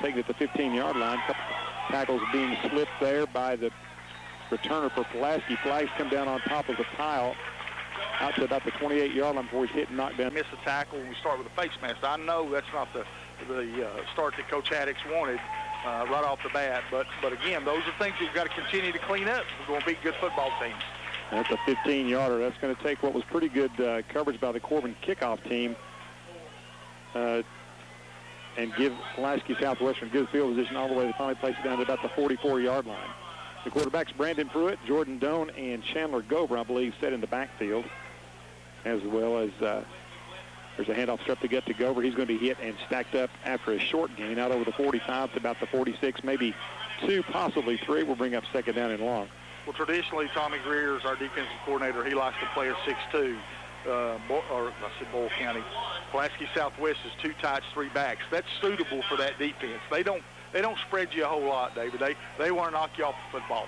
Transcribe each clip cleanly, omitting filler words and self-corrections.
taken at the 15-yard line. A couple tackles being slipped there by the returner for Pulaski. Flags come down on top of the pile out to about the 28-yard line before he's hit and knocked down. Miss a tackle when we start with a face mask. I know that's not the start that Coach Haddix wanted right off the bat, but again, those are things we've got to continue to clean up. We're going to beat good football teams. That's a 15-yarder. That's going to take what was pretty good coverage by the Corbin kickoff team and give Pulaski Southwestern good field position all the way to finally place it down to about the 44-yard line. The quarterbacks, Brandon Pruitt, Jordan Doan, and Chandler Gover, I believe, set in the backfield, as well as there's a handoff strip to get to Gover. He's going to be hit and stacked up after a short gain out over the 45 to about the 46, maybe 2, possibly 3. We'll bring up second down and long. Well, traditionally, Tommy Greer is our defensive coordinator. He likes to play a 6-2. Boyle County. Pulaski Southwest is 2 tights, 3 backs. That's suitable for that defense. They don't spread you a whole lot, David. They want to knock you off the football.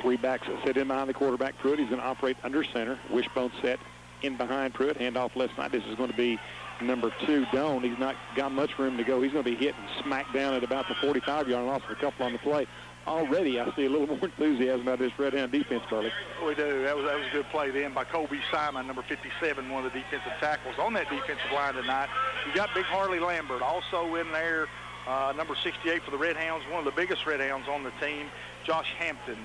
3 backs that sit in behind the quarterback. Pruitt, he's going to operate under center. Wishbone set in behind Pruitt. Handoff left side. This is going to be number 2, Doan. He's not got much room to go. He's going to be hit and smacked down at about the 45-yard line. Lost a couple on the play. Already, I see a little more enthusiasm about this Redhound defense, Burley. We do. That was a good play then by Colby Simon, number 57, one of the defensive tackles on that defensive line tonight. You got Big Harley Lambert also in there, number 68 for the Redhounds, one of the biggest Redhounds on the team. Josh Hampton,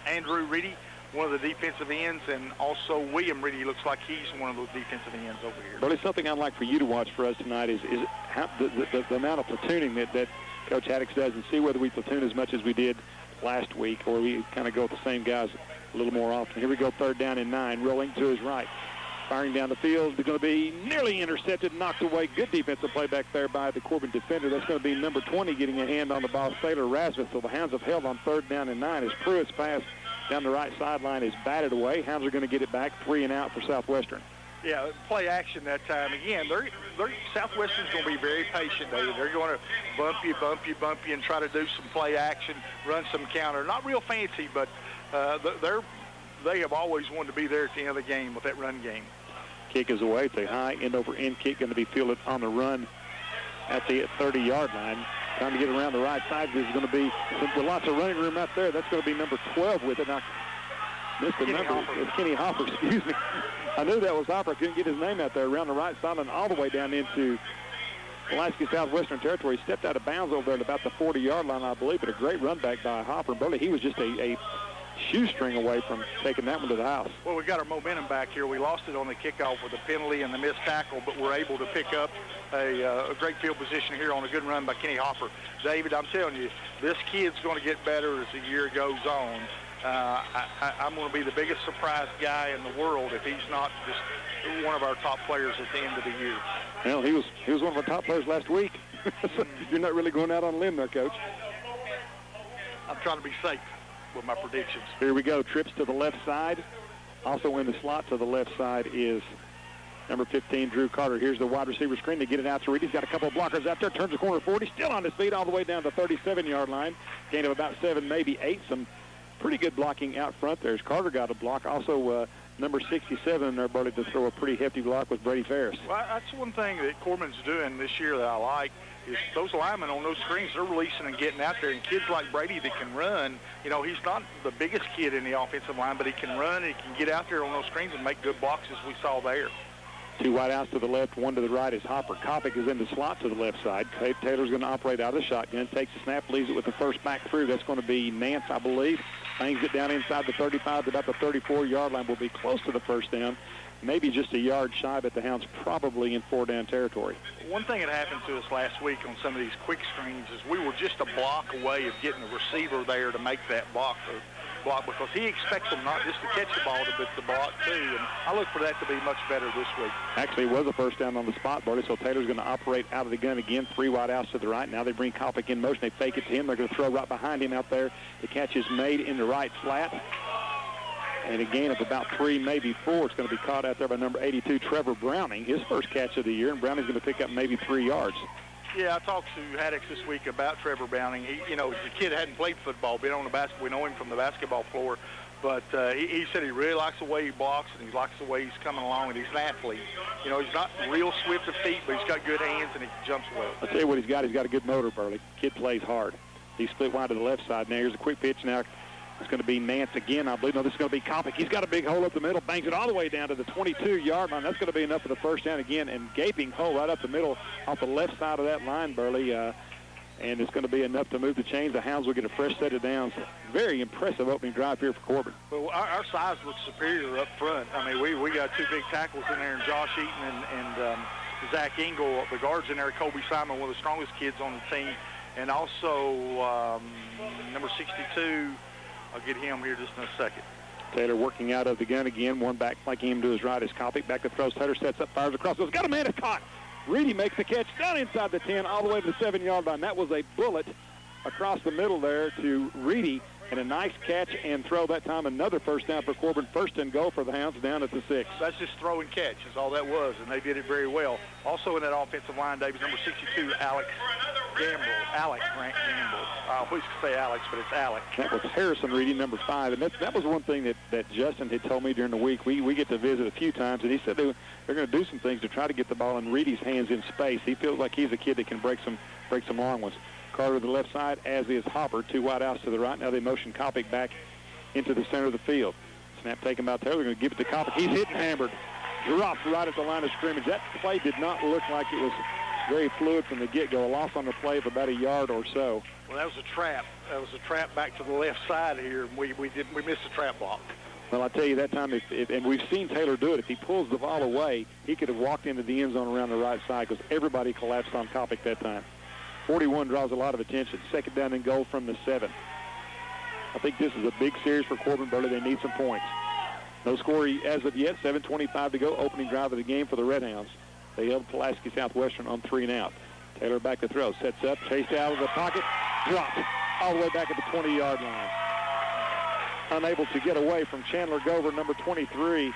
Andrew Reedy, one of the defensive ends, and also William Reedy looks like he's one of those defensive ends over here. Burley, something I'd like for you to watch for us tonight is how the amount of platooning that Coach Haddix does, and see whether we platoon as much as we did last week, or we kind of go with the same guys a little more often. Here we go, 3rd down and 9, rolling to his right. Firing down the field. They're going to be nearly intercepted, knocked away. Good defensive play back there by the Corbin defender. That's going to be number 20 getting a hand on the ball, Sailor Rasmus. So the Hounds have held on 3rd down and 9 as Pruitt's pass down the right sideline is batted away. Hounds are going to get it back, 3 and out for Southwestern. Yeah, play action that time. Again, Southwestern's going to be very patient, David. They're going to bump you, and try to do some play action, run some counter. Not real fancy, but they have always wanted to be there at the end of the game with that run game. Kick is away. It's a high end-over-end kick, going to be fielded on the run at the 30-yard line. Time to get around the right side. There's going to be lots of running room out there. That's going to be number 12 with it. Now, missed the number. It's Kenny Hopper, excuse me. I knew that was Hopper. I couldn't get his name out there. Around the right side and all the way down into Pulaski Southwestern territory. He stepped out of bounds over there at about the 40-yard line, I believe, but a great run back by Hopper. Burley, he was just a shoestring away from taking that one to the house. Well, we got our momentum back here. We lost it on the kickoff with a penalty and the missed tackle, but we're able to pick up a great field position here on a good run by Kenny Hopper. David, I'm telling you, this kid's going to get better as the year goes on. I'm going to be the biggest surprise guy in the world if he's not just one of our top players at the end of the year. Well, he was one of our top players last week. So you're not really going out on a limb there, Coach. I'm trying to be safe with my predictions. Here we go. Trips to the left side. Also in the slot to the left side is number 15, Drew Carter. Here's the wide receiver screen to get it out to Reed. He's got a couple of blockers out there. Turns the corner 40. Still on his feet all the way down to the 37-yard line. Gain of about 7, maybe 8. Some pretty good blocking out front there. As Carter got a block. Also, number 67 in there, Burley, to throw a pretty hefty block with Brady Ferris. Well, that's one thing that Corbin's doing this year that I like is those linemen on those screens, they're releasing and getting out there. And kids like Brady that can run, you know, he's not the biggest kid in the offensive line, but he can run and he can get out there on those screens and make good blocks as we saw there. 2 wide outs to the left, 1 to the right is Hopper. Kopic is in the slot to the left side. Taylor's going to operate out of the shotgun, takes the snap, leaves it with the first back through. That's going to be Nance, I believe. Bangs it down inside the 35 to about the 34-yard line. Will be close to the first down. Maybe just a yard shy, but the Hounds probably in 4-down territory. One thing that happened to us last week on some of these quick screens is we were just a block away of getting the receiver there to make that block because he expects them not just to catch the ball, but to block too. And I look for that to be much better this week. Actually, it was a first down on the spot, Burley, so Taylor's going to operate out of the gun again. 3 wide outs to the right. Now they bring Kopic in motion. They fake it to him. They're going to throw right behind him out there. The catch is made in the right flat. And a gain of about 3, maybe 4. It's going to be caught out there by number 82, Trevor Browning, his first catch of the year. And Browning's going to pick up maybe 3 yards. Yeah, I talked to Haddix this week about Trevor Browning. He, you know, the kid hadn't played football, been on the basketball. We know him from the basketball floor. But he said he really likes the way he blocks, and he likes the way he's coming along, and he's an athlete. You know, he's not real swift of feet, but he's got good hands, and he jumps well. I'll tell you what he's got. He's got a good motor, Burley. Kid plays hard. He's split wide to the left side. Now here's a quick pitch. Now it's going to be Nance again, I believe. No, this is going to be Kopic. He's got a big hole up the middle, bangs it all the way down to the 22-yard line. That's going to be enough for the first down again, and gaping hole right up the middle off the left side of that line, Burley. And it's going to be enough to move the chains. The Hounds will get a fresh set of downs. Very impressive opening drive here for Corbin. Well, our size looks superior up front. I mean, we got two big tackles in there, and Josh Eaton and Zach Engel, the guards in there. Kobe Simon, one of the strongest kids on the team. And also number 62, I'll get him here just in a second. Taylor working out of the gun again. One back flanking him to his right is Kopic. Back to throws. Taylor sets up, fires across. He's got a man. It's caught. Reedy makes the catch down inside the 10 all the way to the 7-yard line. That was a bullet across the middle there to Reedy, and a nice catch and throw that time. Another first down for Corbin. First and goal for the Hounds down at the 6. That's just throw and catch is all that was, and they did it very well. Also in that offensive line, David, number 62, Alex Gamble. I always say Alex, but it's Alex. That was Harrison Reedy, number 5, and that was one thing that Justin had told me during the week. We get to visit a few times, and he said they're going to do some things to try to get the ball in Reedy's hands in space. He feels like he's a kid that can break some long ones. Carter to the left side, as is Hopper. Two wide outs to the right. Now they motion Kopic back into the center of the field. Snap taken by Taylor. They're going to give it to Kopic. He's hit and hammered. Dropped right at the line of scrimmage. That play did not look like it was very fluid from the get-go. A loss on the play of about a yard or so. Well, that was a trap. That was a trap back to the left side here. We missed the trap block. Well, I tell you, that time, and we've seen Taylor do it, if he pulls the ball away, he could have walked into the end zone around the right side because everybody collapsed on Kopic that time. 41 draws a lot of attention. Second down and goal from the 7. I think this is a big series for Corbin Burley. They need some points. No score as of yet. 7:25 to go. Opening drive of the game for the Redhounds. They held Pulaski Southwestern on 3 and out. Taylor back to throw. Sets up. Chased out of the pocket. Dropped all the way back at the 20-yard line. Unable to get away from Chandler Gover, number 23.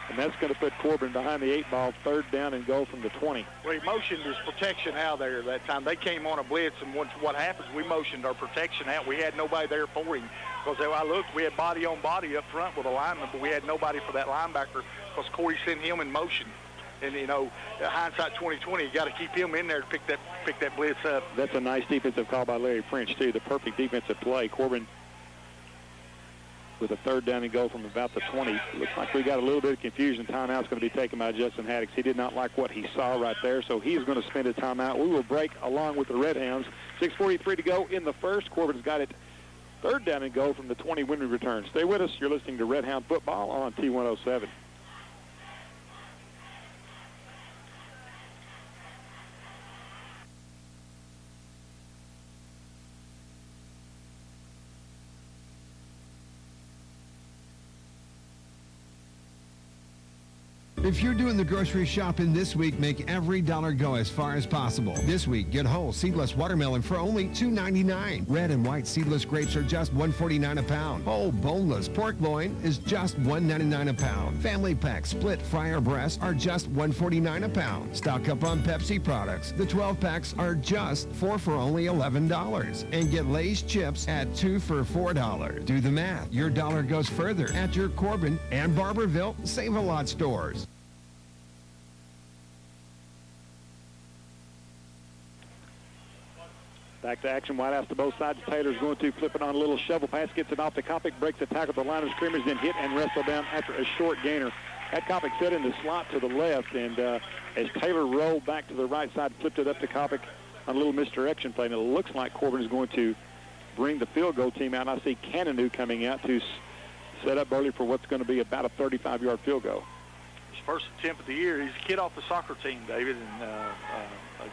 And that's going to put Corbin behind the 8-ball. Third down and goal from the 20. Well, he motioned his protection out there that time. They came on a blitz, and what happens, we motioned our protection out. We had nobody there for him. Because I looked, we had body on body up front with a lineman, but we had nobody for that linebacker because Corey sent him in motion. And, you know, hindsight 2020, you got to keep him in there to pick that blitz up. That's a nice defensive call by Larry French, too. The perfect defensive play. Corbin with a third down and goal from about the 20. Looks like we got a little bit of confusion. Timeout's going to be taken by Justin Haddix. He did not like what he saw right there, so he's going to spend a timeout. We will break along with the Redhounds. 6:43 to go in the first. Corbin's got it third down and goal from the 20 when we return. Stay with us. You're listening to Redhound Football on T107. If you're doing the grocery shopping this week, make every dollar go as far as possible. This week, get whole seedless watermelon for only $2.99. Red and white seedless grapes are just $1.49 a pound. Whole boneless pork loin is just $1.99 a pound. Family pack split fryer breasts are just $1.49 a pound. Stock up on Pepsi products. The 12 packs are just 4 for only $11. And get Lay's chips at 2 for $4. Do the math. Your dollar goes further at your Corbin and Barberville Save-A-Lot stores. Back to action, wide outs to both sides. Taylor's going to flip it on a little shovel pass, gets it off to Kopic, breaks the tackle at the line of scrimmage, then hit and wrestle down after a short gainer. Had Kopic set in the slot to the left, and as Taylor rolled back to the right side, flipped it up to Kopic on a little misdirection play, and it looks like Corbin is going to bring the field goal team out. I see Cannonu coming out to set up Burley for what's going to be about a 35-yard field goal. His first attempt of the year. He's a kid off the soccer team, David, and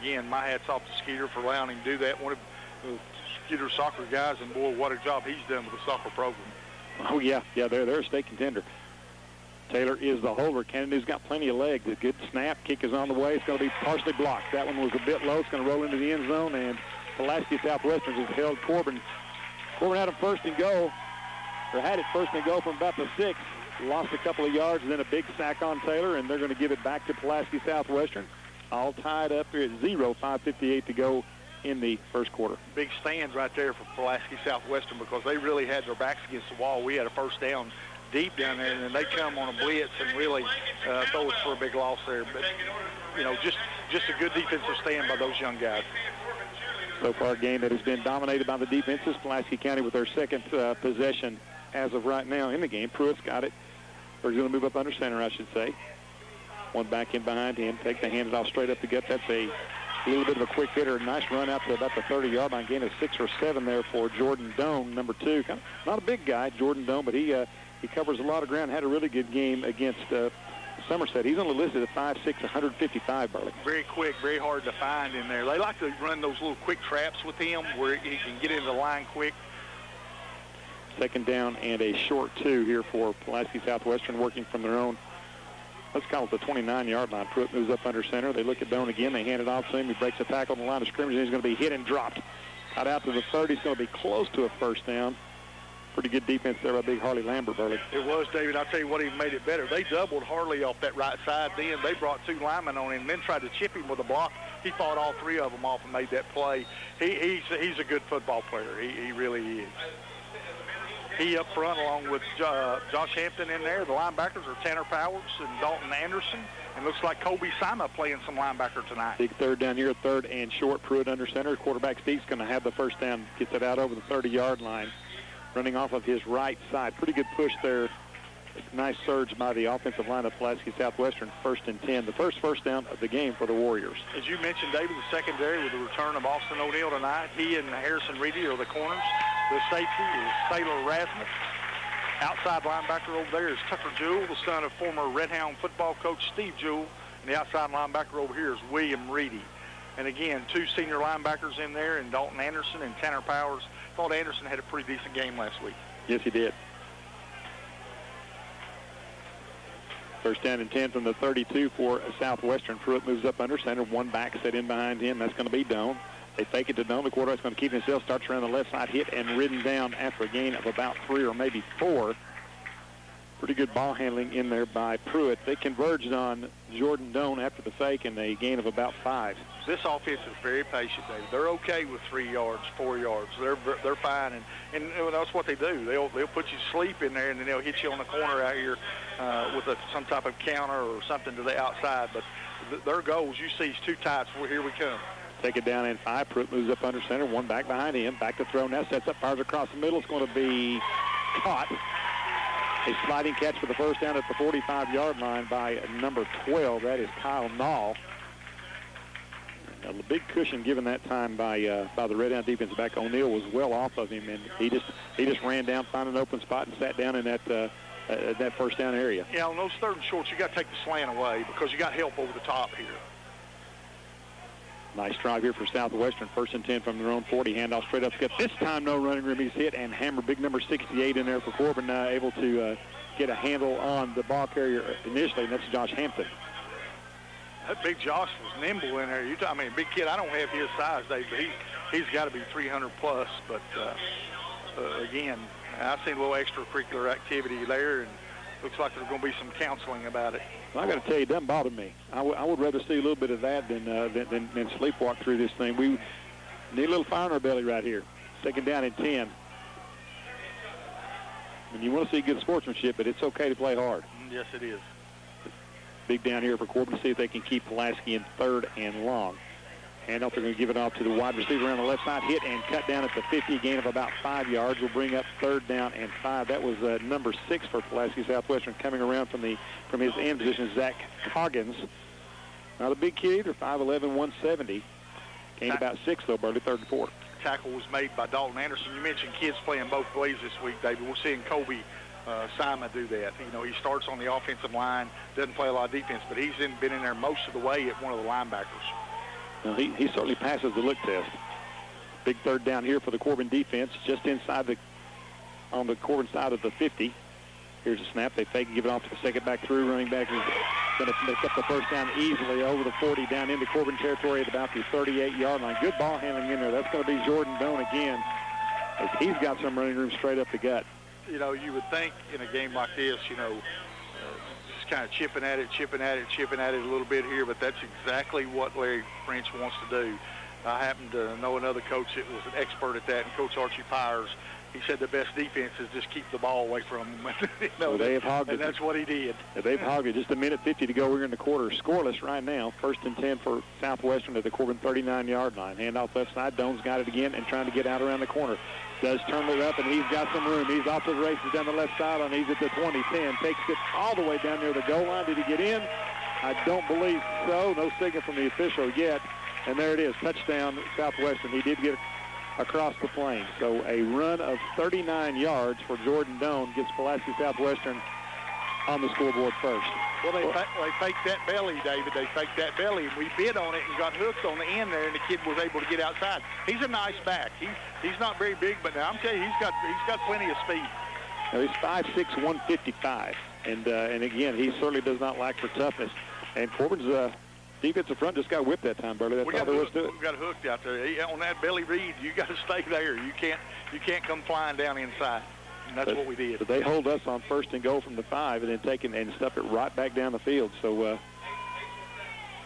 again, my hat's off to Skeeter for allowing him to do that. One of the Skeeter soccer guys, and boy, what a job he's done with the soccer program. Oh, yeah, they're a state contender. Taylor is the holder. Cannonu's got plenty of legs. A good snap. Kick is on the way. It's going to be partially blocked. That one was a bit low. It's going to roll into the end zone, and Pulaski Southwestern has held Corbin. Corbin had him first and goal, or had it first and goal from about the 6. Lost a couple of yards, and then a big sack on Taylor, and they're going to give it back to Pulaski Southwestern. All tied up here at 0, 5:58 to go in the first quarter. Big stands right there for Pulaski Southwestern because they really had their backs against the wall. We had a first down deep down there, and then they come on a blitz and really throw us for a big loss there. But, you know, just a good defensive stand by those young guys. So far, a game that has been dominated by the defenses. Pulaski County with their second possession as of right now in the game. Pruitt's got it. Or he's going to move up under center, I should say. One back in behind him. Take the hand it off straight up the gut. That's a little bit of a quick hitter. Nice run out to about the 30-yard line. Gain of 6 or 7 there for Jordan Doan, number 2. Kind of not a big guy, Jordan Doan, but he covers a lot of ground. Had a really good game against Somerset. He's only listed at 5'6", 155, Burley. Very quick, very hard to find in there. They like to run those little quick traps with him where he can get into the line quick. Second down and a short 2 here for Pulaski Southwestern, working from their own, let's call it the 29-yard line. Pruitt moves up under center. They look at Doan again. They hand it off to him. He breaks a tackle on the line of scrimmage, and he's going to be hit and dropped. Got out to the 30. He's going to be close to a first down. Pretty good defense there by big Harley Lambert, Burley. It was, David. I'll tell you what even made it better. They doubled Harley off that right side. Then they brought 2 linemen on him and then tried to chip him with a block. He fought all 3 of them off and made that play. He's a good football player. He really is. He up front along with Josh Hampton in there. The linebackers are Tanner Powers and Dalton Anderson. And looks like Kobe Sima playing some linebacker tonight. Big third down here, third and short. Pruitt under center. Quarterback Steve's going to have the first down. Gets it out over the 30-yard line. Running off of his right side. Pretty good push there. Nice surge by the offensive line of Pulaski Southwestern. 1st and 10. The first down of the game for the Warriors. As you mentioned, David, the secondary with the return of Austin O'Neill tonight. He and Harrison Reedy are the corners. The safety is Taylor Rasmus. Outside linebacker over there is Tucker Jewell, the son of former Redhound football coach Steve Jewell. And the outside linebacker over here is William Reedy. And again, 2 senior linebackers in there, and Dalton Anderson and Tanner Powers. Thought Anderson had a pretty decent game last week. Yes, he did. First down and 10 from the 32 for Southwestern. Pruitt moves up under center. 1 back set in behind him. That's going to be Doan. They fake it to Doan. The quarterback's going to keep himself. Starts around the left side. Hit and ridden down after a gain of about 3 or maybe 4. Pretty good ball handling in there by Pruitt. They converged on Jordan Doan after the fake and a gain of about 5. This offense is very patient, David. They're okay with 3 yards, 4 yards. They're fine, and that's what they do. They'll put you to sleep in there, and then they'll hit you on the corner out here with some type of counter or something to the outside. But their goals, you see, is 2 tights. Well, here we come. Take it down in 5. Pruitt moves up under center. 1 back behind him. Back to throw now. Sets up, fires across the middle. It's going to be caught. A sliding catch for the first down at the 45-yard line by number 12. That is Kyle Nall. A big cushion given that time by the Redhound defensive back. O'Neill was well off of him, and he just ran down, found an open spot, and sat down in that first down area. Yeah, on those 3rd and shorts, you got to take the slant away because you got help over the top here. Nice drive here for Southwestern. 1st and 10 from their own 40. Handoff straight up. This time no running room. He's hit and hammered. Big number 68 in there for Corbin, able to get a handle on the ball carrier initially, and that's Josh Hampton. That big Josh was nimble in there. Big kid. I don't have his size, Dave, but he's got to be 300 plus. But again, I've seen a little extracurricular activity there, and looks like there's going to be some counseling about it. Well, I got to tell you, it doesn't bother me. I would rather see a little bit of that than sleepwalk through this thing. We need a little fire in our belly right here. 2nd down and 10. And you want to see good sportsmanship, but it's okay to play hard. Yes, it is. Big down here for Corbin to see if they can keep Pulaski in 3rd and long. Handoff, they're going to give it off to the wide receiver around the left side. Hit and cut down at the 50. Gain of about 5 yards. Will bring up 3rd down and 5. That was number 6 for Pulaski Southwestern, coming around from his end position, Zach Coggins. Not a big kid either, 5'11", 170. Gained about 6, though, Burley, 3rd and 4. Tackle was made by Dalton Anderson. You mentioned kids playing both ways this week, David. We're seeing Kobe Sima do that. He starts on the offensive line, doesn't play a lot of defense, but he's been in there most of the way at one of the linebackers. Well, he certainly passes the look test. Big 3rd down here for the Corbin defense, just inside on the Corbin side of the 50. Here's a snap. They fake and give it off to the second back through. Running back is going to pick up the first down easily over the 40 down into Corbin territory at about the 38-yard line. Good ball handling in there. That's going to be Jordan Doan again, as he's got some running room straight up the gut. You would think in a game like this, just kind of chipping at it a little bit here, but that's exactly what Larry French wants to do. I happen to know another coach that was an expert at that, and Coach Archie Pyers. He said the best defense is just keep the ball away from them. Well, they have hogged and that's what he did. They've hogged it. Just a minute 50 to go. We're in the quarter. Scoreless right now. 1st and 10 for Southwestern at the Corbin 39-yard line. Handoff left side. Doan's got it again and trying to get out around the corner. Does turn it up, and he's got some room. He's off to the races down the left side, and he's at the 20-10. Takes it all the way down near the goal line. Did he get in? I don't believe so. No signal from the official yet. And there it is. Touchdown, Southwestern. He did get across the plane. So a run of 39 yards for Jordan Doan gets Pulaski Southwestern on the scoreboard first. Well, they faked that belly, David. They faked that belly, and we bid on it and got hooked on the end there, and the kid was able to get outside. He's a nice back. He's not very big, but now I'm telling you, he's got plenty of speed. Now he's 5'6", 155, and again, he certainly does not lack for toughness. And Corbin's defensive front just got whipped that time, Burley. That's all there was to it. We got hooked out there. On that belly read, you got to stay there. You can't come flying down inside. And that's what we did. But they hold us on 1st and goal from the 5 and then take it and stuff it right back down the field. So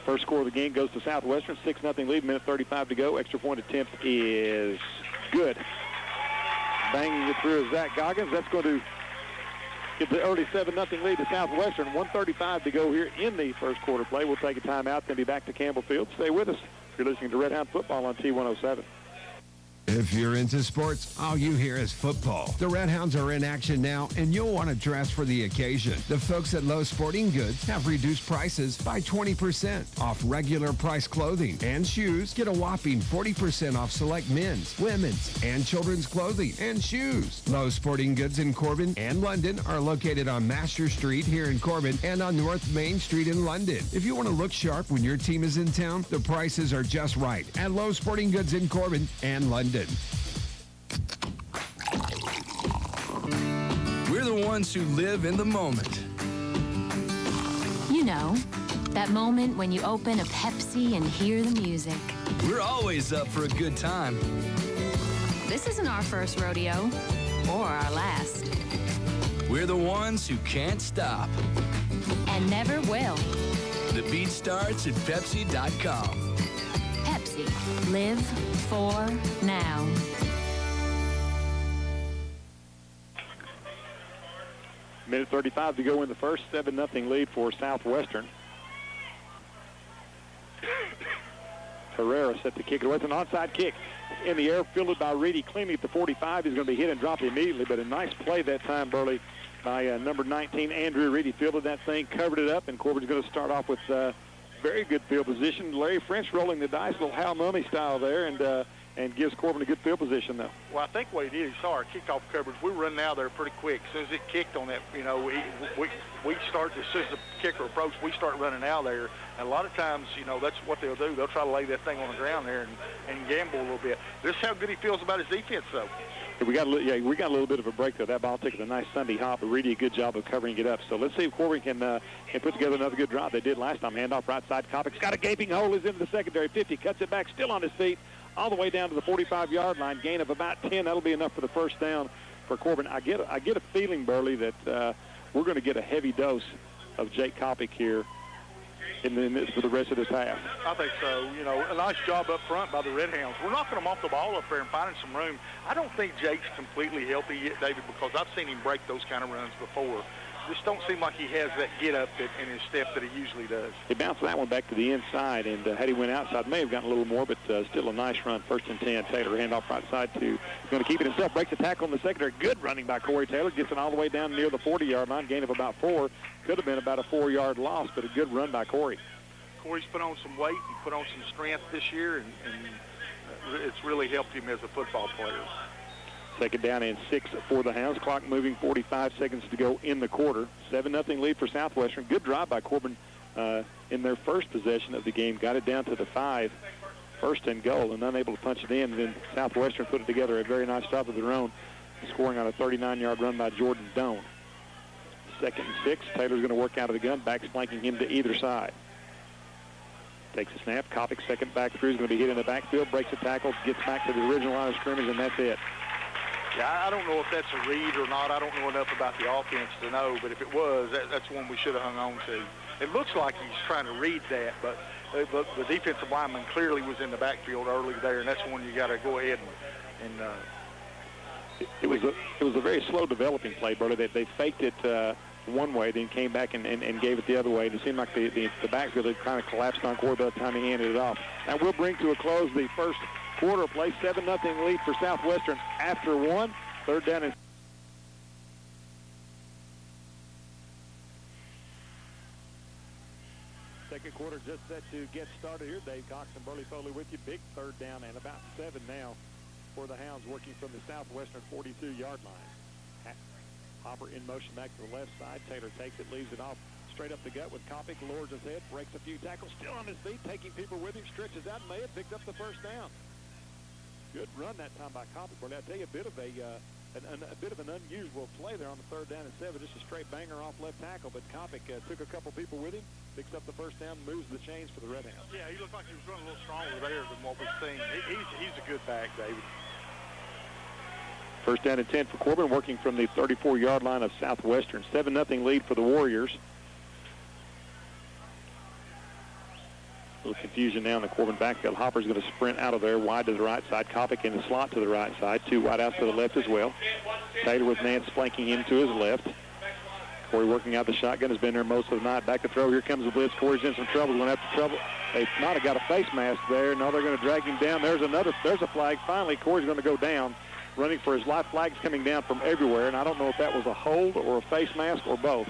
first score of the game goes to Southwestern. 6-0 lead, minute 35 to go. Extra point attempt is good. Banging it through is Zach Goggins. That's going to get the early 7-0 lead to Southwestern. 1:35 to go here in the first quarter play. We'll take a timeout, then be back to Campbell Field. Stay with us. You're listening to Redhound Football on T107. If you're into sports, all you hear is football. The Redhounds are in action now, and you'll want to dress for the occasion. The folks at Lowe's Sporting Goods have reduced prices by 20% off regular price clothing and shoes. Get a whopping 40% off select men's, women's, and children's clothing and shoes. Lowe's Sporting Goods in Corbin and London are located on Master Street here in Corbin and on North Main Street in London. If you want to look sharp when your team is in town, the prices are just right at Lowe's Sporting Goods in Corbin and London. We're the ones who live in the moment. You know, that moment when you open a Pepsi and hear the music. We're always up for a good time. This isn't our first rodeo, or our last. We're the ones who can't stop. And never will. The beat starts at Pepsi.com. Pepsi. Live for now. Minute 35 to go in the first. 7-0 lead for Southwestern. Herrera set to kick it away. It's an onside kick in the air, fielded by Reedy cleanly at the 45. He's going to be hit and dropped immediately, but a nice play that time, Burley, by number 19, Andrew Reedy. Fielded that thing, covered it up, and Corbin's going to start off with very good field position. Larry French rolling the dice, a little Hal Mummy style there, and gives Corbin a good field position, though. Well, I think what he did, he saw our kickoff coverage. We were running out there pretty quick. As soon as it kicked on that, we start, as soon as the kicker approached, we start running out there. And a lot of times, that's what they'll do. They'll try to lay that thing on the ground there and gamble a little bit. This is how good he feels about his defense, though. We got a little bit of a break there. That ball took a nice Sunday hop, but really a good job of covering it up. So let's see if Corbin can put together another good drive. They did last time. Handoff right side. Kopic's got a gaping hole. Is into the secondary 50. Cuts it back, still on his feet, all the way down to the 45-yard line. Gain of about 10. That'll be enough for the first down for Corbin. I get a feeling, Burley, that we're going to get a heavy dose of Jake Kopic here for the rest of this half. I think so. A nice job up front by the Redhounds. We're knocking them off the ball up there and finding some room. I don't think Jake's completely healthy yet, David, because I've seen him break those kind of runs before. Just don't seem like he has that get-up in his step that he usually does. He bounced that one back to the inside, and had he went outside, may have gotten a little more, but still a nice run. 1st and 10. Taylor handoff right side to going to keep it himself. Breaks the tackle in the secondary. Good running by Corey Taylor. Gets it all the way down near the 40-yard line. Gain of about 4. Could have been about a 4-yard loss, but a good run by Corey. Corey's put on some weight and put on some strength this year, and it's really helped him as a football player. Second down and 6 for the Hounds. Clock moving, 45 seconds to go in the quarter. 7-0 lead for Southwestern. Good drive by Corbin in their first possession of the game. Got it down to the 5, 1st and goal, and unable to punch it in. And then Southwestern put it together a very nice job of their own, scoring on a 39-yard run by Jordan Doan. 2nd and 6. Taylor's going to work out of the gun. Backs flanking him to either side. Takes a snap. Kopic, second back through, is going to be hit in the backfield. Breaks a tackle. Gets back to the original line of scrimmage, and that's it. Yeah, I don't know if that's a read or not. I don't know enough about the offense to know, but if it was, that's one we should have hung on to. It looks like he's trying to read that, but the defensive lineman clearly was in the backfield early there, and that's when you got to go ahead and it was a very slow developing play, brother. They faked it one way, then came back and gave it the other way. It seemed like the backfield had kind of collapsed on Corbin by the time he handed it off. That will bring to a close the first quarter play. 7-0 lead for Southwestern after one. Third down and second quarter just set to get started here. Dave Cox and Burley Foley with you. Big third down and about 7 now for the Hounds working from the Southwestern 42-yard line. Hopper in motion back to the left side. Taylor takes it, leaves it off straight up the gut with Kopic, lowers his head, breaks a few tackles, still on his feet, taking people with him, stretches out, and may have picked up the first down. Good run that time by Kopic. But I'll tell you, a bit of an unusual play there on the third down and 7, just a straight banger off left tackle. But Kopic took a couple people with him, picks up the first down, moves the chains for the Redhound. Yeah, he looked like he was running a little stronger there than what we've seen. He's a good back, David. First down and 10 for Corbin, working from the 34-yard line of Southwestern. 7-0 lead for the Warriors. A little confusion now in the Corbin backfield. Hopper's going to sprint out of there wide to the right side. Kopic in the slot to the right side. 2 wide outs to the left as well. Taylor with Nance flanking him to his left. Corey working out the shotgun, has been there most of the night. Back to throw. Here comes the blitz. Corey's in some trouble. Going after trouble. They might have got a face mask there. No, they're going to drag him down. There's a flag. Finally, Corey's going to go down. Running for his life. Flags coming down from everywhere, and I don't know if that was a hold or a face mask or both.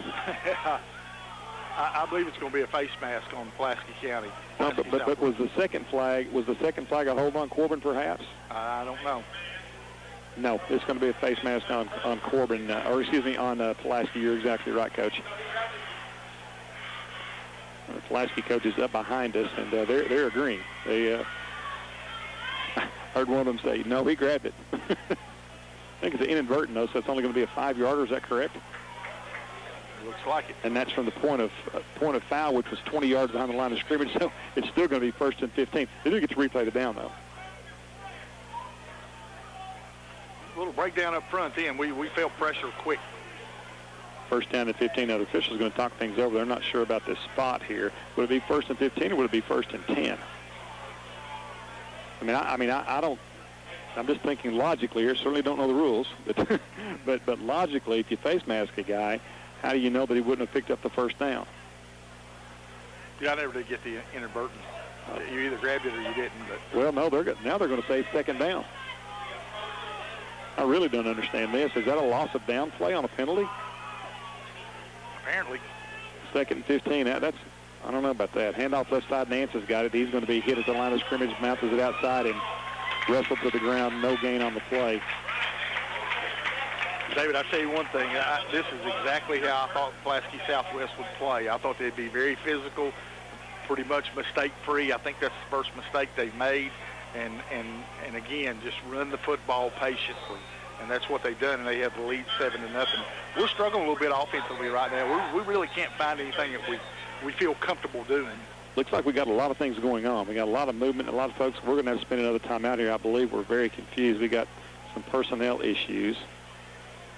I believe it's going to be a face mask on Pulaski County. No, but was the second flag a hold on Corbin perhaps? I don't know. No, it's going to be a face mask on Corbin, on Pulaski. You're exactly right, Coach. The Pulaski coach is up behind us, and they're agreeing. They heard one of them say, no, he grabbed it. I think it's an inadvertent, though, so it's only going to be a 5-yarder. Is that correct? It looks like it. And that's from the point of foul, which was 20 yards behind the line of scrimmage, so it's still going to be first and 15. They do get to replay the down, though. A little breakdown up front then. We felt pressure quick. First down and 15. Now the official's going to talk things over. They're not sure about this spot here. Would it be first and 15 or would it be first and 10? I don't. I'm just thinking logically here. Certainly don't know the rules, but logically, if you face mask a guy, how do you know that he wouldn't have picked up the first down? Yeah, I never did get the inadvertent. You either grabbed it or you didn't. But well, no, now they're going to say second down. I really don't understand this. Is that a loss of down play on a penalty? Apparently. Second and 15. That's. I don't know about that. Handoff left side. Nance has got it. He's going to be hit at the line of scrimmage. Mounts it outside and wrestled to the ground. No gain on the play. David, I'll tell you one thing. This is exactly how I thought Pulaski Southwest would play. I thought they'd be very physical, pretty much mistake-free. I think that's the first mistake they've made. And again, just run the football patiently. And that's what they've done, and they have the lead 7-0. We're struggling a little bit offensively right now. We really can't find anything that we feel comfortable doing. Looks like we got a lot of things going on. We got a lot of movement, a lot of folks. We're going to have to spend another time out here. I believe we're very confused. We got some personnel issues.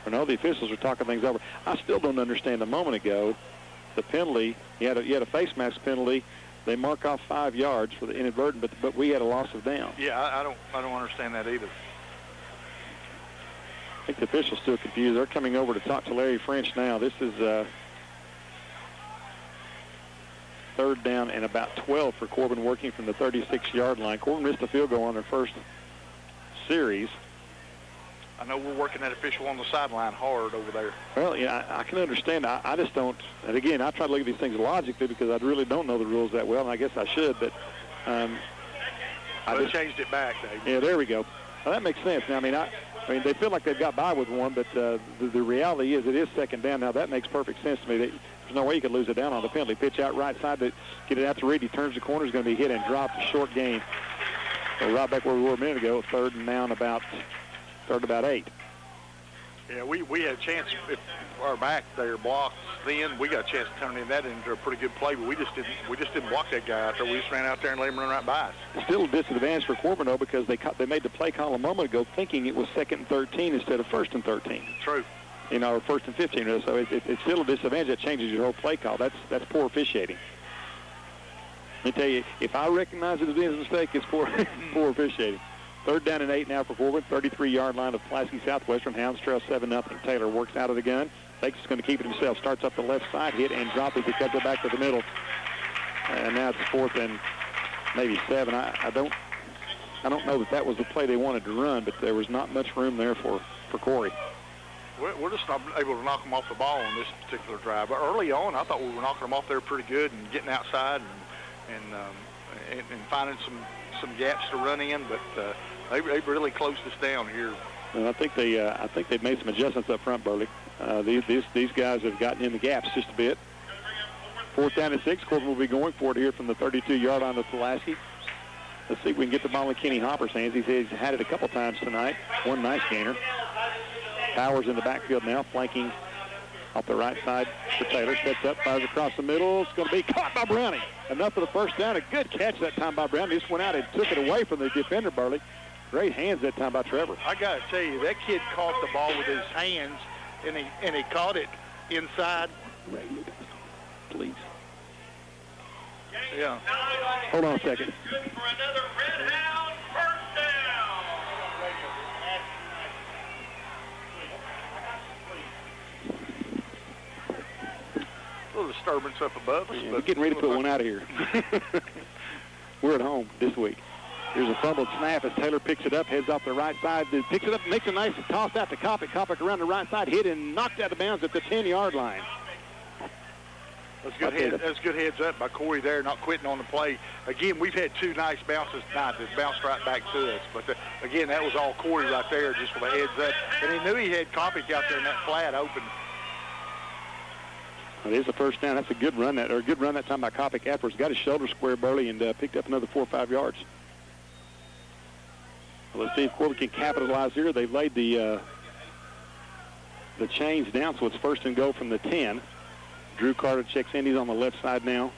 I know the officials are talking things over. I still don't understand. A moment ago, the penalty, you had a face mask penalty. They mark off 5 yards for the inadvertent, but we had a loss of down. Yeah, I don't understand that either. I think the officials still confused. They're coming over to talk to Larry French now. This is third down and about 12 for Corbin working from the 36-yard line. Corbin missed a field goal on their first series. I know we're working that official on the sideline hard over there. Well, yeah, I can understand. I just don't. And again, I try to look at these things logically because I really don't know the rules that well, and I guess I should. But I just changed it back, Dave. Yeah, there we go. Well, that makes sense. Now, I mean, they feel like they've got by with one, but the reality is it is second down. Now, that makes perfect sense to me. There's no way you could lose it down on the penalty. Pitch out right side to get it out to Reed. He turns the corner. Is going to be hit and dropped. A short gain. So right back where we were a minute ago, third and about 8. Yeah, we had a chance if our back there blocks. Then we got a chance to turn that into a pretty good play, but we just didn't block that guy out there. We just ran out there and let him run right by us. It's still a disadvantage for Corbin, though, because they made the play call a moment ago thinking it was second and 13 instead of first and 13. True. Or first and 15. So it's still a disadvantage. That changes your whole play call. That's poor officiating. Let me tell you, if I recognize it as being a mistake, it's poor officiating. 3rd down and 8 now for Corbin. 33-yard line of Pulaski Southwestern. Hounds trail 7-0. Taylor works out of the gun. Thinks he's going to keep it himself. Starts up the left side. Hit and drop as he cuts it back to the middle. And now it's 4th and maybe 7. I don't know that was the play they wanted to run, but there was not much room there for Corey. We're just not able to knock them off the ball on this particular drive. But early on, I thought we were knocking them off there pretty good and getting outside and finding some gaps to run in. But they really closed us down here. Well, I think they've made some adjustments up front, Burley. These guys have gotten in the gaps just a bit. 4th down and 6. Corbin will be going for it here from the 32-yard line of Pulaski. Let's see if we can get the ball in Kenny Hopper's hands. He's had it a couple times tonight. One nice gainer. Powers in the backfield now, flanking off the right side for Taylor. Sets up, fires across the middle. It's going to be caught by Browning. Enough for the first down. A good catch that time by Browning. He just went out and took it away from the defender, Burley. Great hands that time by Trevor. I got to tell you, that kid caught the ball with his hands, and he caught it inside. Please. Yeah. Hold on a second. Good for another Redhound first down. A little disturbance up above us. Yeah, we're getting ready to put one out of here. We're at home this week. Here's a fumbled snap as Taylor picks it up, heads off the right side, picks it up, makes a nice toss out to Kopic. Kopic around the right side, hit and knocked out of bounds at the 10-yard line. That's good heads up by Corey there, not quitting on the play. Again, we've had 2 nice bounces tonight that bounced right back to us. But, again, that was all Corey right there just with a heads up. And he knew he had Kopic out there in that flat open. Well, there's the first down. That's a good run that time by Kopic afterwards. Got his shoulder square, Burley, and picked up another 4 or 5 yards. Well, let's see if Corbin can capitalize here. They've laid the chains down, so it's 1st and goal from the 10. Drew Carter checks in. He's on the left side now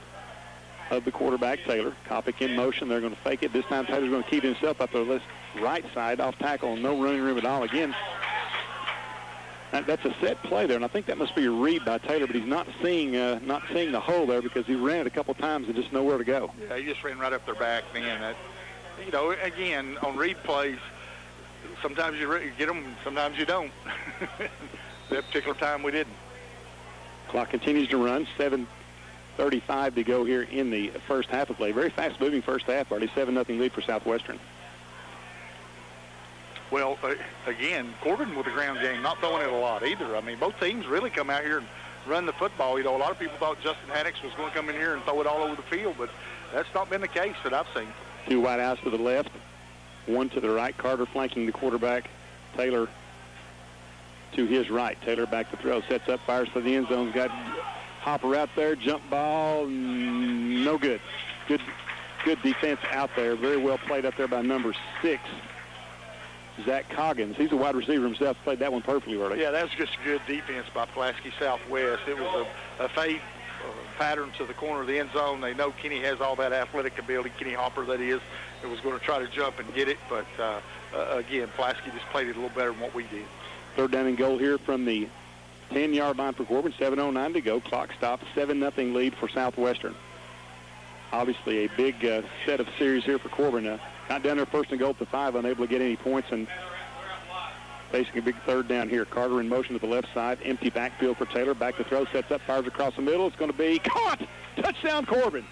of the quarterback, Taylor. Kopic in motion. They're going to fake it. This time Taylor's going to keep himself up the right side off tackle. No running room at all. Again, that's a set play there, and I think that must be a read by Taylor, but he's not seeing the hole there because he ran it a couple times and just nowhere to go. Yeah, he just ran right up their back, man. Again, on read plays, sometimes you get them, sometimes you don't. That particular time we didn't. Clock continues to run. 7:35 to go here in the first half of play. Very fast-moving first half, already 7-0 lead for Southwestern. Well, again, Corbin with the ground game, not throwing it a lot either. I mean, both teams really come out here and run the football. A lot of people thought Justin Haddix was going to come in here and throw it all over the field, but that's not been the case that I've seen. 2 wide outs to the left, 1 to the right. Carter flanking the quarterback. Taylor to his right. Taylor back to throw, sets up, fires for the end zone. Got Hopper out there, jump ball, no good. Good defense out there. Very well played up there by number 6, Zach Coggins. He's a wide receiver himself. Played that one perfectly early. Yeah, that's just good defense by Pulaski Southwest. It was a fade pattern to the corner of the end zone. They know Kenny has all that athletic ability. Kenny Hopper, that is, it was going to try to jump and get it. But, again, Pulaski just played it a little better than what we did. 3rd down and goal here from the 10-yard line for Corbin. 7:09 to go. Clock stops. 7-0 lead for Southwestern. Obviously a big set of series here for Corbin. Not down there 1st and goal to 5, unable to get any points, and facing a big 3rd down here. Carter in motion to the left side. Empty backfield for Taylor. Back to throw. Sets up. Fires across the middle. It's going to be caught. Touchdown, Corbin.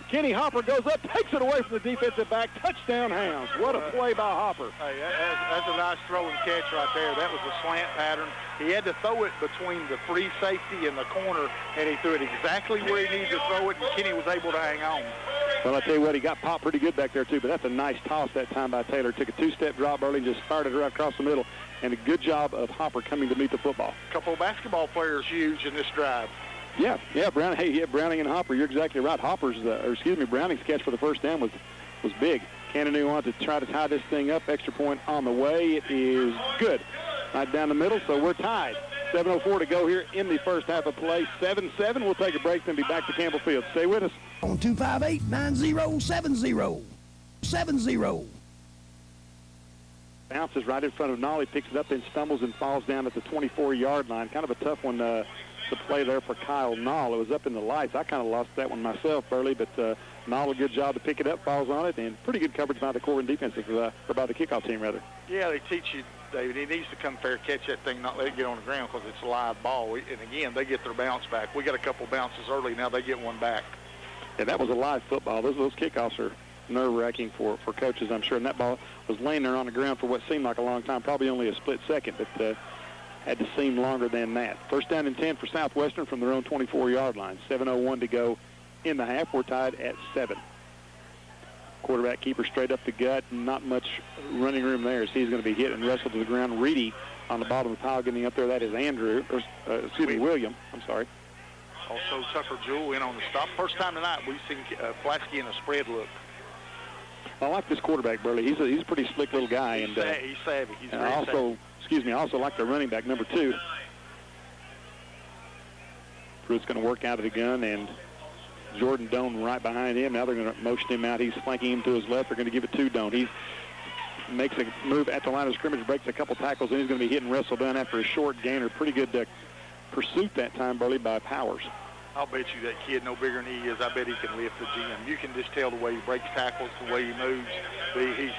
Kenny Hopper goes up, takes it away from the defensive back. Touchdown, Hounds. What a play by Hopper. Hey, that's a nice throw and catch right there. That was a slant pattern. He had to throw it between the free safety and the corner, and he threw it exactly where he needed to throw it, and Kenny was able to hang on. Well, I tell you what, he got popped pretty good back there, too, but that's a nice toss that time by Taylor. Took a 2-step drop early and just fired it right across the middle, and a good job of Hopper coming to meet the football. A couple of basketball players huge in this drive. Yeah, Browning and Hopper. You're exactly right. Browning's catch for the first down was big. Cannonu on to try to tie this thing up. Extra point on the way. It is good. Right down the middle, so we're tied. 7:04 to go here in the first half of play. 7-7. We'll take a break, then be back to Campbell Field. Stay with us. On 258-9070. Bounces right in front of Nolly, picks it up, and stumbles and falls down at the 24-yard line. Kind of a tough one the play there for Kyle Knoll. It was up in the lights. I kind of lost that one myself, Burley, but Knoll, a good job to pick it up, falls on it, and pretty good coverage by the Corbin defense, or by the kickoff team, rather. Yeah, they teach you, David, he needs to come fair, catch that thing, not let it get on the ground because it's a live ball. And, again, they get their bounce back. We got a couple bounces early. Now they get one back. Yeah, that was a live football. Those kickoffs are nerve-wracking for coaches, I'm sure. And that ball was laying there on the ground for what seemed like a long time, probably only a split second, but had to seem longer than that. First down and 10 for Southwestern from their own 24-yard line. 7:01 to go in the half. We're tied at 7. Quarterback keeper straight up the gut. Not much running room there as he's going to be hit and wrestled to the ground. Reedy on the bottom of the pile getting up there. That is William. I'm sorry. Also, Tucker Jewell in on the stop. First time tonight we've seen Pulaski in a spread look. I like this quarterback, Burley. He's a pretty slick little guy. He's savvy. He's very savvy. I also like the running back, number 2. Pruitt's going to work out of the gun, and Jordan Doan right behind him. Now they're going to motion him out. He's flanking him to his left. They're going to give it to Doan. He makes a move at the line of scrimmage, breaks a couple tackles, and he's going to be hit and wrestled down after a short gainer. Pretty good pursuit that time, Burley, by Powers. I'll bet you that kid, no bigger than he is, I bet he can lift the gym. You can just tell the way he breaks tackles, the way he moves.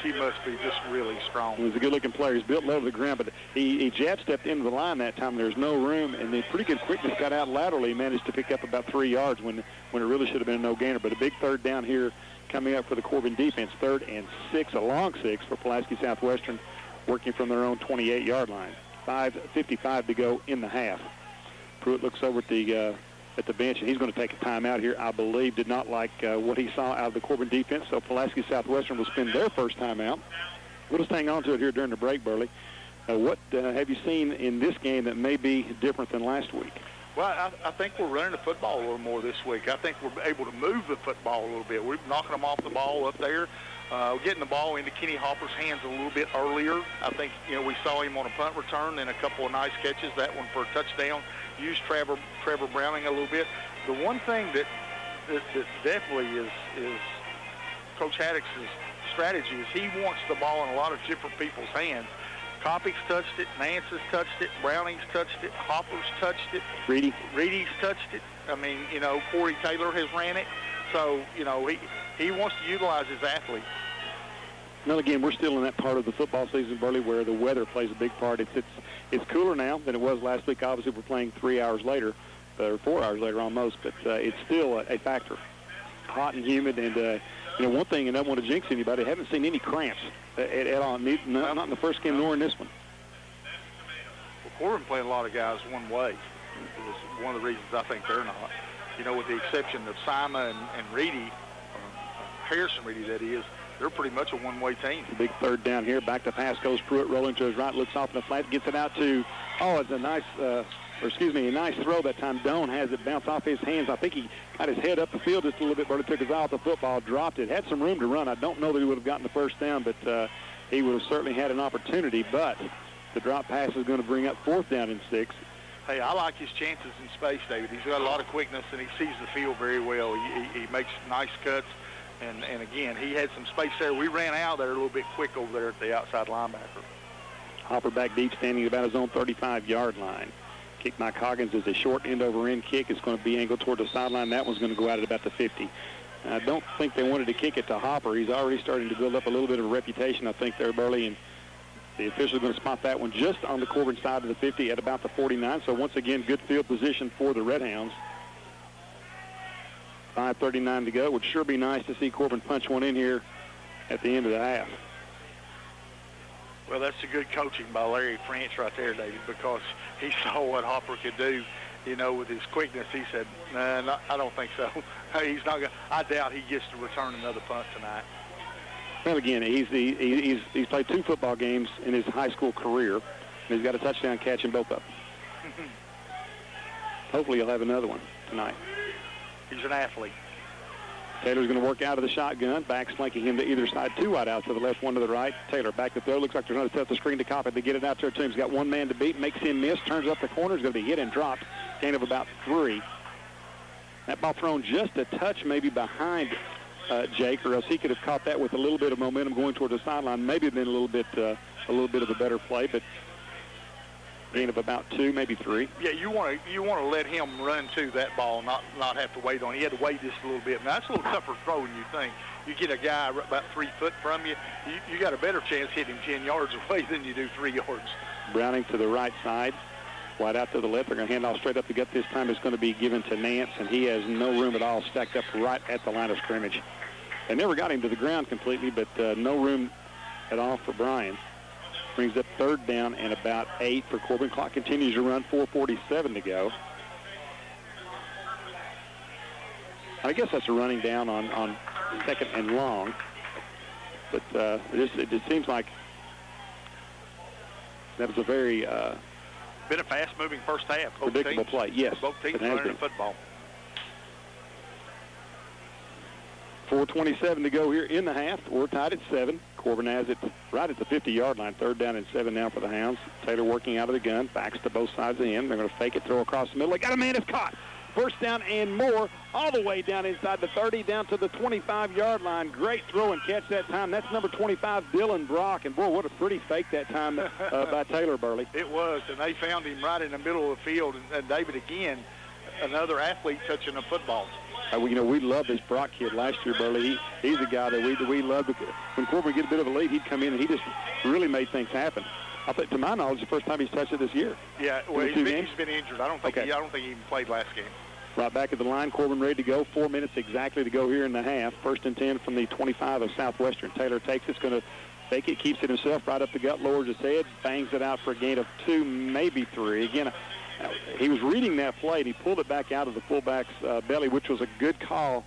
He must be just really strong. He's a good-looking player. He's built low to the ground, but he jab-stepped into the line that time. There's no room, and the pretty good quickness got out laterally. He managed to pick up about 3 yards when it really should have been a no-gainer. But a big third down here coming up for the Corbin defense. 3rd and 6, a long 6 for Pulaski Southwestern, working from their own 28-yard line. 5:55 to go in the half. Pruitt looks over at the bench, and he's going to take a timeout here, I believe. Did not like what he saw out of the Corbin defense, so Pulaski Southwestern will spend their first timeout. We'll just hang on to it here during the break, Burley. What have you seen in this game that may be different than last week? Well, I think we're running the football a little more this week. I think we're able to move the football a little bit. We're knocking them off the ball up there, getting the ball into Kenny Hopper's hands a little bit earlier. I think, we saw him on a punt return and a couple of nice catches, that one for a touchdown. Used Trevor Browning a little bit. The one thing that definitely is Coach Haddock's strategy is he wants the ball in a lot of different people's hands. Copick's touched it, Nance has touched it, Browning's touched it, Hopper's touched it, Reedy's touched it. I mean, Corey Taylor has ran it. So, he wants to utilize his athletes. Now, again, we're still in that part of the football season, Burley, where the weather plays a big part. It's cooler now than it was last week. Obviously, we're playing 3 hours later, or 4 hours later almost, but it's still a factor. Hot and humid, and one thing, and I don't want to jinx anybody, I haven't seen any cramps at all, not in the first game nor in this one. Well, Corbin playing a lot of guys one way. It was one of the reasons I think they're not. With the exception of Sima and Reedy, Harrison Reedy, that is, they're pretty much a one-way team. Big third down here. Back to pass goes Pruitt, rolling to his right, looks off in the flat, gets it out to, it's a nice throw that time. Doan has it bounce off his hands. I think he got his head up the field just a little bit, but it took his eye off the football, dropped it. Had some room to run. I don't know that he would have gotten the first down, but he would have certainly had an opportunity. But the drop pass is going to bring up 4th down and 6. Hey, I like his chances in space, David. He's got a lot of quickness, and he sees the field very well. He makes nice cuts. And again, he had some space there. We ran out there a little bit quick over there at the outside linebacker. Hopper back deep, standing about his own 35-yard line. Kick by Coggins is a short end-over-end kick. It's going to be angled toward the sideline. That one's going to go out at about the 50. I don't think they wanted to kick it to Hopper. He's already starting to build up a little bit of a reputation, I think, there, Burley. And the official is going to spot that one just on the Corbin side of the 50 at about the 49. So once again, good field position for the Redhounds. 5:39 to go. Would sure be nice to see Corbin punch one in here at the end of the half. Well, that's a good coaching by Larry French right there, David, because he saw what Hopper could do, with his quickness. He said, no, I don't think so. He's not going. I doubt he gets to return another punt tonight. Well, again, he's played 2 football games in his high school career, and he's got a touchdown catch in both of them. Hopefully he'll have another one tonight. He's an athlete. Taylor's going to work out of the shotgun. Backs flanking him to either side. 2 wide out to the left, 1 to the right. Taylor back to throw. Looks like they're going to set the screen to Coppin to get it out to our team. He's got 1 man to beat. Makes him miss. Turns up the corner. He's going to be hit and dropped. Gain of about 3. That ball thrown just a touch maybe behind Jake, or else he could have caught that with a little bit of momentum going toward the sideline. Maybe been a little bit of a better play, but gain of about 2, maybe 3. Yeah, you want to let him run to that ball, not have to wait on it. He had to wait just a little bit. Now, that's a little tougher throw than you think. You get a guy about 3 foot from you, you got a better chance hitting him 10 yards away than you do 3 yards. Browning to the right side. Wide out to the left. They're going to hand off straight up the gut. This time it's going to be given to Nance, and he has no room at all, stacked up right at the line of scrimmage. They never got him to the ground completely, but no room at all for Bryan. Brings up 3rd down and about 8 for Corbin. Clock continues to run, 4:47 to go. I guess that's a running down on 2nd and long. But it just seems like that was a very been a fast-moving first half. Predictable play, yes. Both teams learning football. 4:27 to go here in the half. We're tied at 7. Corbin has it right at the 50-yard line. 3rd down and 7 now for the Hounds. Taylor working out of the gun. Backs to both sides of him. They're going to fake it, throw across the middle. They got a man. It's caught. First down and more, all the way down inside the 30, down to the 25-yard line. Great throw and catch that time. That's number 25, Dylan Brock. And, boy, what a pretty fake that time by Taylor Burley. It was, and they found him right in the middle of the field. And David, again, another athlete touching the football. We love this Brock kid last year, Burley. He's a guy that we love. When Corbin would get a bit of a lead, he'd come in, and he just really made things happen. I think, to my knowledge, the first time he's touched it this year. Yeah, well, he's been injured. I don't think he even played last game. Right back at the line, Corbin ready to go. 4 minutes exactly to go here in the half. 1st and 10 from the 25 of Southwestern. Taylor takes it, going to fake it, keeps it himself right up the gut, lowers his head, bangs it out for a gain of 2, maybe 3. Again, he was reading that play, and he pulled it back out of the fullback's belly, which was a good call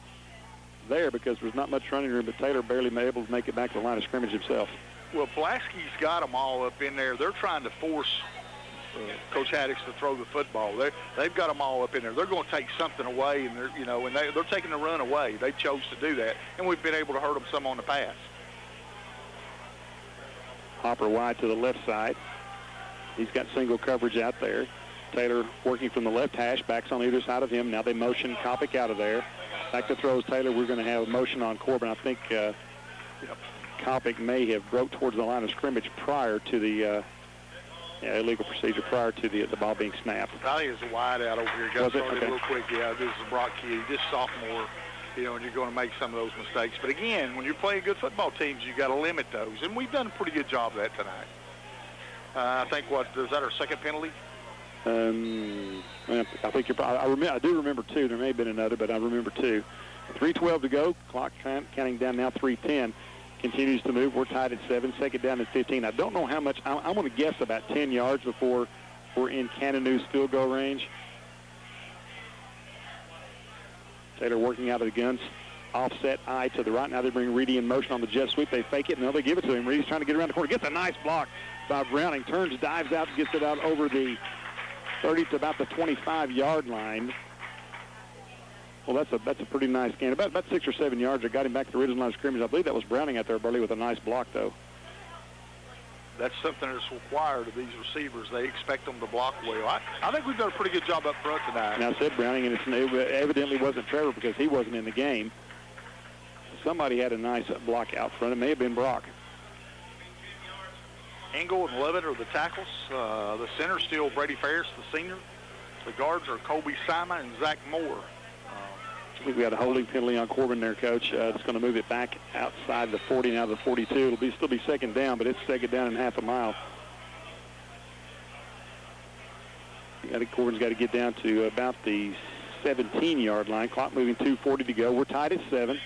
there because there was not much running room, but Taylor barely able to make it back to the line of scrimmage himself. Well, Pulaski's got them all up in there. They're trying to force Coach Haddix to throw the football. They've got them all up in there. They're going to take something away, and they're taking the run away. They chose to do that, and we've been able to hurt them some on the pass. Hopper wide to the left side. He's got single coverage out there. Taylor working from the left hash, backs on either side of him. Now they motion Kopic out of there. Back to throws Taylor. We're going to have a motion on Corbin. I think Kopic may have broke towards the line of scrimmage prior to the illegal procedure, prior to the ball being snapped. I think it's a wide out over here. Got started real quick. Yeah, this is a Brock kid, just sophomore, and you're going to make some of those mistakes. But again, when you're playing good football teams, you got to limit those, and we've done a pretty good job of that tonight. I think is that our 2nd penalty? I think I do remember 2. There may have been another, but I remember 2. 3:12 to go. Clock counting down now. 3:10 continues to move. We're tied at 7. 2nd down at 15. I don't know how much. I'm going to guess about 10 yards before we're in Cannonew's field goal range. Taylor working out of the guns. Offset eye to the right. Now they bring Reedy in motion on the jet sweep. They fake it, and now they give it to him. Reedy's trying to get around the corner. Gets a nice block by Browning. Turns, dives out, gets it out over the 30 to about the 25-yard line. Well, that's a pretty nice gain. About 6 or 7 yards. I got him back to the original line of scrimmage. I believe that was Browning out there, Burley, with a nice block, though. That's something that's required of these receivers. They expect them to block well. I think we've done a pretty good job up front tonight. Now, I said Browning, and it evidently wasn't Trevor because he wasn't in the game. Somebody had a nice block out front. It may have been Brock. Engel and Lovett are the tackles. The center's still Brady Ferris, the senior. The guards are Colby Simon and Zach Moore. I think we got a holding penalty on Corbin there, Coach. It's going to move it back outside the 40, now the 42. It'll still be 2nd down, but it's 2nd down in half a mile. Corbin's got to get down to about the 17-yard line. Clock moving, 2:40 to go. We're tied at 7.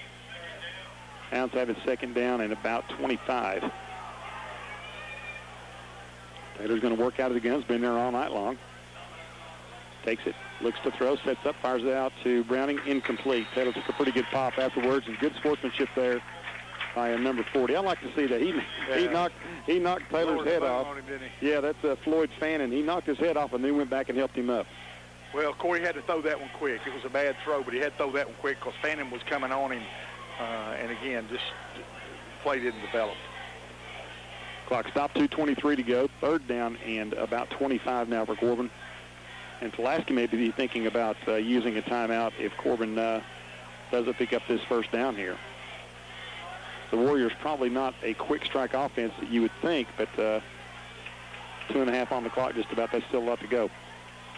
Hounds have it 2nd down and about 25. Taylor's going to work out of the guns. Been there all night long. Takes it, looks to throw, sets up, fires it out to Browning, incomplete. Taylor took a pretty good pop afterwards, and good sportsmanship there by a number 40. I like to see that. He knocked Taylor's head off. On him, didn't he? Yeah, that's Floyd Fannin. He knocked his head off and then went back and helped him up. Well, Corey had to throw that one quick. It was a bad throw, but he had to throw that one quick because Fannin was coming on him. And again, just play didn't develop. Clock stopped, 2:23 to go. 3rd down and about 25 now for Corbin. And Pulaski may be thinking about using a timeout if Corbin doesn't pick up this 1st down here. The Warriors probably not a quick strike offense that you would think, but 2.5 on the clock, just about. That's still a lot to go.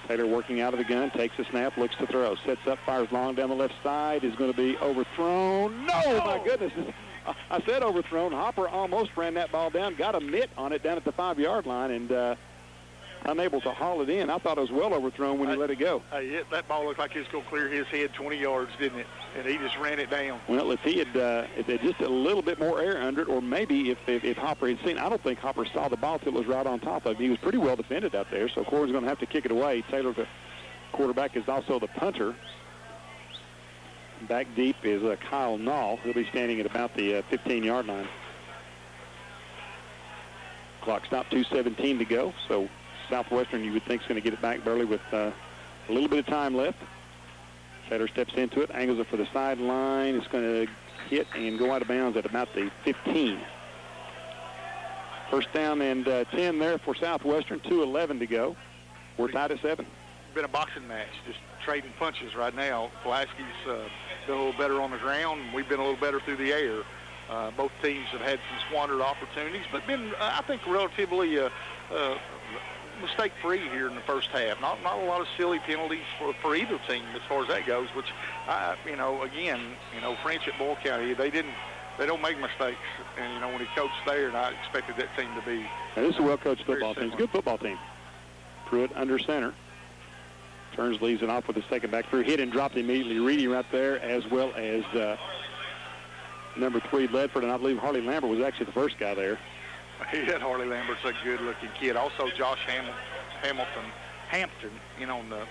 Taylor working out of the gun, takes a snap, looks to throw, sets up, fires long down the left side, is going to be overthrown. No, my goodness. I said overthrown. Hopper almost ran that ball down, got a mitt on it down at the 5-yard line, and unable to haul it in. I thought it was well overthrown when he let it go. That ball looked like it was going to clear his head 20 yards, didn't it? And he just ran it down. Well, if he had just a little bit more air under it, or maybe if Hopper had seen, I don't think Hopper saw the ball till it was right on top of him. He was pretty well defended out there, so Corbin's going to have to kick it away. Taylor, the quarterback, is also the punter. Back deep is Kyle Nall. He'll be standing at about the 15-yard line. Clock stopped, 2:17 to go, so Southwestern, you would think, is going to get it back barely with a little bit of time left. Taylor steps into it, angles it for the sideline. It's going to hit and go out of bounds at about the 15. First down and 10 there for Southwestern, 2:11 to go. We're tied at 7. Been a boxing match, just trading punches right now. Pulaski's been a little better on the ground, and we've been a little better through the air. Both teams have had some squandered opportunities, but been, I think, relatively mistake-free here in the first half. Not a lot of silly penalties for either team as far as that goes. Which, French at Boyle County, they don't make mistakes. And when he coached there, and I expected that team to be. Now, this is a well-coached football team. It's a good football team. Pruitt under center. Turns, leaves it off with the second back through. Hit and dropped immediately. Reedy right there, as well as number 3, Ledford. And I believe Harley Lambert was actually the first guy there. Yeah, Harley Lambert's a good-looking kid. Also, Josh Hampton, on the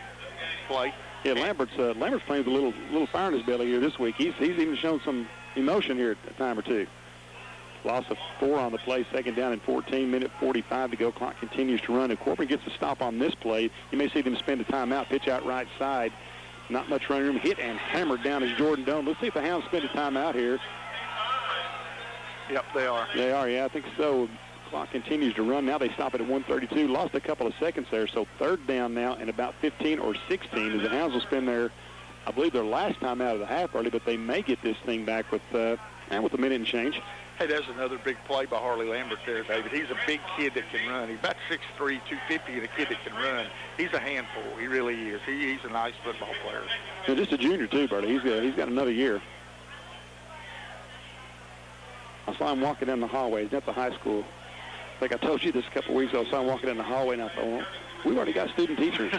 play. Yeah, Lambert's playing with a little fire in his belly here this week. He's even shown some emotion here at a time or two. Loss of 4 on the play, second down and 14, minute 45 to go. Clock continues to run. If Corbin gets a stop on this play, you may see them spend a timeout, pitch out right side. Not much running room. Hit and hammered down is Jordan Doan. Let's see if the Hounds spend a timeout here. Yep, they are. They are, yeah, I think so. Clock continues to run. Now they stop it at 1:32. Lost a couple of seconds there, so third down now and about 15 or 16 as the Hounds will spend their, I believe, their last time out of the half early, but they may get this thing back with a minute and change. Hey, there's another big play by Harley Lambert there, David. He's a big kid that can run. He's about 6'3", 250, and a kid that can run. He's a handful. He really is. He's a nice football player. And just a junior, too, Bertie. He's got another year. I saw him walking down the hallway. He's at the high school. I think I told you this a couple of weeks ago. I saw him walking down the hallway, and I thought, well, we've already got student teachers.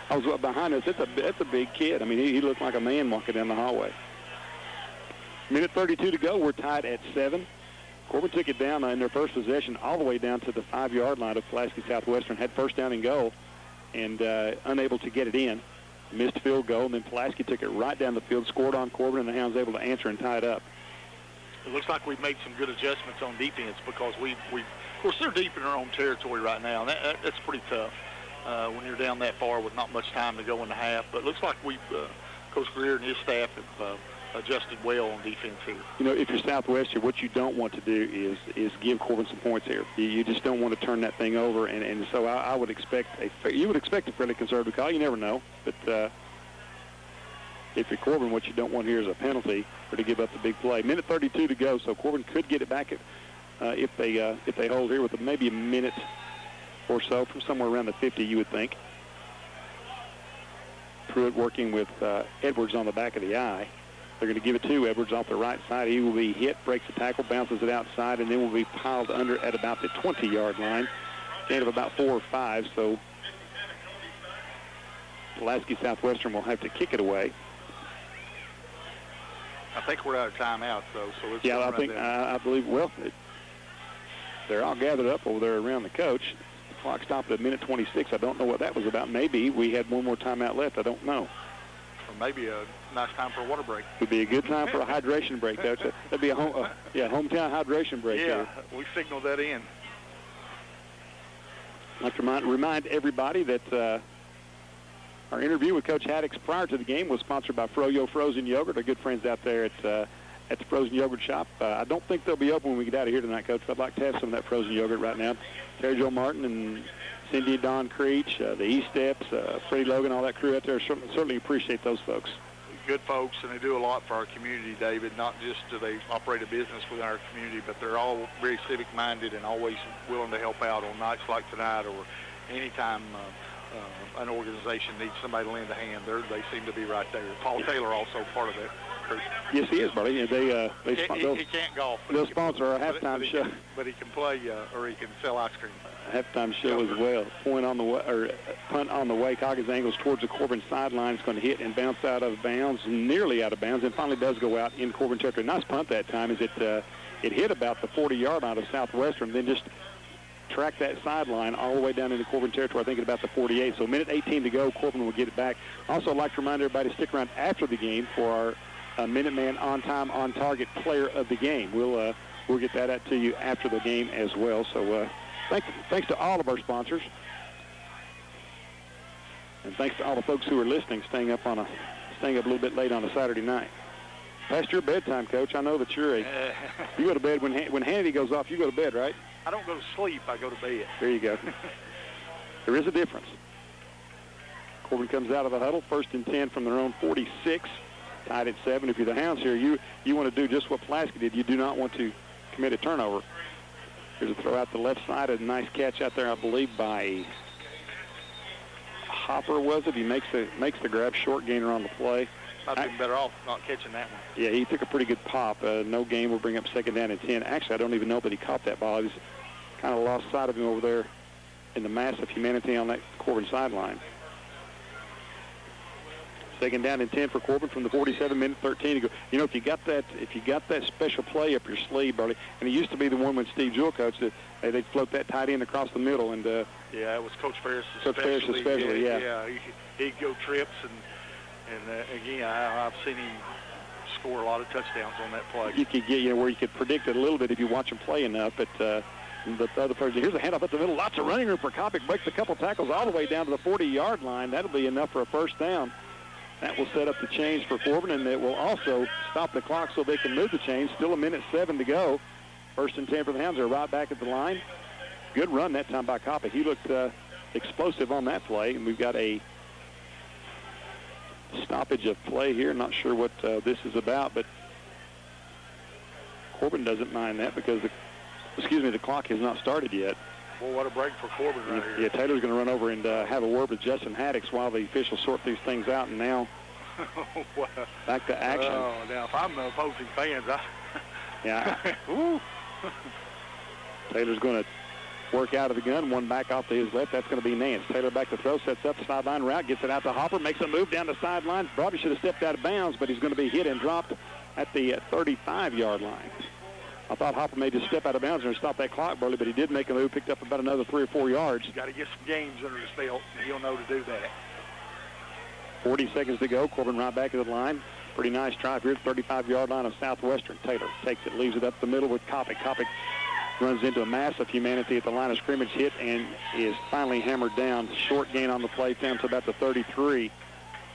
I was behind us. That's a big kid. I mean, he looked like a man walking down the hallway. Minute 32 to go. We're tied at 7. Corbin took it down in their first possession all the way down to the 5-yard line of Pulaski Southwestern. Had first down and goal and unable to get it in. Missed field goal, and then Pulaski took it right down the field, scored on Corbin, and the Hounds able to answer and tie it up. It looks like we've made some good adjustments on defense because we of course, they're deep in our own territory right now, and that's pretty tough when you're down that far with not much time to go in the half. But it looks like Coach Greer and his staff have adjusted well on defense here. If you're Southwestern, what you don't want to do is give Corbin some points here. You just don't want to turn that thing over, and so I would expect you would expect a fairly conservative call. You never know, but if you're Corbin, what you don't want here is a penalty or to give up the big play. Minute 32 to go, so Corbin could get it back if they hold here with maybe a minute or so from somewhere around the 50, you would think. Pruitt working with Edwards on the back of the eye. They're going to give it to Edwards off the right side. He will be hit, breaks the tackle, bounces it outside, and then will be piled under at about the 20-yard line. Gain of about 4 or 5, so Pulaski Southwestern will have to kick it away. I think we're out of timeout, though. So let's I believe. Well, they're all gathered up over there around the coach. The clock stopped at minute 26. I don't know what that was about. Maybe we had one more timeout left. I don't know. Or maybe a nice time for a water break. Would be a good time for a hydration break, Coach. That'd be a hometown hydration break. Yeah, we signaled that in. I'd like to remind everybody that our interview with Coach Haddix prior to the game was sponsored by Froyo Frozen Yogurt, our good friends out there at the Frozen Yogurt Shop. I don't think they'll be open when we get out of here tonight, Coach. I'd like to have some of that frozen yogurt right now. Terry Jo Martin and Cindy and Don Creech, the E-Steps, Freddie Logan, all that crew out there, certainly appreciate those folks. good folks, and they do a lot for our community, David. Not just do they operate a business within our community, but they're all very civic-minded and always willing to help out on nights like tonight or anytime an organization needs somebody to lend a hand. They seem to be right there. Paul Taylor also part of that group. Yes, he is, buddy. He can't golf. They'll sponsor our halftime show. But he can play or he can sell ice cream. Halftime show as well. Punt on the way. Coggins angles towards the Corbin sideline. It's going to hit and bounce out of bounds, nearly out of bounds, and finally does go out in Corbin territory. Nice punt that time. As it hit about the 40-yard line of Southwestern, then just track that sideline all the way down into Corbin territory, I think at about the 48. So a minute 18 to go. Corbin will get it back. Also, I'd like to remind everybody to stick around after the game for our Minuteman on-time, on-target player of the game. We'll get that out to you after the game as well. So thanks to all of our sponsors. And thanks to all the folks who are listening, staying up a little bit late on a Saturday night. Past your bedtime, Coach. I know that you go to bed when Hannity goes off. You go to bed, right? I don't go to sleep. I go to bed. There you go. There is a difference. Corbin comes out of the huddle, 1st and 10 from their own 46, tied at 7. If you're the Hounds here, you want to do just what Pulaski did. You do not want to commit a turnover. Here's a throw out the left side. A nice catch out there, I believe, by Hopper, was it? He makes the grab, short gainer on the play. I'd been better off not catching that one. Yeah, he took a pretty good pop. No gain will bring up 2nd down and 10. Actually, I don't even know that he caught that ball. He was kind of lost sight of him over there in the mass of humanity on that Corbin sideline. 2nd down and 10 for Corbin from the 47, minute 13 to go. You know, if you got that special play up your sleeve, Burley, and it used to be the one when Steve Jewell coached it, they'd float that tight end across the middle, and yeah, it was Coach Ferris. Yeah. He'd go trips, and again, I've seen him score a lot of touchdowns on that play. You could get where you could predict it a little bit if you watch him play enough, but the other person, here's a handoff at the middle, lots of running room for Kopic, breaks a couple tackles all the way down to the 40-yard line. That'll be enough for a 1st down. That will set up the chains for Corbin, and it will also stop the clock so they can move the chains. Still a minute 7 to go. 1st and 10 for the Hounds. They're right back at the line. Good run that time by Kopic. He looked explosive on that play, and we've got a stoppage of play here. Not sure what this is about, but Corbin doesn't mind that because the clock has not started yet. Well, what a break for Corbin right here. Yeah, Taylor's going to run over and have a word with Justin Haddix while the officials sort these things out, and now back to action. Oh, now if I'm the opposing fans, yeah. Taylor's going to work out of the gun, one back off to his left. That's going to be Nance. Taylor back to throw, sets up the sideline route, gets it out to Hopper, makes a move down the sideline. Probably should have stepped out of bounds, but he's going to be hit and dropped at the 35-yard line. I thought Hopper made just step out of bounds and stop that clock, Burley, but he did make a move, picked up about another 3 or 4 yards. Got to get some games under his belt, and he'll know to do that. 40 seconds to go. Corbin right back at the line. Pretty nice drive here at the 35-yard line of Southwestern. Taylor takes it, leaves it up the middle with Kopic. Kopic runs into a mass of humanity at the line of scrimmage, hit, and is finally hammered down. Short gain on the play, down to about the 33.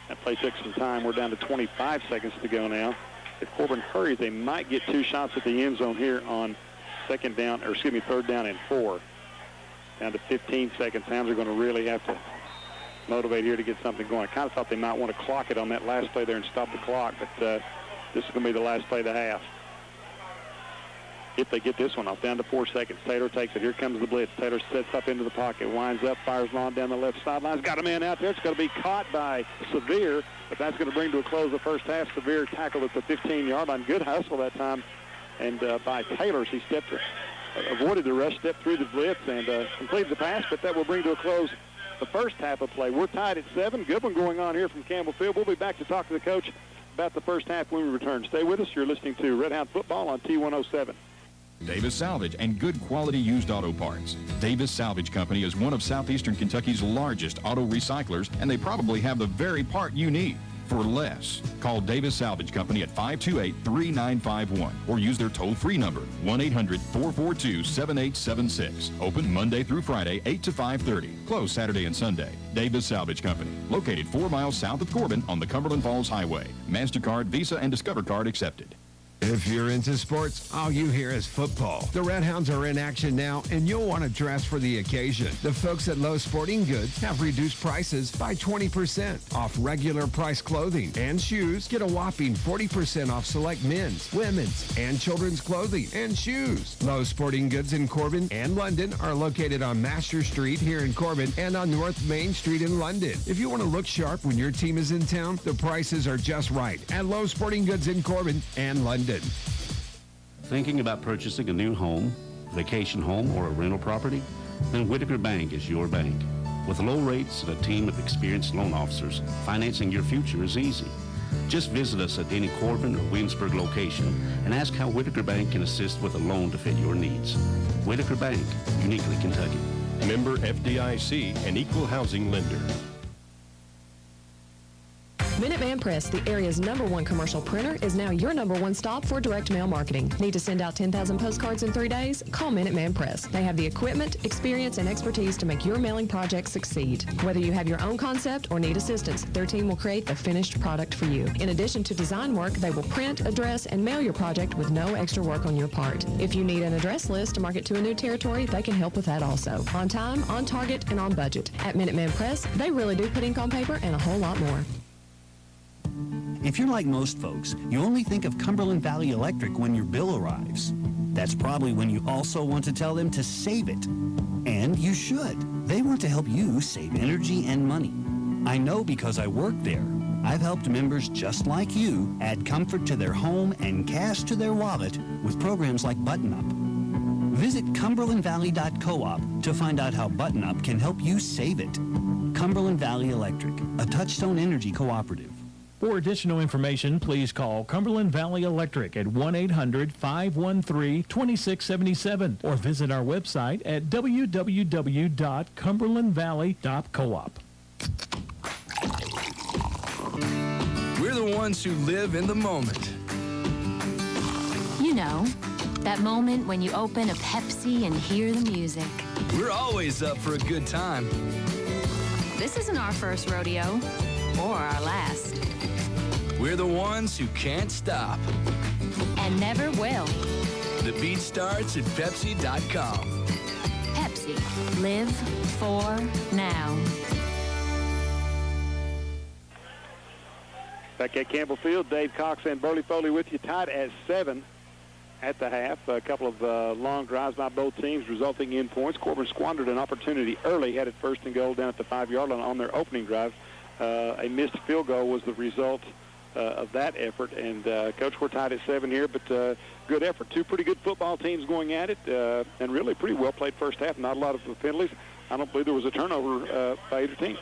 That play took some time. We're down to 25 seconds to go now. If Corbin hurries, they might get 2 shots at the end zone here on 3rd down and 4. Down to 15 seconds. Hounds are going to really have to motivate here to get something going. I kind of thought they might want to clock it on that last play there and stop the clock, but this is going to be the last play of the half. If they get this one off, down to 4 seconds. Taylor takes it. Here comes the blitz. Taylor sets up into the pocket, winds up, fires long down the left sideline. He's got a man out there. It's going to be caught by Sevier, but that's going to bring to a close the first half. Sevier tackled at the 15-yard line. Good hustle that time, and by Taylor, he avoided the rush, stepped through the blitz, and completed the pass, but that will bring to a close the first half of play. We're tied at 7. Good one going on here from Campbell Field. We'll be back to talk to the coach about the first half when we return. Stay with us. You're listening to Redhound Football on T107. Davis Salvage and good quality used auto parts. Davis Salvage Company is one of southeastern Kentucky's largest auto recyclers, and they probably have the very part you need for less. Call Davis Salvage Company at 528-3951 or use their toll-free number, 1-800-442-7876. Open Monday through Friday, 8 to 5:30. Closed Saturday and Sunday. Davis Salvage Company, located 4 miles south of Corbin on the Cumberland Falls Highway. MasterCard, Visa, and Discover Card accepted. If you're into sports, all you hear is football. The Redhounds are in action now, and you'll want to dress for the occasion. The folks at Lowe's Sporting Goods have reduced prices by 20% off regular price clothing and shoes. Get a whopping 40% off select men's, women's, and children's clothing and shoes. Lowe's Sporting Goods in Corbin and London are located on Master Street here in Corbin and on North Main Street in London. If you want to look sharp when your team is in town, the prices are just right at Lowe's Sporting Goods in Corbin and London. Thinking about purchasing a new home, vacation home, or a rental property? Then Whitaker Bank is your bank. With low rates and a team of experienced loan officers, financing your future is easy. Just visit us at any Corbin or Williamsburg location and ask how Whitaker Bank can assist with a loan to fit your needs. Whitaker Bank, uniquely Kentucky. Member FDIC, an equal housing lender. Minuteman Press, the area's #1 commercial printer, is now your #1 stop for direct mail marketing. Need to send out 10,000 postcards in 3 days? Call Minuteman Press. They have the equipment, experience, and expertise to make your mailing project succeed. Whether you have your own concept or need assistance, their team will create the finished product for you. In addition to design work, they will print, address, and mail your project with no extra work on your part. If you need an address list to market to a new territory, they can help with that also. On time, on target, and on budget. At Minuteman Press, they really do put ink on paper and a whole lot more. If you're like most folks, you only think of Cumberland Valley Electric when your bill arrives. That's probably when you also want to tell them to save it. And you should. They want to help you save energy and money. I know because I work there. I've helped members just like you add comfort to their home and cash to their wallet with programs like Button Up. Visit CumberlandValley.coop to find out how Button Up can help you save it. Cumberland Valley Electric, a Touchstone Energy cooperative. For additional information, please call Cumberland Valley Electric at 1-800-513-2677 or visit our website at www.cumberlandvalley.coop. We're the ones who live in the moment. You know, that moment when you open a Pepsi and hear the music. We're always up for a good time. This isn't our first rodeo or our last. We're the ones who can't stop. And never will. The beat starts at Pepsi.com. Pepsi. Live for now. Back at Campbell Field, Dave Cox and Burley Foley with you, tied at 7 at the half. A couple of long drives by both teams resulting in points. Corbin squandered an opportunity early, had it first and goal down at the 5-yard line on their opening drive. A missed field goal was the result of that effort. And, Coach, we're tied at 7 here, but good effort. Two pretty good football teams going at it, and really pretty well-played first half. Not a lot of penalties. I don't believe there was a turnover by either team.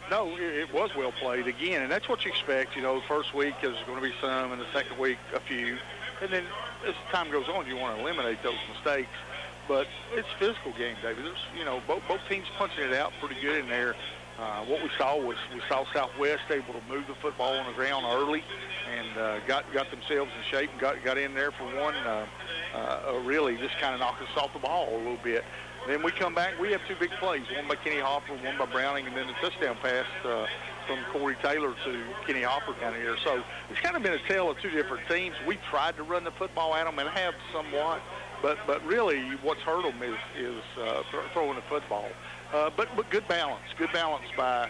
No, it was well played again, and that's what you expect. You know, the first week there's going to be some, and the second week a few. And then as time goes on, you want to eliminate those mistakes. But it's a physical game, David. There's, you know, both teams punching it out pretty good in there. What we saw was Southwest able to move the football on the ground early and got themselves in shape and got in there for one, really just kind of knocked us off the ball a little bit. Then we come back, we have two big plays, one by Kenny Hopper, one by Browning, and then the touchdown pass from Corey Taylor to Kenny Hopper down here. So it's kind of been a tale of two different teams. We tried to run the football at them and have somewhat, but really what's hurt them is throwing the football. But good balance by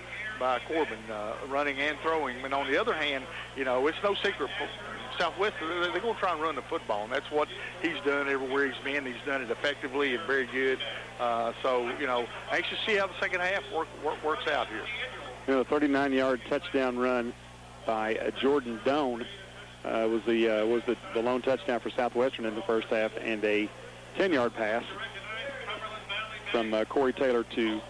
Corbin, running and throwing. And on the other hand, you know, it's no secret. Southwest, they're going to try and run the football, and that's what he's done everywhere he's been. He's done it effectively and very good. So, you know, anxious to see how the second half works out here. You know, a 39-yard touchdown run by Jordan Doan was the lone touchdown for Southwestern in the first half, and a 10-yard pass from Corey Taylor to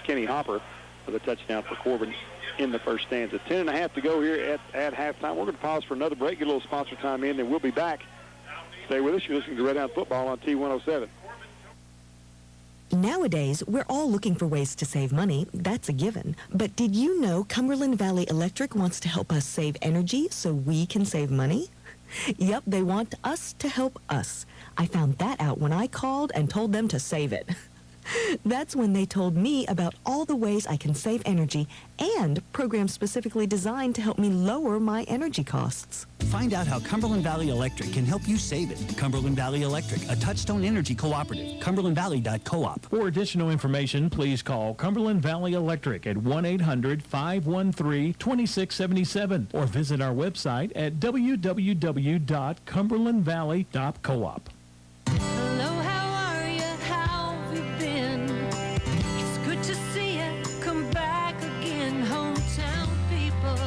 Kenny Hopper for the touchdown for Corbin in the first stanza. 10.5 to go here at halftime. We're going to pause for another break, get a little sponsor time in, and we'll be back. Stay with us. You're listening to Redhound Football on T107. Nowadays, we're all looking for ways to save money. That's a given. But did you know Cumberland Valley Electric wants to help us save energy so we can save money? Yep, they want us to help us. I found that out when I called and told them to save it. That's when they told me about all the ways I can save energy and programs specifically designed to help me lower my energy costs. Find out how Cumberland Valley Electric can help you save it. Cumberland Valley Electric, a Touchstone Energy cooperative. CumberlandValley.coop. For additional information, please call Cumberland Valley Electric at 1-800-513-2677 or visit our website at www.cumberlandvalley.coop. Hello, how are you? How have you been? It's good to see you come back again. Hometown people,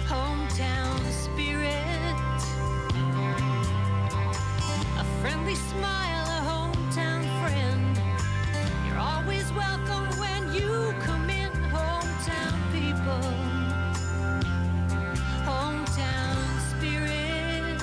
hometown spirit, a friendly smile, a hometown friend. You're always welcome when you come in. Hometown people, hometown spirit.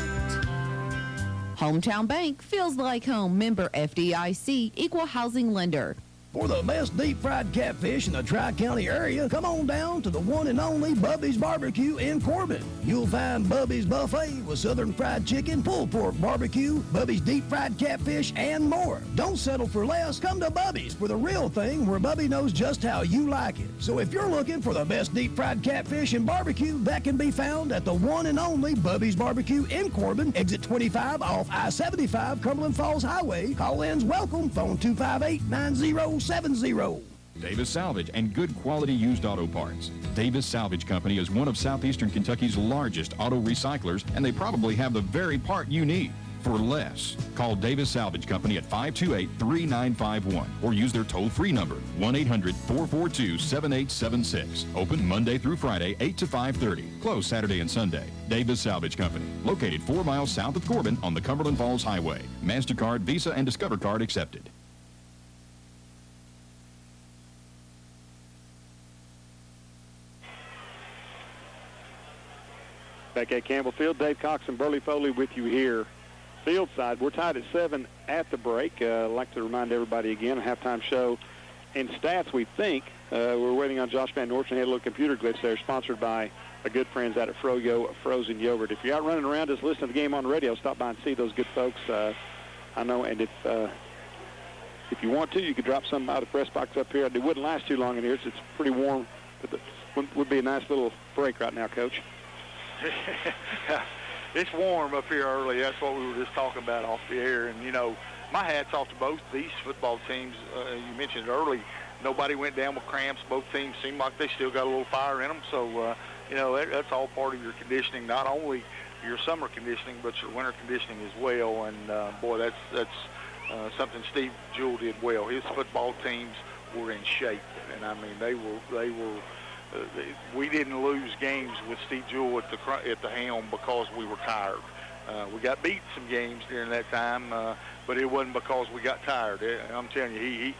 Hometown Bank feels like home. Member FDIC, equal housing lender. For the best deep-fried catfish in the Tri-County area, come on down to the one and only Bubby's Barbecue in Corbin. You'll find Bubby's Buffet with southern fried chicken, pulled pork barbecue, Bubby's deep-fried catfish, and more. Don't settle for less. Come to Bubby's for the real thing, where Bubby knows just how you like it. So if you're looking for the best deep-fried catfish and barbecue, that can be found at the one and only Bubby's Barbecue in Corbin, exit 25 off I-75 Cumberland Falls Highway. Call-ins welcome. Phone 258-9070. Davis Salvage and good quality used auto parts. Davis Salvage Company is one of southeastern Kentucky's largest auto recyclers, and they probably have the very part you need for less. Call Davis Salvage Company at 528-3951 or use their toll-free number, 1-800-442-7876. Open Monday through Friday, 8 to 5:30. Closed Saturday and Sunday. Davis Salvage Company, located 4 miles south of Corbin on the Cumberland Falls Highway. MasterCard, Visa, and Discover Card accepted. Back at Campbell Field, Dave Cox and Burley Foley with you here. Field side, we're tied at 7 at the break. I'd like to remind everybody again, a halftime show and stats, we think. We're waiting on Josh Van Norton. Had a little computer glitch there, sponsored by our good friends out at Froyo Frozen Yogurt. If you're out running around just listening to the game on the radio, stop by and see those good folks. I know, and if you want to, you could drop some out of the press box up here. It wouldn't last too long in here. It's pretty warm. But would be a nice little break right now, Coach. It's warm up here early. That's what we were just talking about off the air. And, you know, my hat's off to both these football teams. You mentioned early, nobody went down with cramps. Both teams seem like they still got a little fire in them. So, you know, that's all part of your conditioning, not only your summer conditioning, but your winter conditioning as well. And, boy, that's something Steve Jewell did well. His football teams were in shape. And, I mean, they were we didn't lose games with Steve Jewell at the helm because we were tired. We got beat some games during that time, but it wasn't because we got tired. I'm telling you, he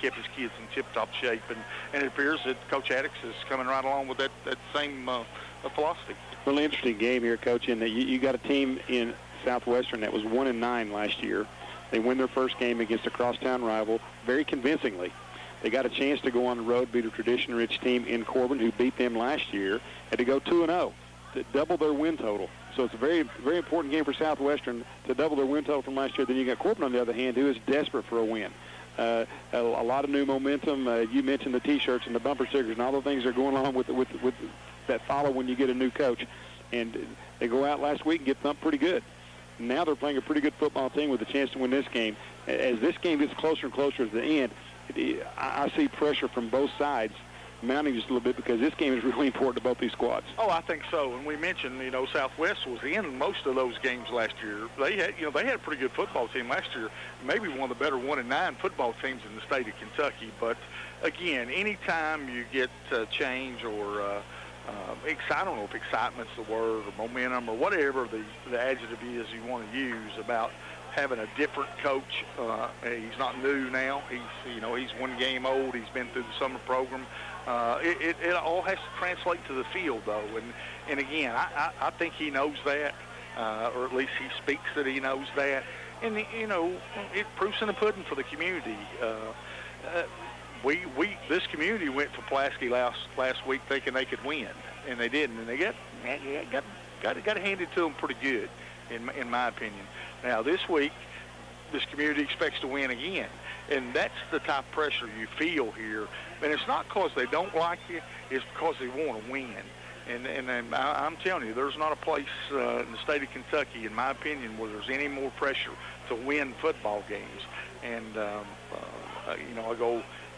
kept his kids in tip-top shape, and it appears that Coach Addix is coming right along with that same philosophy. Really interesting game here, Coach, in that you got a team in Southwestern that was 1-9 last year. They win their first game against a crosstown rival very convincingly. They got a chance to go on the road, beat a tradition-rich team in Corbin who beat them last year, and to go 2-0, to double their win total. So it's a very, very important game for Southwestern to double their win total from last year. Then you got Corbin, on the other hand, who is desperate for a win. A lot of new momentum. You mentioned the T-shirts and the bumper stickers and all the things that are going on with that follow when you get a new coach. And they go out last week and get thumped pretty good. Now they're playing a pretty good football team with a chance to win this game. As this game gets closer and closer to the end, I see pressure from both sides mounting just a little bit because this game is really important to both these squads. Oh, I think so. And we mentioned, you know, Southwest was in most of those games last year. They had a pretty good football team last year, maybe one of the better 1-9 football teams in the state of Kentucky. But again, anytime you get change or I don't know if excitement's the word, or momentum, or whatever the adjective is you want to use about having a different coach. He's not new now. He's 1 game old. He's been through the summer program. It all has to translate to the field, though. And again, I think he knows that, or at least he speaks that he knows that. And, you know, it proofs in the pudding for the community. This community went to Pulaski last week thinking they could win, and they didn't. And they got handed to them pretty good, in my opinion. Now, this week, this community expects to win again. And that's the type of pressure you feel here. And it's not because they don't like you, it's because they want to win. And I'm telling you, there's not a place in the state of Kentucky, in my opinion, where there's any more pressure to win football games. And, you know, it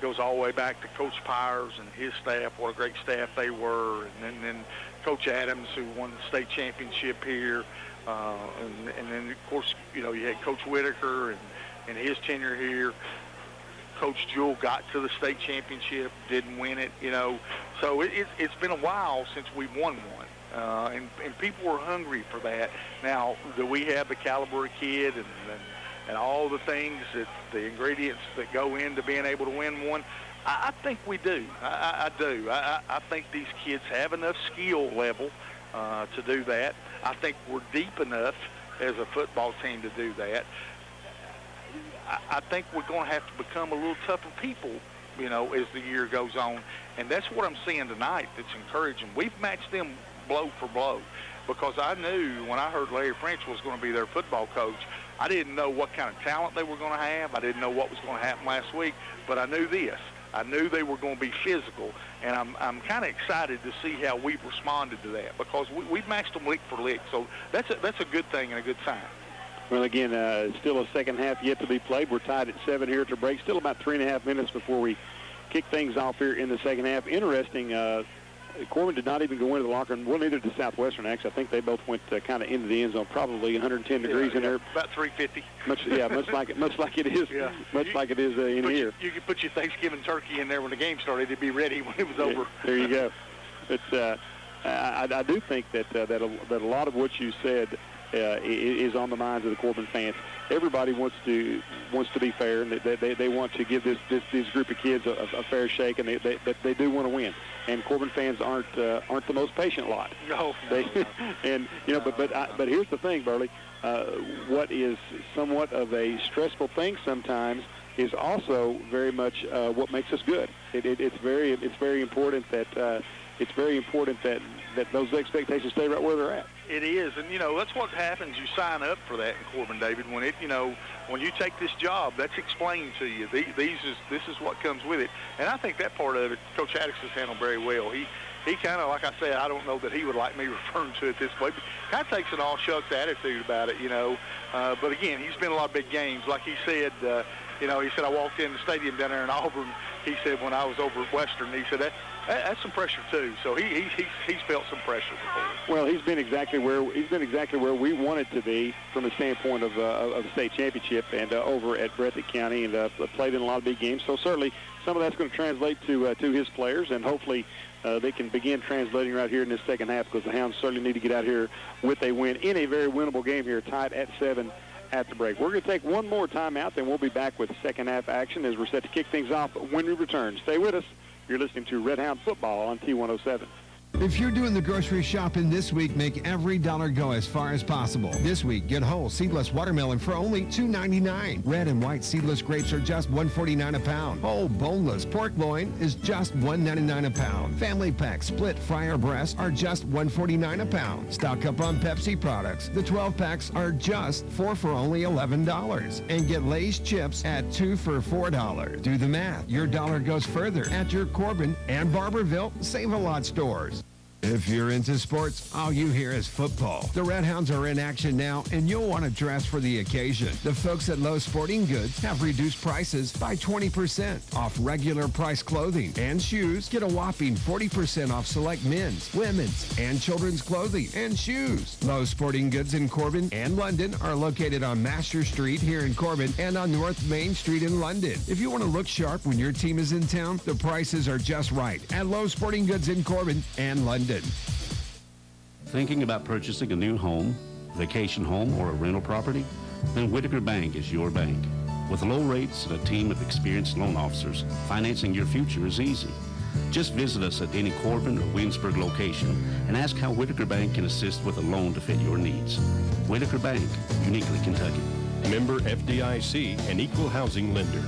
goes all the way back to Coach Pyers and his staff, what a great staff they were. And then Coach Adams, who won the state championship here. And then, of course, you know, you had Coach Whitaker and his tenure here. Coach Jewell got to the state championship, didn't win it, you know. So it's been a while since we've won one, and people were hungry for that. Now, do we have the caliber of kid and all the things, the ingredients that go into being able to win one? I think we do. I do. I think these kids have enough skill level to do that. I think we're deep enough as a football team to do that. I think we're going to have to become a little tougher people, you know, as the year goes on. And that's what I'm seeing tonight that's encouraging. We've matched them blow for blow because I knew when I heard Larry French was going to be their football coach, I didn't know what kind of talent they were going to have. I didn't know what was going to happen last week, but I knew this. I knew they were going to be physical, and I'm kind of excited to see how we've responded to that because we've matched them lick for lick. So that's a good thing and a good sign. Well, again, still a second half yet to be played. We're tied at 7 here at the break. Still about 3.5 minutes before we kick things off here in the second half. Interesting, Corbin did not even go into the locker room. Well, neither did Southwestern, actually. I think they both went kind of into the end zone, probably 110 degrees in there. About 350. Much like it is. Yeah. Much like it is in here. You could put your Thanksgiving turkey in there when the game started to be ready when it was over. There you go. But I do think that a lot of what you said is on the minds of the Corbin fans. Everybody wants to be fair, and they want to give this group of kids a fair shake, and they do want to win. And Corbin fans aren't the most patient lot. No. And you know, but here's the thing, Burley. What is somewhat of a stressful thing sometimes is also very much what makes us good. It's very important that those expectations stay right where they're at. It is, and you know that's what happens. You sign up for that in Corbin, David. When when you take this job, that's explained to you. This is what comes with it, and I think that part of it, Coach Addix has handled very well. He kind of, like I said, I don't know that he would like me referring to it this way, but kind of takes an all shucks attitude about it, you know. But again, he's been in a lot of big games, like he said. He said I walked in the stadium down there in Auburn. He said when I was over at Western, he said that's some pressure too. So he's felt some pressure before. Well, he's been exactly where we wanted to be from the standpoint of the state championship and over at Breathitt County, and played in a lot of big games. So certainly some of that's going to translate to his players, and hopefully they can begin translating right here in this second half, because the Hounds certainly need to get out here with a win in a very winnable game here, tied at 7 at the break. We're going to take one more timeout, then we'll be back with second half action as we're set to kick things off when we return. Stay with us. You're listening to Redhound Football on T107. If you're doing the grocery shopping this week, make every dollar go as far as possible. This week, get whole seedless watermelon for only $2.99. Red and white seedless grapes are just $1.49 a pound. Whole boneless pork loin is just $1.99 a pound. Family pack split fryer breasts are just $1.49 a pound. Stock up on Pepsi products. The 12 packs are just 4 for only $11. And get Lay's chips at 2 for $4. Do the math. Your dollar goes further at your Corbin and Barberville Save-A-Lot stores. If you're into sports, all you hear is football. The Redhounds are in action now, and you'll want to dress for the occasion. The folks at Lowe's Sporting Goods have reduced prices by 20% off regular price clothing and shoes. Get a whopping 40% off select men's, women's, and children's clothing and shoes. Lowe's Sporting Goods in Corbin and London are located on Master Street here in Corbin and on North Main Street in London. If you want to look sharp when your team is in town, the prices are just right at Lowe's Sporting Goods in Corbin and London. Thinking about purchasing a new home, vacation home, or a rental property? Then Whitaker Bank is your bank. With low rates and a team of experienced loan officers, financing your future is easy. Just visit us at any Corbin or Williamsburg location and ask how Whitaker Bank can assist with a loan to fit your needs. Whitaker Bank, uniquely Kentucky. Member FDIC, an equal housing lender.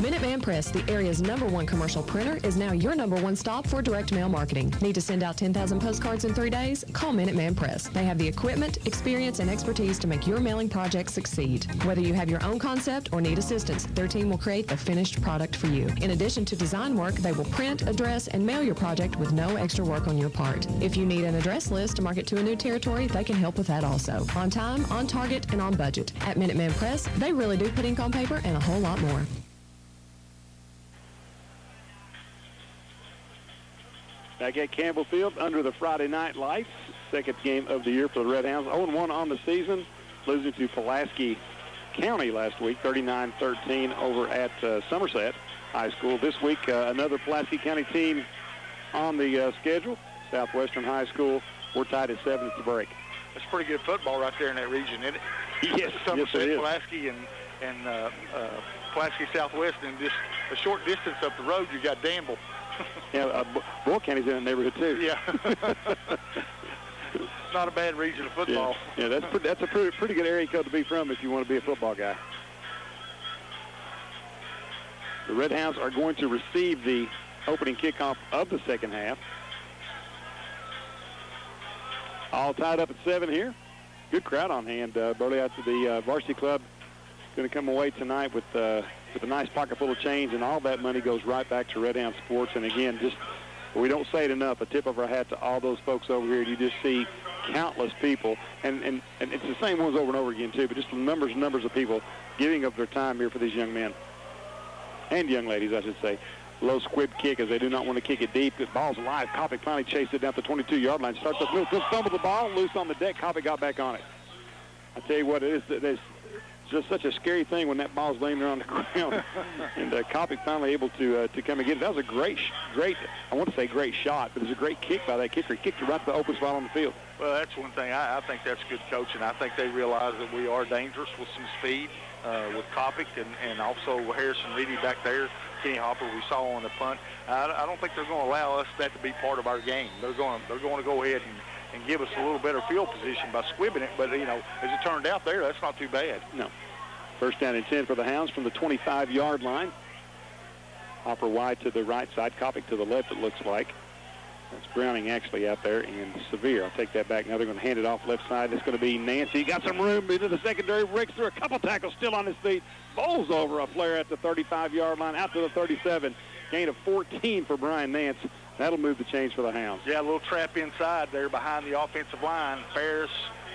Minuteman Press, the area's #1 commercial printer, is now your #1 stop for direct mail marketing. Need to send out 10,000 postcards in 3 days? Call Minuteman Press. They have the equipment, experience, and expertise to make your mailing project succeed. Whether you have your own concept or need assistance, their team will create the finished product for you. In addition to design work, they will print, address, and mail your project with no extra work on your part. If you need an address list to market to a new territory, they can help with that also. On time, on target, and on budget. At Minuteman Press, they really do put ink on paper and a whole lot more. Back at Campbell Field under the Friday night lights. Second game of the year for the Redhounds. 0-1 on the season, losing to Pulaski County last week, 39-13 over at Somerset High School. This week, another Pulaski County team on the schedule. Southwestern High School. We're tied at 7 at the break. That's pretty good football right there in that region, isn't it? Yes, Somerset, yes, it is. Pulaski, and Pulaski Southwest, and just a short distance up the road, you got Danville. Yeah, Boyle County's in that neighborhood too. Yeah. Not a bad region of football. Yeah, that's a pretty good area code to be from if you want to be a football guy. The Redhounds are going to receive the opening kickoff of the second half. All tied up at 7 here. Good crowd on hand. Burley, after the varsity club going to come away tonight with a nice pocket full of change, and all that money goes right back to Redhound Sports. And again, just we don't say it enough, a tip of our hat to all those folks over here. You just see countless people, and it's the same ones over and over again too, but just numbers of people giving up their time here for these young men and young ladies, I should say. Low squib kick as they do not want to kick it deep. The ball's alive. Kopic finally chased it down the 22-yard line. Starts up middle, fumbled the ball, loose on the deck. Kopic got back on it. I tell you what, it's just such a scary thing when that ball's laying there on the ground. And Kopic finally able to come and get it. That was a great, I want to say great shot, but it was a great kick by that kicker. He kicked it right to the open spot on the field. Well, that's one thing. I think that's good coaching. I think they realize that we are dangerous with some speed with Kopic and also Harrison Reedy back there. Kenny Hopper we saw on the punt. I don't think they're going to allow us that to be part of our game. They're going to go ahead and give us a little better field position by squibbing it. But, you know, as it turned out there, that's not too bad. No. First down and 10 for the Hounds from the 25-yard line. Hopper wide to the right side. Kopic to the left, it looks like. That's Browning actually out there, and Severe. I'll take that back. Now they're going to hand it off left side. It's going to be Nancy. Got some room into the secondary. Breaks through a couple tackles, still on his feet. Bowls over a flare at the 35-yard line, out to the 37. Gain of 14 for Brian Nance. That'll move the chains for the Hounds. Yeah, a little trap inside there behind the offensive line. Ferris,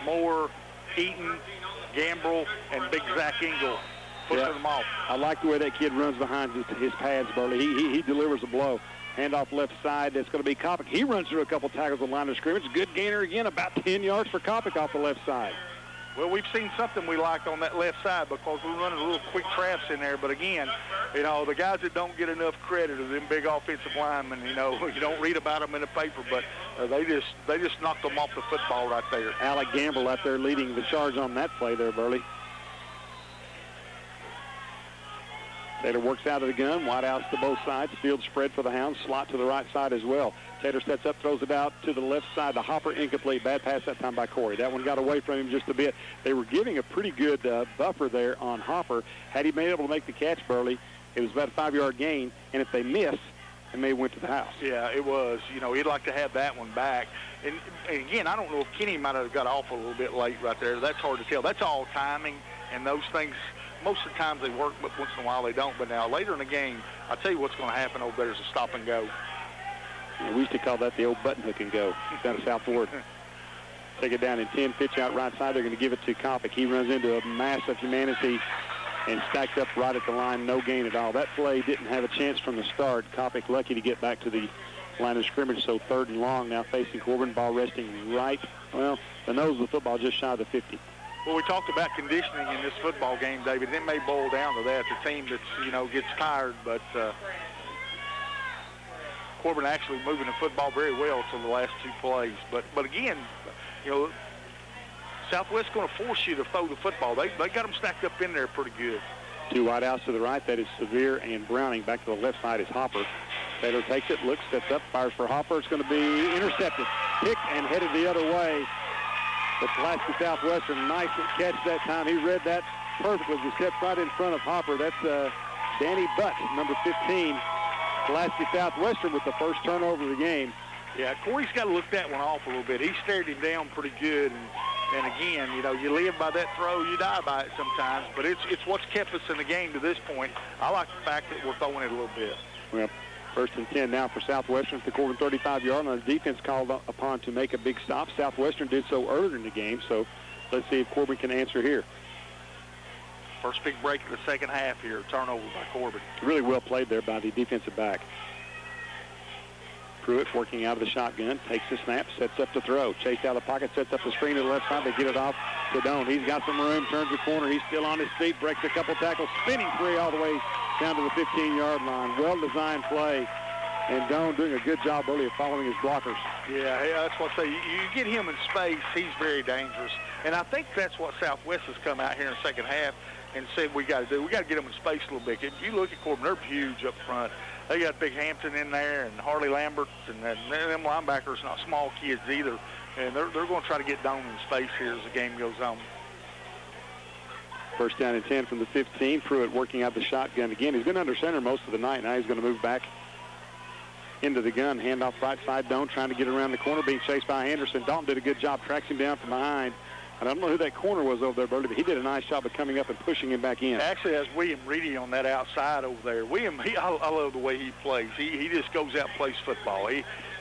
Moore, Eaton, Gambrell, and Big Zach Engel pushing them off. I like the way that kid runs behind his pads, Burley. He delivers a blow. Handoff left side. That's going to be Kopic. He runs through a couple tackles on the line of scrimmage. Good gainer again, about 10 yards for Kopic off the left side. Well, we've seen something we liked on that left side because we're running little quick traps in there. But again, you know, the guys that don't get enough credit are them big offensive linemen. You know, you don't read about them in the paper, but they just knocked them off the football right there. Alec Gamble out there leading the charge on that play there, Burley. Taylor works out of the gun, wide outs to both sides. Field spread for the Hounds, slot to the right side as well. Taylor sets up, throws it out to the left side. The Hopper incomplete. Bad pass that time by Corey. That one got away from him just a bit. They were giving a pretty good buffer there on Hopper. Had he been able to make the catch, Burley, it was about a 5-yard gain. And if they miss, they may have went to the house. Yeah, it was. You know, he'd like to have that one back. And again, I don't know if Kenny might have got off a little bit late right there. That's hard to tell. That's all timing and those things. Most of the times they work, but once in a while they don't. But now later in the game, I'll tell you what's going to happen over there is a stop and go. Yeah, we used to call that the old button hook and go down to South Ward. Take it down in 10, pitch out right side. They're going to give it to Kopic. He runs into a mass of humanity and stacked up right at the line. No gain at all. That play didn't have a chance from the start. Kopic lucky to get back to the line of scrimmage, so 3rd and long now facing Corbin. Ball resting right, well, the nose of the football just shy of the 50. Well, we talked about conditioning in this football game, David. It may boil down to that. The team that's, you know, gets tired, but Corbin actually moving the football very well till the last 2 plays. But again, you know, Southwest's going to force you to throw the football. They got them stacked up in there pretty good. 2 wide outs to the right. That is Severe and Browning. Back to the left side is Hopper. Taylor takes it, looks, sets up, fires for Hopper. It's going to be intercepted. Picked and headed the other way. The Pulaski Southwestern, nice catch that time. He read that perfectly. He stepped right in front of Hopper. That's Danny Butt, number 15, Pulaski Southwestern with the first turnover of the game. Yeah, Corey's got to look that one off a little bit. He stared him down pretty good, and again, you know, you live by that throw, you die by it sometimes, but it's what's kept us in the game to this point. I like the fact that we're throwing it a little bit. Well, 1st and 10 now for Southwestern at the Corbin 35-yard line. The defense called upon to make a big stop. Southwestern did so earlier in the game, so let's see if Corbin can answer here. First big break of the second half here, turnover by Corbin. Really well played there by the defensive back. Pruitt working out of the shotgun, takes the snap, sets up the throw. Chased out of the pocket, sets up the screen to the left side. They get it off to Doan. He's got some room, turns the corner. He's still on his feet, breaks a couple tackles, spinning free all the way down to the 15-yard line. Well-designed play, and Doan doing a good job early of following his blockers. Yeah, that's what I say. You get him in space, he's very dangerous. And I think that's what Southwest has come out here in the second half and said we got to do. We got to get them in space a little bit. If you look at Corbin, they're huge up front. They got Big Hampton in there and Harley Lambert, and them linebackers not small kids either. And they're going to try to get Doan in space here as the game goes on. First down and 10 from the 15. Pruitt working out the shotgun again. He's been under center most of the night. Now he's going to move back into the gun. Handoff right side. Doan trying to get around the corner, being chased by Anderson. Dalton did a good job, tracks him down from behind. And I don't know who that corner was over there, Burley, but he did a nice job of coming up and pushing him back in. Actually, that's William Reedy on that outside over there. William, I love the way he plays. He just goes out and plays football.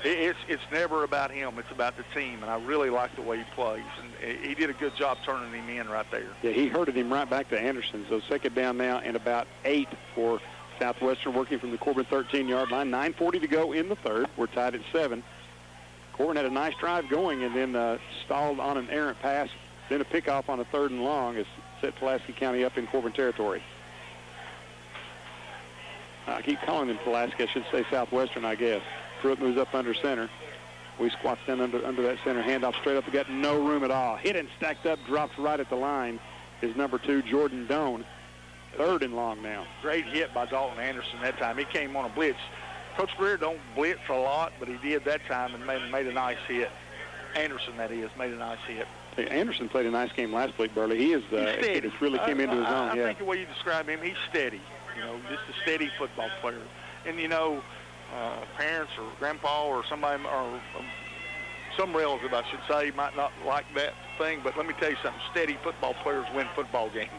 It's never about him. It's about the team, and I really like the way he plays. And he did a good job turning him in right there. Yeah, he herded him right back to Anderson. So second down now and about 8 for Southwestern, working from the Corbin 13-yard line. 9:40 to go in the third. We're tied at 7. Corbin had a nice drive going and then stalled on an errant pass. Then a pickoff on a 3rd and long has set Pulaski County up in Corbin territory. I keep calling them Pulaski. I should say Southwestern, I guess. Pruitt moves up under center. We squats down under that center. Handoff straight up. We got no room at all. Hit and stacked up, drops right at the line is number 2, Jordan Doan. 3rd and long now. Great hit by Dalton Anderson that time. He came on a blitz. Coach Greer don't blitz a lot, but he did that time and made a nice hit. Anderson, that is, made a nice hit. Hey, Anderson played a nice game last week, Burley. He's steady. It's really came into his own. I think the way you describe him, he's steady. You know, just a steady football player. And, you know, parents or grandpa or somebody or some relative, I should say, might not like that thing, but let me tell you something. Steady football players win football games.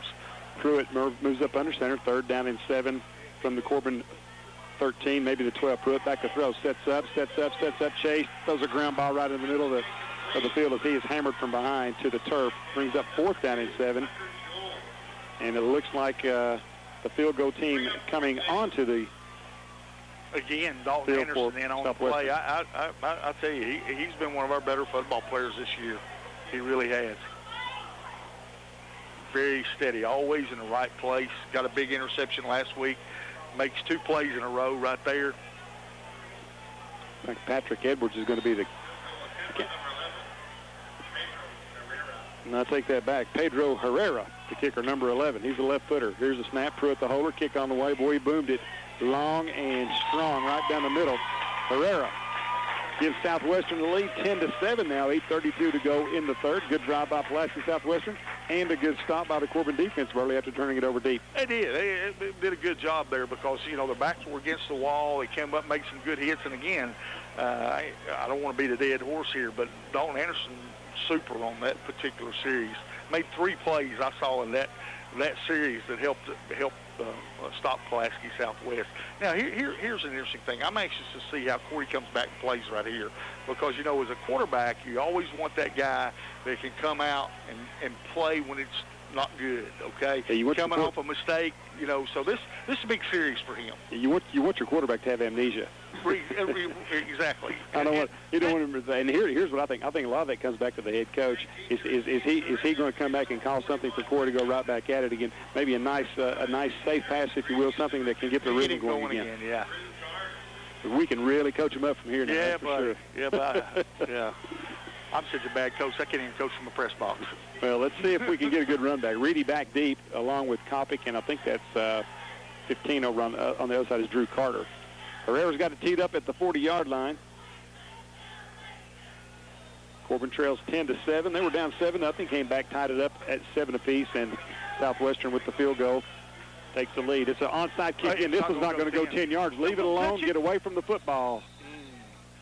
Pruitt moves up under center. 3rd down and 7 from the Corbin 13, maybe the 12. Pruitt back to throw. Sets up. Chase throws a ground ball right in the middle of the field as he is hammered from behind to the turf. Brings up 4th down and 7. And it looks like the field goal team coming onto the again, Dalton Anderson in on the play. I tell you, he's been one of our better football players this year. He really has. Very steady, always in the right place. Got a big interception last week. Makes 2 plays in a row right there. I think Patrick Edwards is going to be the... And I take that back. Pedro Herrera, the kicker, number 11. He's a left footer. Here's a snap. Pruitt the holder. Kick on the way. Boy, he boomed it long and strong right down the middle. Herrera gives Southwestern the lead, 10-7 now. 8:32 to go in the third. Good drive by Pulaski Southwestern and a good stop by the Corbin defense early after turning it over deep. They did. They did a good job there because, you know, their backs were against the wall. They came up, made some good hits. And, again, I don't want to beat a dead horse here, but Dalton Anderson super on that particular series. Made 3 plays I saw in that series that helped stop Pulaski Southwest. Now, here's an interesting thing. I'm anxious to see how Corey comes back and plays right here because, you know, as a quarterback, you always want that guy that can come out and play when it's not good, okay? Yeah, coming off a mistake, you know, so this is a big series for him. You want your quarterback to have amnesia. Exactly. I don't want you don't want him to. And here's what I think. I think a lot of that comes back to the head coach. Is he going to come back and call something for Corey to go right back at it again? Maybe a nice safe pass, if you will, something that can get the rhythm going again. Yeah. We can really coach him up from here now. Yeah, for sure. Yeah, but yeah. I'm such a bad coach. I can't even coach from a press box. Well, let's see if we can get a good run back. Reedy back deep along with Kopic, and I think that's 15 over on the other side is Drew Carter. Herrera's got it teed up at the 40-yard line. Corbin trails 10-7. They were down 7-0. Came back, tied it up at 7 apiece, and Southwestern with the field goal takes the lead. It's an onside kick, and this one's not going to go 10 yards. Leave it alone. Get away from the football.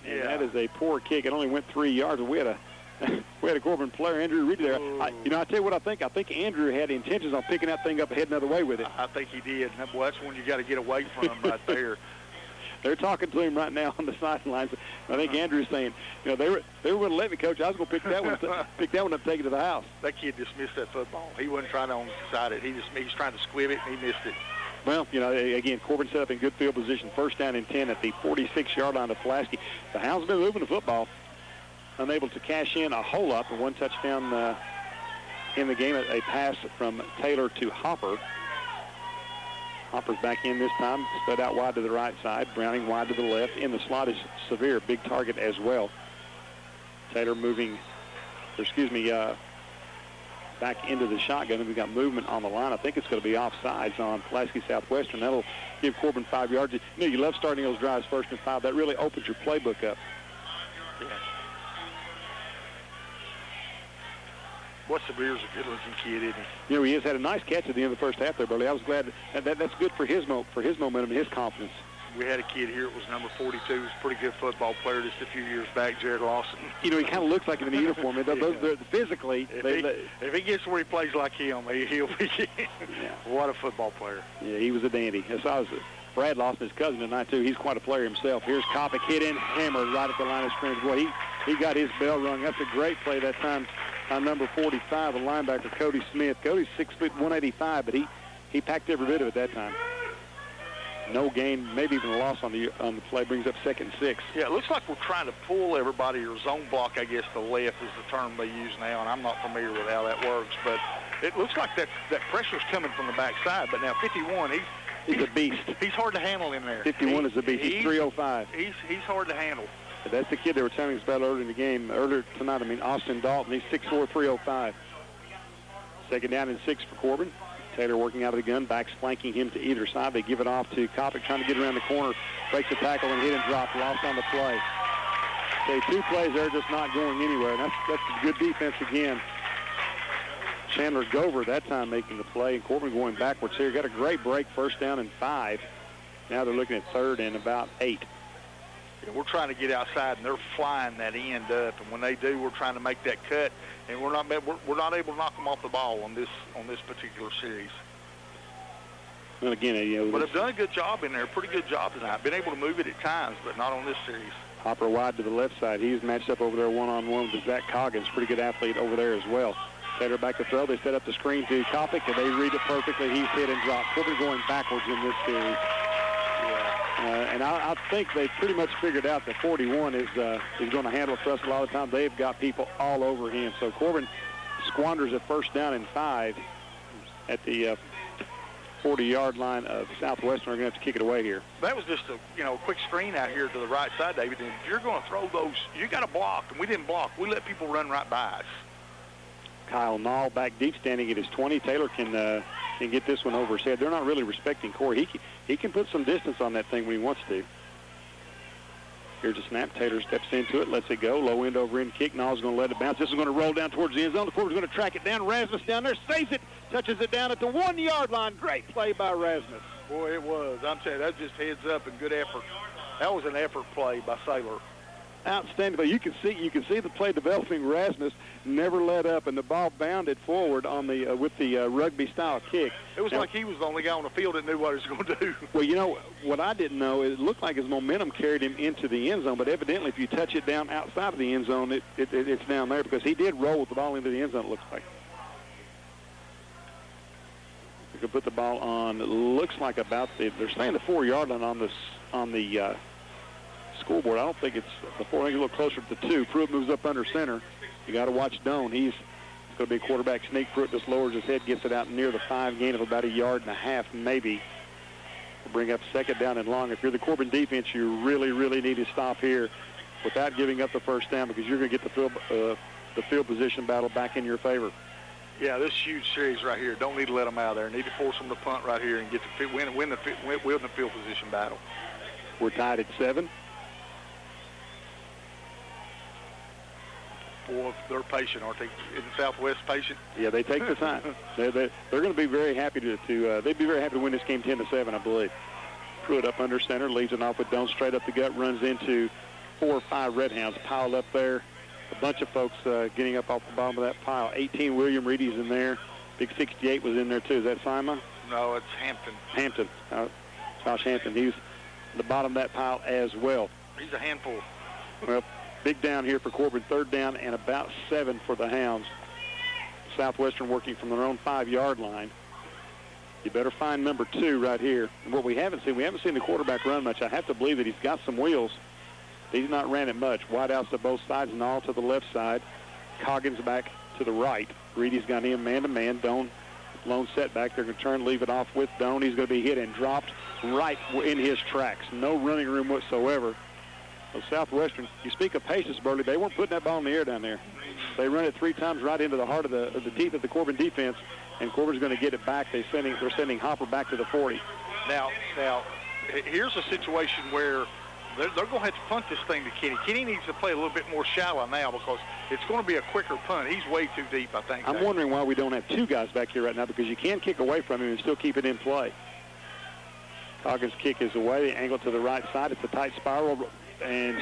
And that is a poor kick. It only went 3 yards. We had a Corbin player, Andrew Reed, there. I tell you what I think. I think Andrew had intentions on picking that thing up and heading another way with it. I think he did. Well, that's one you got to get away from right there. They're talking to him right now on the sidelines. I think Andrew's saying, they were going to let me, Coach. I was going to pick that one up, and take it to the house. That kid just missed that football. He wasn't trying to onside it. He's trying to squib it, and he missed it. Well, again, Corbin set up in good field position. First down and 10 at the 46-yard line of Pulaski. The Hounds been moving the football. Unable to cash in a whole lot. The one touchdown in the game, a pass from Taylor to Hopper. Hopper's back in this time, spread out wide to the right side. Browning wide to the left. In the slot is Severe, big target as well. Taylor back into the shotgun, and we've got movement on the line. I think it's going to be offsides on Pulaski Southwestern. That'll give Corbin 5 yards. You love starting those drives 1st and 5. That really opens your playbook up. Yeah. Severe's a good-looking kid, isn't he? He has had a nice catch at the end of the first half there, Burley. I was glad that's good for his momentum and his confidence. We had a kid here. It was number 42. He was a pretty good football player just a few years back, Jared Lawson. He kind of looks like him in the uniform. Physically, if he gets where he plays like him, he'll be. What a football player. Yeah, he was a dandy. Brad Lawson, his cousin tonight, too. He's quite a player himself. Here's Kopic hit in, hammered right at the line of scrimmage. Boy, he got his bell rung. That's a great play that time on number 45, a linebacker, Cody Smith. Cody's 6 foot 185, but he packed every bit of it that time. No gain, maybe even a loss on the play, brings up 2nd and 6. Yeah, it looks like we're trying to pull everybody, or zone block, I guess the left is the term they use now, and I'm not familiar with how that works, but it looks like that pressure's coming from the backside. But now 51, he's a beast. He's hard to handle in there. 51 is a beast. He's 305. He's hard to handle. But that's the kid they were telling us about earlier tonight. Austin Dalton. He's 6'4", 305. 2nd down and 6 for Corbin. Taylor working out of the gun, backs flanking him to either side. They give it off to Kopic, trying to get around the corner, breaks the tackle and hit and drop, lost on the play. Okay, 2 plays there just not going anywhere. And that's good defense again. Chandler Gover that time making the play, and Corbin going backwards here. Got a great break, 1st down and 5. Now they're looking at 3rd and about 8. We're trying to get outside, and they're flying that end up. And when they do, we're trying to make that cut, and we're not able to knock them off the ball on this particular series. Well, again, but they've done a good job in there, pretty good job tonight. Been able to move it at times, but not on this series. Hopper wide to the left side. He's matched up over there one-on-one with Zach Coggins, pretty good athlete over there as well. Taylor back to throw. They set up the screen to Kopic, and they read it perfectly. He's hit and dropped. Corbin going backwards in this series. And I think they've pretty much figured out that 41 is going to handle us a lot of times. They've got people all over him. So Corbin squanders at 1st down and 5 at the 40-yard line of Southwestern. Are going to have to kick it away here. That was just a quick screen out here to the right side, David. And if you're going to throw those, you got to block. And we didn't block. We let people run right by us. Kyle Nall back deep, standing at his 20. Taylor can get this one over his head. They're not really respecting Corey. He can put some distance on that thing when he wants to. Here's a snap. Taylor steps into it, lets it go. Low end over end kick. Nall's going to let it bounce. This is going to roll down towards the end zone. The Corbin's going to track it down. Rasmus down there, saves it, touches it down at the 1-yard line. Great play by Rasmus. Boy, it was. I'm telling you, that was just heads up and good effort. That was an effort play by Saylor. Outstanding. But you can see the play developing. Rasmus never let up, and the ball bounded forward on the with the rugby-style kick. It was like he was the only guy on the field that knew what he was going to do. Well, what I didn't know, it looked like his momentum carried him into the end zone, but evidently if you touch it down outside of the end zone, it's down there, because he did roll with the ball into the end zone, it looks like. You can put the ball on, it looks like about they're saying the 4-yard line on the scoreboard. I don't think it's the 4. I think it's a little closer to the 2. Pruitt moves up under center. You got to watch Doan. He's going to be a quarterback sneak. Pruitt just lowers his head, gets it out near the 5, gain of about 1.5 yards, maybe. We'll bring up 2nd down and long. If you're the Corbin defense, you really, really need to stop here without giving up the 1st down, because you're going to get the field position battle back in your favor. Yeah, this huge series right here. Don't need to let them out of there. Need to force them to punt right here and get win the field position battle. We're tied at 7. Boy, they're patient, aren't they? In the Southwest, patient. Yeah, they take the time. They're going to be very happy they'd be very happy to win this game 10-7, I believe. Pruitt up under center, leaves it off with Doan straight up the gut, runs into 4 or 5 Redhounds piled up there. A bunch of folks getting up off the bottom of that pile. 18, William Reedy's in there. Big 68 was in there, too. Is that Sima? No, it's Hampton. Hampton. Josh Hampton. He's at the bottom of that pile as well. He's a handful. Well, big down here for Corbin. 3rd down and about 7 for the Hounds. Southwestern working from their own 5-yard line. You better find number 2 right here. And what we haven't seen the quarterback run much. I have to believe that he's got some wheels. He's not ran it much. Wide outs to both sides and all to the left side. Coggins back to the right. Reedy's got him man-to-man. Doan, lone setback. They're going to turn, leave it off with Doan. He's going to be hit and dropped right in his tracks. No running room whatsoever. So Southwestern, you speak of patience, Burley. They weren't putting that ball in the air down there. They run it 3 times right into the heart of the teeth of the Corbin defense, and Corbin's going to get it back. They're sending Hopper back to the 40. Now, here's a situation where they're going to have to punt this thing to Kenny. Kenny needs to play a little bit more shallow now because it's going to be a quicker punt. He's way too deep, I think. I'm wondering why we don't have 2 guys back here right now, because you can kick away from him and still keep it in play. Coggins' kick is away. They angle to the right side. It's a tight spiral, and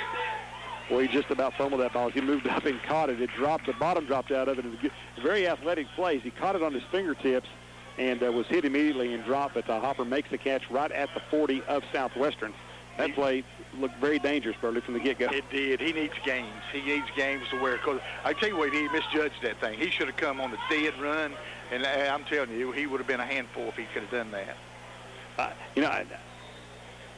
he just about fumbled that ball. He moved up and caught it. It dropped. The bottom dropped out of it. It was very athletic plays. He caught it on his fingertips and was hit immediately and dropped, but Hopper makes the catch right at the 40 of Southwestern. That play looked very dangerous, Burley, from the get-go. It did. He needs games. He needs games to where, because I tell you what, he misjudged that thing. He should have come on the dead run, and I'm telling you, he would have been a handful if he could have done that.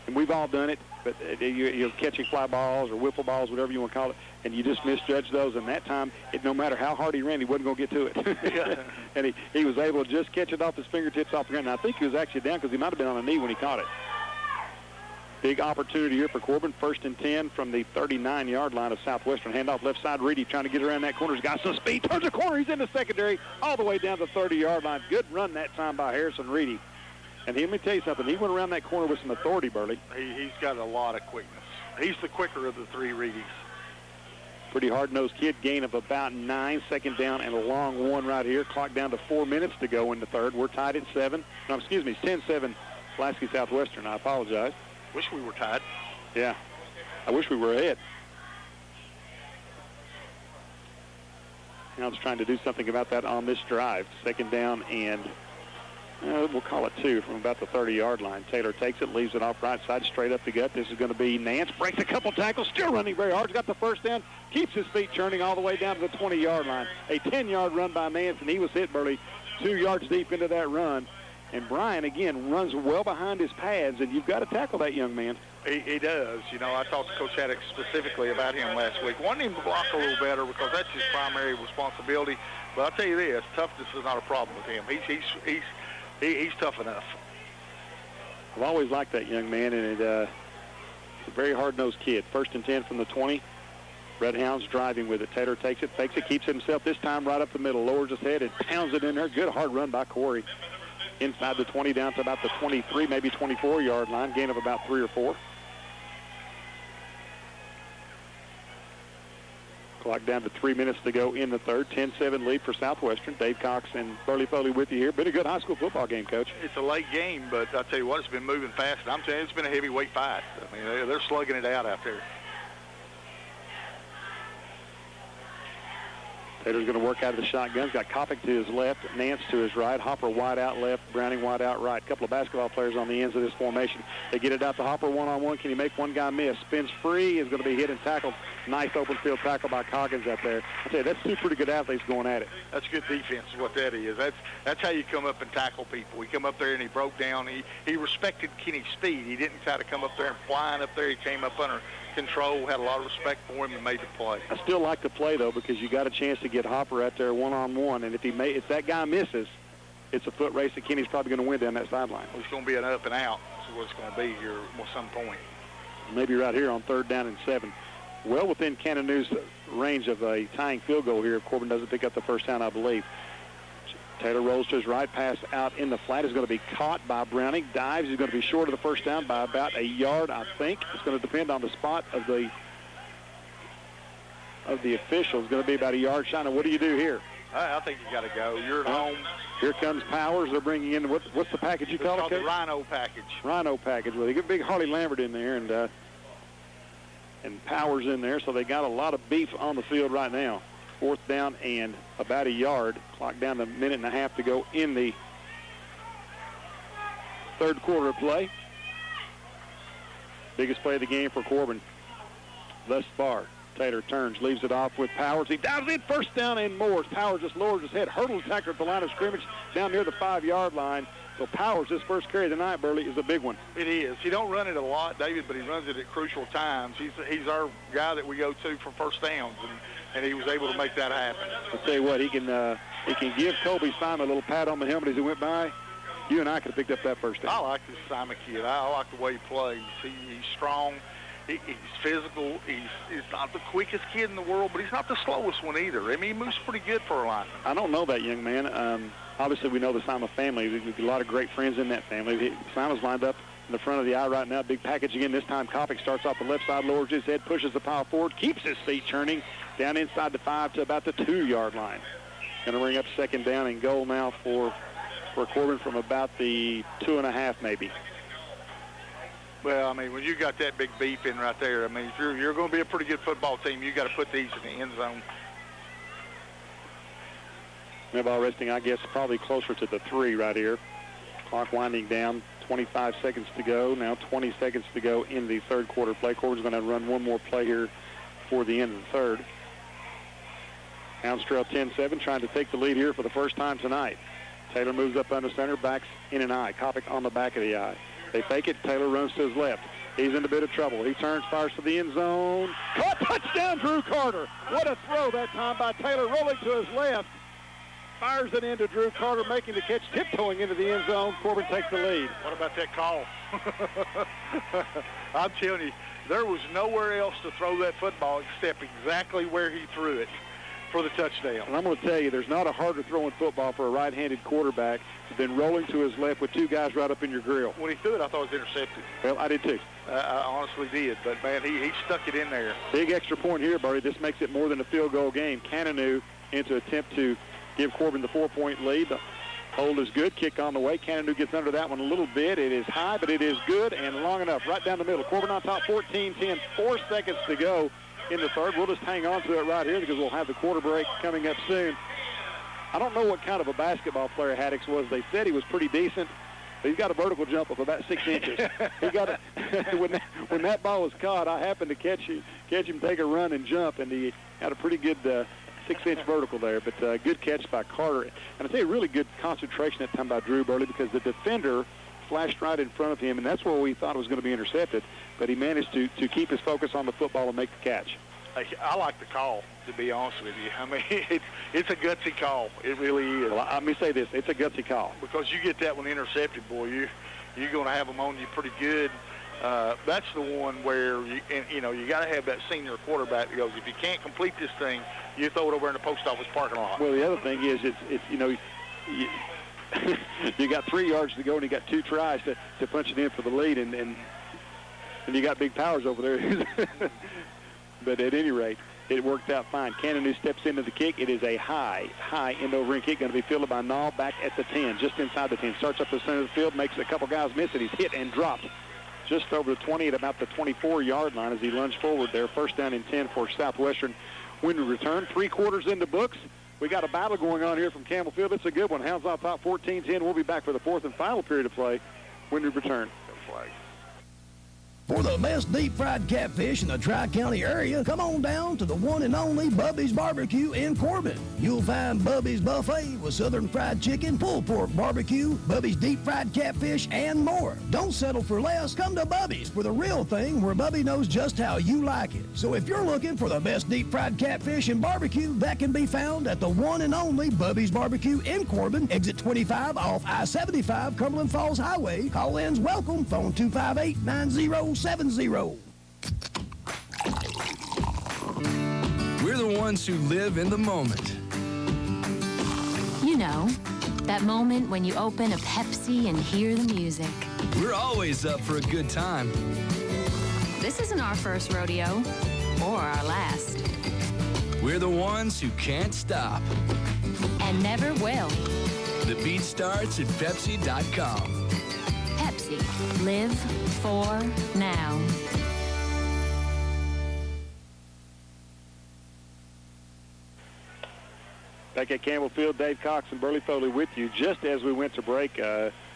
And we've all done it, but you're catching fly balls or wiffle balls, whatever you want to call it, and you just misjudge those. And that time, no matter how hard he ran, he wasn't going to get to it. Yeah. And he was able to just catch it off his fingertips off the ground. And I think he was actually down because he might have been on a knee when he caught it. Big opportunity here for Corbin. 1st and 10 from the 39-yard line of Southwestern. Handoff left side. Reedy trying to get around that corner. He's got some speed. Turns the corner. He's in the secondary all the way down to the 30-yard line. Good run that time by Harrison Reedy. And let me tell you something. He went around that corner with some authority, Burley. He's got a lot of quickness. He's the quicker of the 3 Reedies. Pretty hard-nosed kid. Gain of about 9. 2nd down and a long 1 right here. Clock down to 4 minutes to go in the 3rd. We're tied at 7. No, excuse me. 10-7 Pulaski Southwestern. I apologize. Wish we were tied. Yeah. I wish we were ahead. Hounds trying to do something about that on this drive. 2nd down and we'll call it 2 from about the 30-yard line. Taylor takes it, leaves it off right side, straight up the gut. This is going to be Nance. Breaks a couple tackles, still running very hard. He's got the 1st down, keeps his feet churning all the way down to the 20-yard line. A 10-yard run by Nance, and he was hit, Burley, 2 yards deep into that run. And Brian, again, runs well behind his pads, and you've got to tackle that young man. He does. You know, I talked to Coach Haddock specifically about him last week. Wanted him to block a little better because that's his primary responsibility. But I'll tell you this, toughness is not a problem with him. He's tough enough. I've always liked that young man, and he's a very hard-nosed kid. 1st and 10 from the 20. Redhound's driving with it. Taylor takes it, fakes it, keeps it himself this time right up the middle, lowers his head and pounds it in there. Good hard run by Corey. Inside the 20 down to about the 23, maybe 24-yard line. Gain of about 3 or 4. Clock down to 3 minutes to go in the 3rd. 10-7 lead for Southwestern. Dave Cox and Burley Foley with you here. Been a good high school football game, Coach. It's a late game, but I'll tell you what, it's been moving fast. And I'm telling you, it's been a heavyweight fight. I mean, they're slugging it out there. Taylor's going to work out of the shotgun. He's got Kopic to his left, Nance to his right, Hopper wide out left, Browning wide out right. A couple of basketball players on the ends of this formation. They get it out to Hopper one-on-one. Can he make one guy miss? Spins free, is going to be hit and tackled. Nice open field tackle by Coggins out there. I tell you, that's 2 pretty good athletes going at it. That's good defense is what that is. That's how you come up and tackle people. He come up there and he broke down. He respected Kenny's speed. He didn't try to come up there and flying up there. He came up under control, had a lot of respect for him, and made the play. I still like the play, though, because you got a chance to get Hopper out there one-on-one, and if that guy misses, it's a foot race that Kenny's probably going to win down that sideline. It's going to be an up and out. That's what it's going to be here at some point. Maybe right here on 3rd down and 7. Well within Cannonew's range of a tying field goal here if Corbin doesn't pick up the 1st down, I believe. Taylor rolls to his right, pass out in the flat is going to be caught by Browning. Dives, he's going to be short of the 1st down by about a yard, I think. It's going to depend on the spot of the of the officials. Going to be about a yard shy. Now, what do you do here? I think you got to go. You're at home. Here comes Powers. They're bringing in, what's the package you call it, Coach? It's called the Rhino package. Rhino package. Well, they get big Harley Lambert in there and Powers in there, so they got a lot of beef on the field right now. 4th down and about a yard. Clock down to a minute and a half to go in the third quarter of play. Biggest play of the game for Corbin thus far. Taylor turns, leaves it off with Powers. He dives in, first down and more. Powers just lowers his head, hurdles tackler at the line of scrimmage down near the 5-yard line. So Powers, his first carry of the night, Burley, is a big one. It is. He don't run it a lot, David, but he runs it at crucial times. He's our guy that we go to for first downs, and he was able to make that happen. I'll tell you what, he can give Kobe Simon a little pat on the helmet as he went by. You and I could have picked up that first down. I like this Simon kid. I like the way he plays. He's strong. He's physical. He's not the quickest kid in the world, but he's not the slowest one either. I mean, he moves pretty good for a lineman. I don't know that young man. Obviously, we know the Simon family. We've got a lot of great friends in that family. Simon's lined up in the front of the eye right now. Big package again. This time, Kopic starts off the left side, lowers his head, pushes the power forward, keeps his feet turning down inside the 5 to about the 2-yard line. Going to bring up second down and goal now for Corbin from about the 2.5 maybe. Well, I mean, when you got that big beef in right there, I mean, if you're going to be a pretty good football team, you got to put these in the end zone. Ball resting, I guess, probably closer to the 3 right here. Clock winding down, 25 seconds to go. Now 20 seconds to go in the third quarter play. Corbin's going to run one more play here for the end of the third. Hounds trail 10-7, trying to take the lead here for the first time tonight. Taylor moves up under center, backs in an eye. Kopic on the back of the eye. They fake it. Taylor runs to his left. He's in a bit of trouble. He turns, fires for the end zone. Caught, touchdown, Drew Carter. What a throw that time by Taylor, rolling to his left. Fires it into Drew Carter, making the catch, tiptoeing into the end zone. Corbin takes the lead. What about that call? I'm telling you, there was nowhere else to throw that football except exactly where he threw it for the touchdown. And I'm going to tell you, there's not a harder throwing football for a right-handed quarterback than rolling to his left with 2 guys right up in your grill. When he threw it, I thought it was intercepted. Well, I did too. I honestly did, but, man, he stuck it in there. Big extra point here, Barry. This makes it more than a field goal game. Canonu into attempt to give Corbin the 4-point lead. The hold is good. Kick on the way. Canonu gets under that one a little bit. It is high, but it is good and long enough. Right down the middle. Corbin on top, 14-10. 4 seconds to go in the third. We'll just hang on to it right here because we'll have the quarter break coming up soon. I don't know what kind of a basketball player Haddix was. They said he was pretty decent. But he's got a vertical jump of about 6 inches. He got when that ball was caught, I happened to catch him take a run and jump, and he had a pretty good 6-inch vertical there. But good catch by Carter. And I tell you, really good concentration that time by Drew Burley because the defender flashed right in front of him, and that's where we thought it was going to be intercepted. But he managed to keep his focus on the football and make the catch. I like the call, to be honest with you. I mean, it's a gutsy call. It really is. Well, let me say this. It's a gutsy call. Because you get that one intercepted, boy, you're going to have them on you pretty good. That's the one where, you got to have that senior quarterback that goes, if you can't complete this thing, you throw it over in the post office parking lot. Well, the other thing is, you got 3 yards to go, and you got 2 tries to punch it in for the lead, and you got big Powers over there. But at any rate, it worked out fine. Canonu steps into the kick. It is a high end-over-end kick, going to be fielded by Nall back at the 10, just inside the 10. Starts up the center of the field, makes a couple guys miss it. He's hit and dropped just over the 20 at about the 24-yard line as he lunged forward there. First down and 10 for Southwestern. When we return, 3 quarters in the books. We got a battle going on here from Campbell Field. It's a good one. Hounds on top, 14-10. We'll be back for the 4th and final period of play when we return. For the best deep-fried catfish in the Tri-County area, come on down to the one and only Bubby's Barbecue in Corbin. You'll find Bubby's Buffet with southern fried chicken, pulled pork barbecue, Bubby's deep-fried catfish, and more. Don't settle for less. Come to Bubby's for the real thing where Bubby knows just how you like it. So if you're looking for the best deep-fried catfish and barbecue, that can be found at the one and only Bubby's Barbecue in Corbin, exit 25 off I-75 Cumberland Falls Highway. Call-ins welcome. Phone 258-9070. We're the ones who live in the moment. You know, that moment when you open a Pepsi and hear the music. We're always up for a good time. This isn't our first rodeo, or our last. We're the ones who can't stop. And never will. The beat starts at Pepsi.com. Pepsi. Live for now. Back at Campbell Field, Dave Cox and Burley Foley with you. Just as we went to break,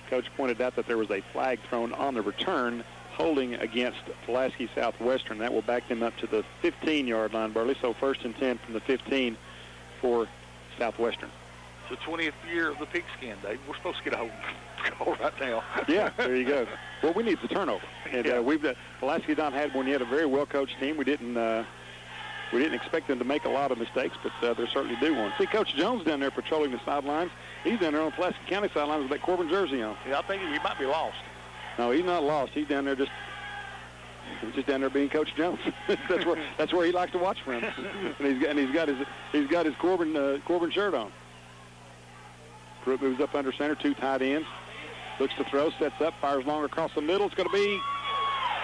Coach pointed out that there was a flag thrown on the return holding against Pulaski Southwestern. That will back them up to the 15-yard line, Burley. So 1st and 10 from the 15 for Southwestern. The 20th year of the pigskin, Dave. We're supposed to get a goal right now. Yeah, there you go. Well, we need the turnover. And Pulaski not had one yet, a very well-coached team. We didn't expect them to make a lot of mistakes, but they certainly do one. See, Coach Jones down there patrolling the sidelines. He's down there on Pulaski County sidelines with that Corbin jersey on. Yeah, I think he might be lost. No, he's not lost. He's down there just down there being Coach Jones. that's where he likes to watch from. and he's got his Corbin shirt on. Pruitt moves up under center, 2 tight ends. Looks to throw, sets up, fires long across the middle. It's going to be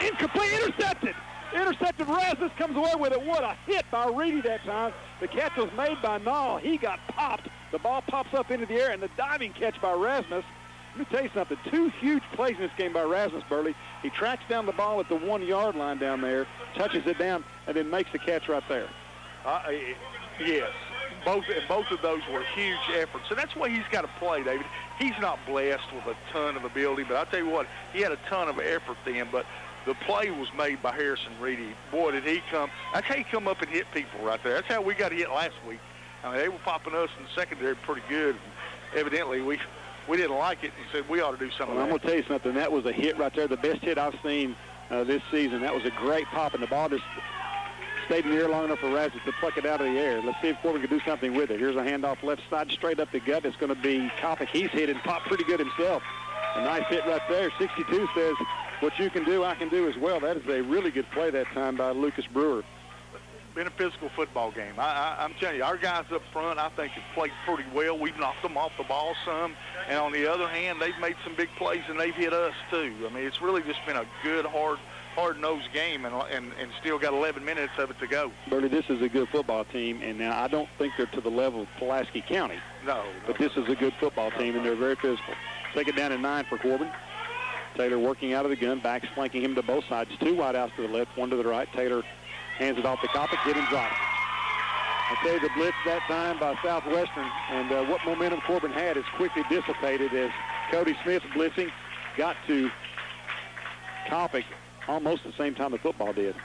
incomplete, intercepted. Intercepted. Rasmus comes away with it. What a hit by Reedy that time. The catch was made by Nall. He got popped. The ball pops up into the air, and the diving catch by Rasmus. Let me tell you something. 2 huge plays in this game by Rasmus, Burley. He tracks down the ball at the 1-yard line down there, touches it down, and then makes the catch right there. Yes. Both of those were huge efforts. And that's why he's got to play, David. He's not blessed with a ton of ability, but I'll tell you what, he had a ton of effort then. But the play was made by Harrison Reedy. Boy, did he come. That's how he come up and hit people right there. That's how we got hit last week. I mean, they were popping us in the secondary pretty good. And evidently, we didn't like it and said we ought to do something. Well, I'm going to tell you something. That was a hit right there, the best hit I've seen this season. That was a great pop, and the ball just stayed in the air long enough for Rasmus to pluck it out of the air. Let's see if Corbin can do something with it. Here's a handoff left side, straight up the gut. It's going to be Kopic. He's hit and popped pretty good himself. A nice hit right there. 62 says, what you can do, I can do as well. That is a really good play that time by Lucas Brewer. Been a physical football game. I'm telling you, our guys up front, I think, have played pretty well. We've knocked them off the ball some. And on the other hand, they've made some big plays, and they've hit us too. I mean, it's really just been a good, hard-nosed game, and still got 11 minutes of it to go. Bertie, this is a good football team, and now I don't think they're to the level of Pulaski County. No. But this is a good football team, and they're very physical. Take it down to 9 for Corbin. Taylor working out of the gun, backs flanking him to both sides. 2 wide outs to the left, 1 to the right. Taylor hands it off to Kopic, hit and drop. I tell you, the blitz that time by Southwestern, and what momentum Corbin had is quickly dissipated as Cody Smith blitzing got to Kopic almost at the same time the football did.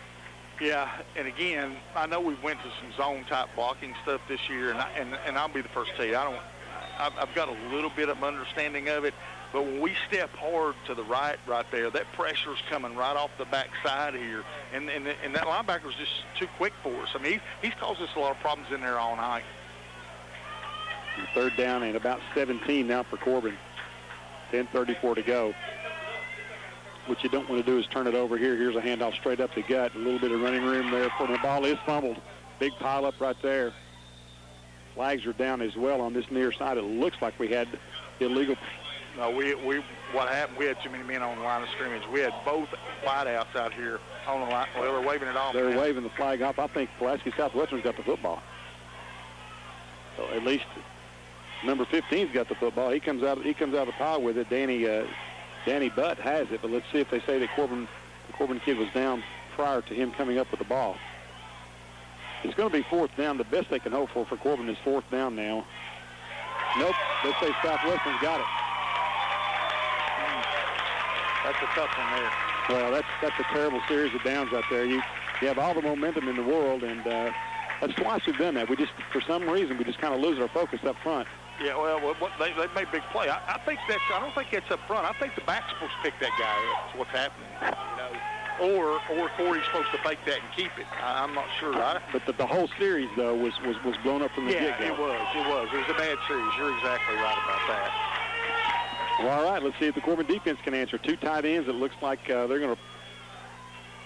Yeah, and again, I know we went to some zone-type blocking stuff this year, and I'll be the first to tell you, I've got a little bit of understanding of it, but when we step hard to the right there, that pressure's coming right off the backside here, and that linebacker's just too quick for us. I mean, he's caused us a lot of problems in there all night. 3rd down and about 17 now for Corbin. 10:34 to go. What you don't want to do is turn it over here. Here's a handoff straight up the gut. A little bit of running room there for the ball is fumbled. Big pile up right there. Flags are down as well on this near side. It looks like we had illegal. No, what happened, we had too many men on the line of scrimmage. We had both wideouts out here on the line. Well, they're waving it off. They're waving the flag off. I think Pulaski Southwestern's got the football. So at least number 15's got the football. He comes out of the pile with it. Danny Butt has it, but let's see if they say that the Corbin kid was down prior to him coming up with the ball. It's going to be 4th down. The best they can hope for Corbin is 4th down now. Nope, they say Southwestern's got it. That's a tough one there. Well, that's a terrible series of downs out there. You have all the momentum in the world, and that's twice we've done that. We just, for some reason, we just kind of lose our focus up front. Yeah, well, they made big play. I don't think that's up front. I think the back's supposed to pick that guy up. That's what's happening. Or Corey's supposed to fake that and keep it. I'm not sure. But the whole series, though, was blown up from the get-go. Yeah, it was. It was a bad series. You're exactly right about that. Well, all right, let's see if the Corbin defense can answer. 2 tight ends. It looks like they're going to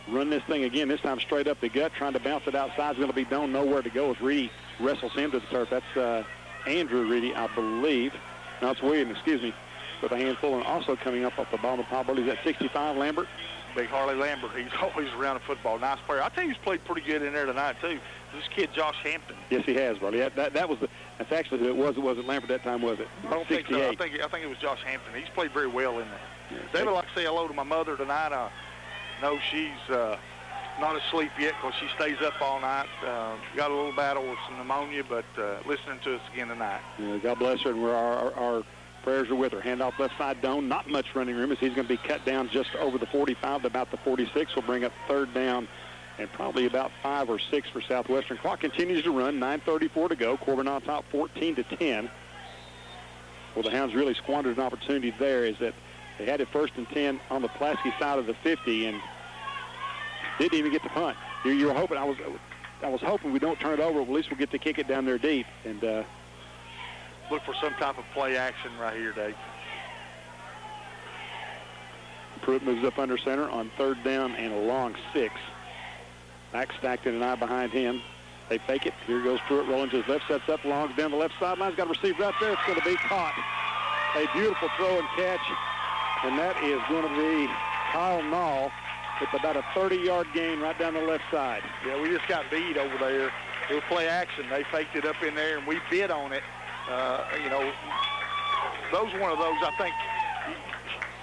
run this thing again, this time straight up the gut, trying to bounce it outside. It's going to be Doan nowhere to go as Reedy wrestles him to the turf. That's Andrew Reedy, I believe. No, it's William, excuse me, with a handful. And also coming up off the bottom of the pile, is that 65, Lambert? Big Harley Lambert, he's always around the football. Nice player. I think he's played pretty good in there tonight, too. This kid, Josh Hampton. Yes, he has, Burley. That's actually who it was. It wasn't Lambert that time, was it? I don't think so. I think it was Josh Hampton. He's played very well in there. Yeah, David, I'd like to say hello to my mother tonight. I know she's not asleep yet because she stays up all night. Got a little battle with some pneumonia, but listening to us again tonight. Yeah, God bless her, and our prayers are with her. Handoff left side, Doan. Not much running room as he's going to be cut down just over the 45 to about the 46. Will bring up third down and probably about 5 or 6 for Southwestern. Clock continues to run. 9:34 to go. Corbin on top, 14-10. Well, the Hounds really squandered an opportunity there. Is that they had it 1st and 10 on the Pulaski side of the 50 and didn't even get the punt. You were hoping. I was hoping we don't turn it over. At least we'll get to kick it down there deep and look for some type of play action right here, Dave. Pruitt moves up under center on 3rd down and a long 6. Back stacked in an eye behind him. They fake it. Here goes Pruitt rolling to his left, sets up, longs down the left sideline. He's got a receiver right there. It's going to be caught. A beautiful throw and catch, and that is going to be Kyle Nall. It's about a 30-yard gain right down the left side. Yeah, we just got beat over there. It was play action. They faked it up in there, and we bid on it. Those one of those, I think,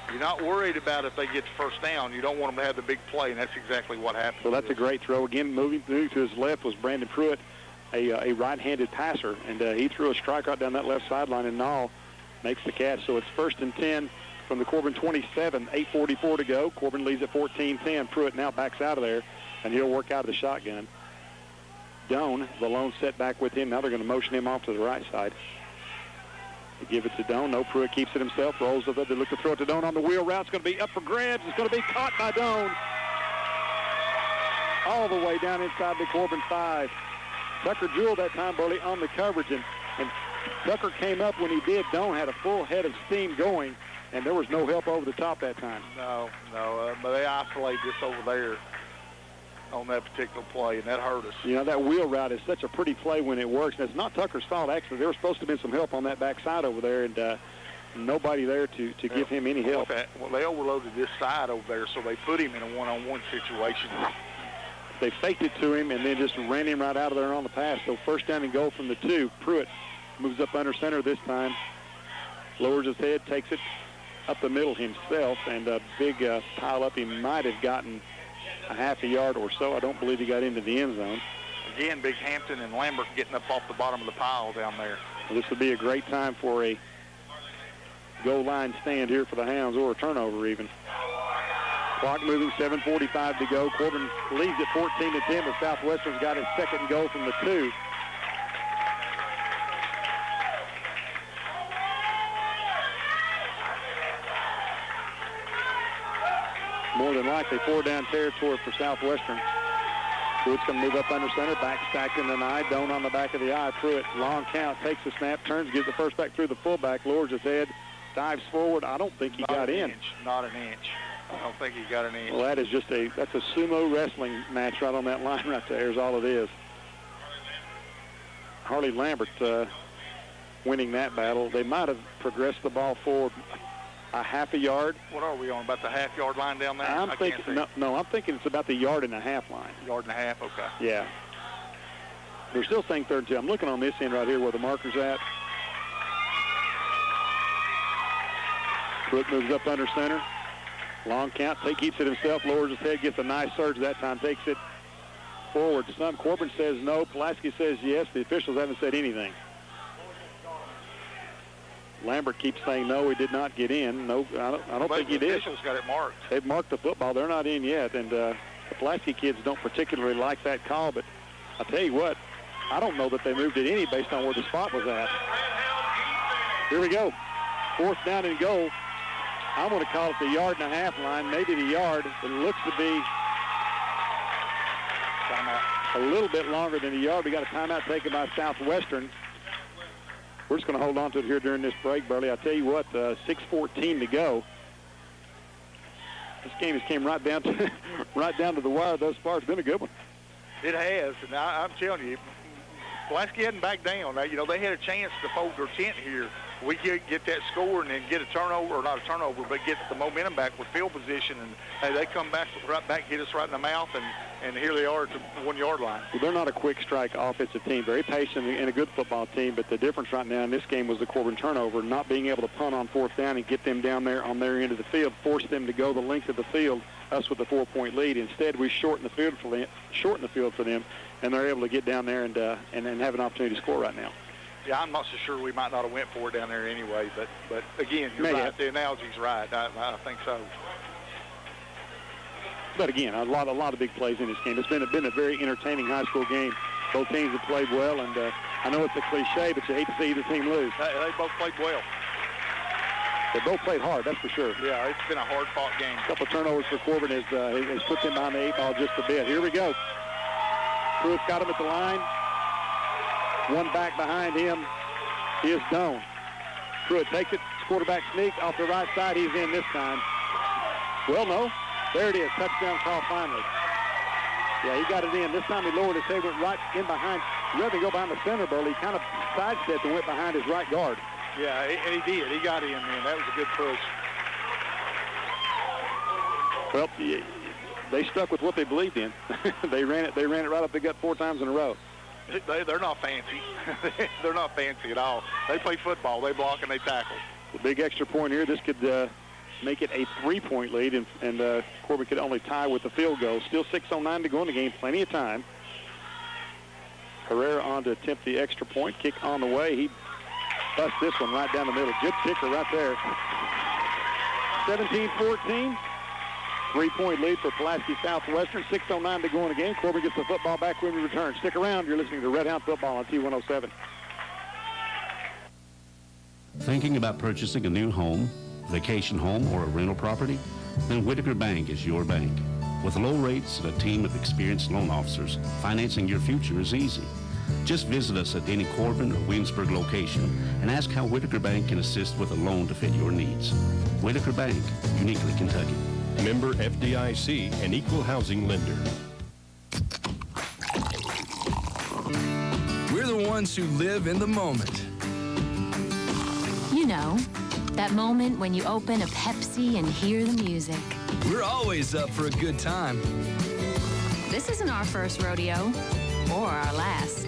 you're not worried about if they get the first down. You don't want them to have the big play, and that's exactly what happened. So that's a great throw. Again, moving to his left was Brandon Pruitt, a right-handed passer, and he threw a strike right down that left sideline, and Nall makes the catch. So it's 1st and 10 from the Corbin 27, 8:44 to go. Corbin leads at 14-10. Pruitt now backs out of there, and he'll work out of the shotgun. Doan, the lone setback with him. Now they're going to motion him off to the right side. They give it to Doan. No, Pruitt keeps it himself. Rolls it up. They look to throw it to Doan on the wheel route. It's going to be up for grabs. It's going to be caught by Doan. All the way down inside the Corbin 5. Tucker Jewell that time, Burley, on the coverage. And Tucker came up when he did. Doan had a full head of steam going, and there was no help over the top that time. No. But they isolated this over there on that particular play, and that hurt us. You know, that wheel route is such a pretty play when it works, and it's not Tucker's fault, actually. There was supposed to have been some help on that backside over there, and nobody there to give him any help. Well, they overloaded this side over there, so they put him in a one-on-one situation. They faked it to him and then just ran him right out of there on the pass. So 1st down and goal from the 2. Pruitt moves up under center this time, lowers his head, takes it up the middle himself, and a big pile up. He might have gotten a half a yard or so. I don't believe he got into the end zone. Again, Big Hampton and Lambert getting up off the bottom of the pile down there. Well, this would be a great time for a goal line stand here for the Hounds, or a turnover even. Clock moving, 7:45 to go. Corbin leads at 14-10, but Southwestern's got his 2nd goal from the 2. More than likely 4-down territory for Southwestern. Pruitt's going to move up under center, back stacked in the eye, Doan on the back of the eye. Pruitt, long count, takes the snap, turns, gives the first back through the fullback, lowers his head, dives forward. I don't think he got in. Not an inch. I don't think he got an inch. Well, that's a sumo wrestling match right on that line right there is all it is. Harley Lambert winning that battle. They might have progressed the ball forward a half a yard. What are we on, about the half-yard line down there? I'm thinking it's about the 1.5 line. 1.5, okay. Yeah. They're still saying 3rd and 2. I'm looking on this end right here where the marker's at. Pruitt moves up under center. Long count, keeps it himself, lowers his head, gets a nice surge that time, takes it forward to some. Corbin says no, Pulaski says yes. The officials haven't said anything. Lambert keeps saying no, he did not get in. No, I don't think he did. The officials got it marked. They've marked the football. They're not in yet, and the Pulaski kids don't particularly like that call, but I'll tell you what, I don't know that they moved it any based on where the spot was at. Here we go. 4th down and goal. I'm going to call it the 1.5 line, maybe the yard. It looks to be a little bit longer than a yard. We got a timeout taken by Southwestern. We're just going to hold on to it here during this break, Burley. I tell you what, 6:14 to go. This game has came right down to the wire thus far. It's been a good one. It has, and I'm telling you, Pulaski hadn't backed down. Now, you know, they had a chance to fold their tent here we get that score and then get a turnover, or not a turnover, but get the momentum back with field position, and hey, they come back right back, hit us right in the mouth, and here they are at the 1-yard line. Well, they're not a quick strike offensive team, very patient and a good football team, but the difference right now in this game was the Corbin turnover, not being able to punt on 4th down and get them down there on their end of the field, force them to go the length of the field, us with a 4-point lead. Instead, we shorten the field for them, and they're able to get down there and have an opportunity to score right now. Yeah, I'm not so sure we might not have went for it down there anyway, but again, you're right. The analogy's right. I think so. But again, a lot of big plays in this game. It's been a very entertaining high school game. Both teams have played well, and I know it's a cliche, but you hate to see either team lose. They both played well. They both played hard, that's for sure. Yeah, it's been a hard-fought game. A couple of turnovers for Corbin has put them behind the 8 ball just a bit. Here we go. Pruitt's got him at the line. One back behind him is Doan. Pruitt takes it. Quarterback sneak off the right side. He's in this time. Well, no. There it is. Touchdown call finally. Yeah, he got it in. This time he lowered his head, went right in behind. Rather than go behind the center, Burley, he kind of sidestepped and went behind his right guard. Yeah, and he did. He got in, man. That was a good push. Well, they stuck with what they believed in. They ran it right up the gut 4 times in a row. They're not fancy. They're not fancy at all. They play football. They block and they tackle. The big extra point here. This could make it a 3-point lead, and Corbin could only tie with the field goal. Still 6:09 to go in the game. Plenty of time. Herrera on to attempt the extra point. Kick on the way. He busts this one right down the middle. Good kicker right there. 17-14. 3-point lead for Pulaski Southwestern. 6:09 to go in the game. Corbin gets the football back when we return. Stick around. You're listening to Redhound Football on T107. Thinking about purchasing a new home, vacation home, or a rental property? Then Whitaker Bank is your bank. With low rates and a team of experienced loan officers, financing your future is easy. Just visit us at any Corbin or Williamsburg location and ask how Whitaker Bank can assist with a loan to fit your needs. Whitaker Bank, uniquely Kentucky. Member FDIC, an equal housing lender. We're the ones who live in the moment. You know, that moment when you open a Pepsi and hear the music. We're always up for a good time. This isn't our first rodeo, or our last.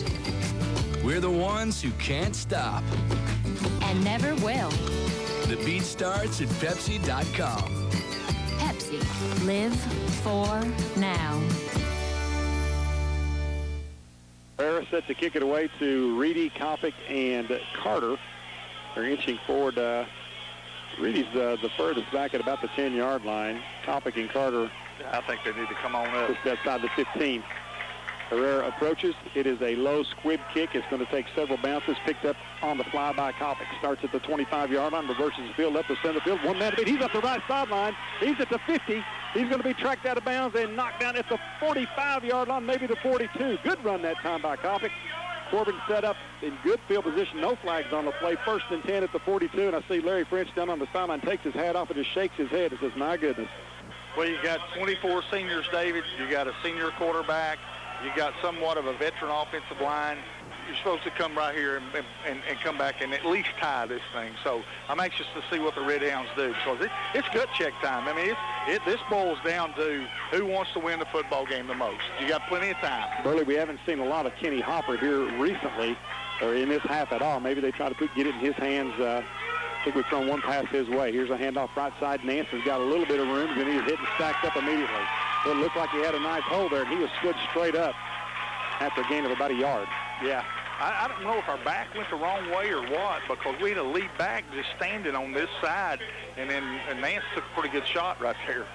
We're the ones who can't stop. And never will. The beat starts at Pepsi.com. Pepsi. Live for now. Herrera set to kick it away to Reedy, Kopic, and Carter. They're inching forward. Reedy's the furthest back at about the 10-yard line. Kopic and Carter, I think they need to come on up. Just outside the 15. Herrera approaches. It is a low squib kick. It's going to take several bounces. Picked up on the fly by Kopic. Starts at the 25-yard line, reverses the field, left to center field. 1 man to beat. He's up the right sideline. He's at the 50. He's going to be tracked out of bounds and knocked down at the 45-yard line, maybe the 42. Good run that time by Kopic. Corbin set up in good field position. No flags on the play. 1st and 10 at the 42. And I see Larry French down on the sideline, takes his hat off and just shakes his head and says, my goodness. Well, you got 24 seniors, David. You got a senior quarterback. You got somewhat of a veteran offensive line. You're supposed to come right here and come back and at least tie this thing. So I'm anxious to see what the Redhounds do, because it's gut check time. I mean, this boils down to who wants to win the football game the most. You got plenty of time. Burley, we haven't seen a lot of Kenny Hopper here recently, or in this half at all. Maybe they try to get it in his hands. I think we've thrown one pass his way. Here's a handoff right side. Nance's got a little bit of room, then he was hitting stacked up immediately. Well, it looked like he had a nice hole there, and he was stood straight up after a gain of about a yard. Yeah. I don't know if our back went the wrong way or what, because we had a lead back just standing on this side, and then Nance took a pretty good shot right there.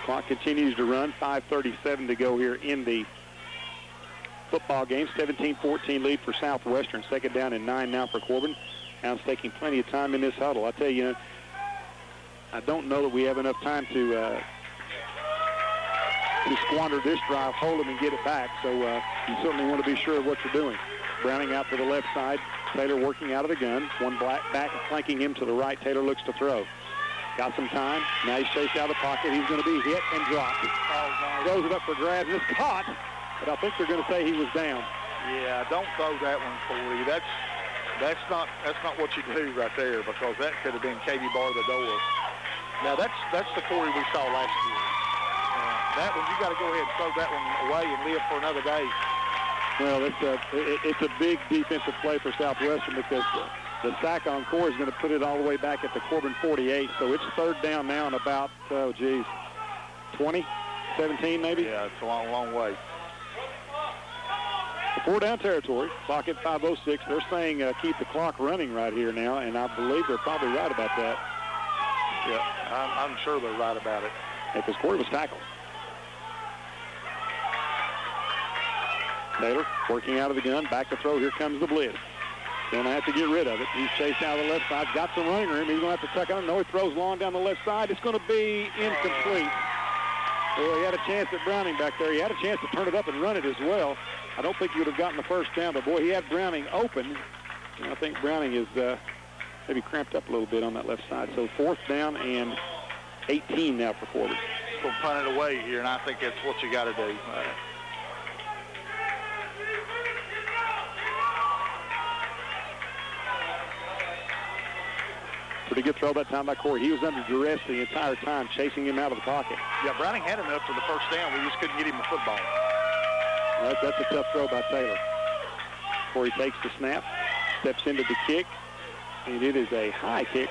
Clock continues to run. 5:37 to go here in the football game. 17-14 lead for Southwestern. 2nd down and 9 now for Corbin. Hounds taking plenty of time in this huddle. I tell you, I don't know that we have enough time to squander this drive, hold them, and get it back. So you certainly want to be sure of what you're doing. Browning out to the left side. Taylor working out of the gun. One back flanking him to the right. Taylor looks to throw. Got some time. Now he's chased out of the pocket. He's going to be hit and dropped. Throws it up for grabs, and it's caught. But I think they're going to say he was down. Yeah, don't throw that one, Corey. That's not what you do right there, because that could have been KB bar the door. Now that's the Corey we saw last year. That one, you got to go ahead and throw that one away and live for another day. Well, it's a big defensive play for Southwestern, because the sack on Corey is going to put it all the way back at the Corbin 48. So it's third down now and about 20, 17 maybe. Yeah, it's a long way. Four down territory, clock at 5:06. They're saying keep the clock running right here now, and I believe they're probably right about that. Yeah, I'm sure they're right about it. Because Corey was tackled. Taylor working out of the gun, back to throw. Here comes the blitz. Going to have to get rid of it. He's chased out of the left side, got some running room. He's going to have to tuck on. No, he throws long down the left side. It's going to be incomplete. Well, he had a chance at Browning back there. He had a chance to turn it up and run it as well. I don't think he would have gotten the first down, but boy, he had Browning open. And I think Browning is maybe cramped up a little bit on that left side. So fourth down and 18 now for Corbin. So punt it away here, and I think that's what you got to do. Pretty good throw that time by Corey. He was under duress the entire time, chasing him out of the pocket. Yeah, Browning had enough for the first down. We just couldn't get him the football. That's a tough throw by Taylor. Corey takes the snap, steps into the kick, and it is a high kick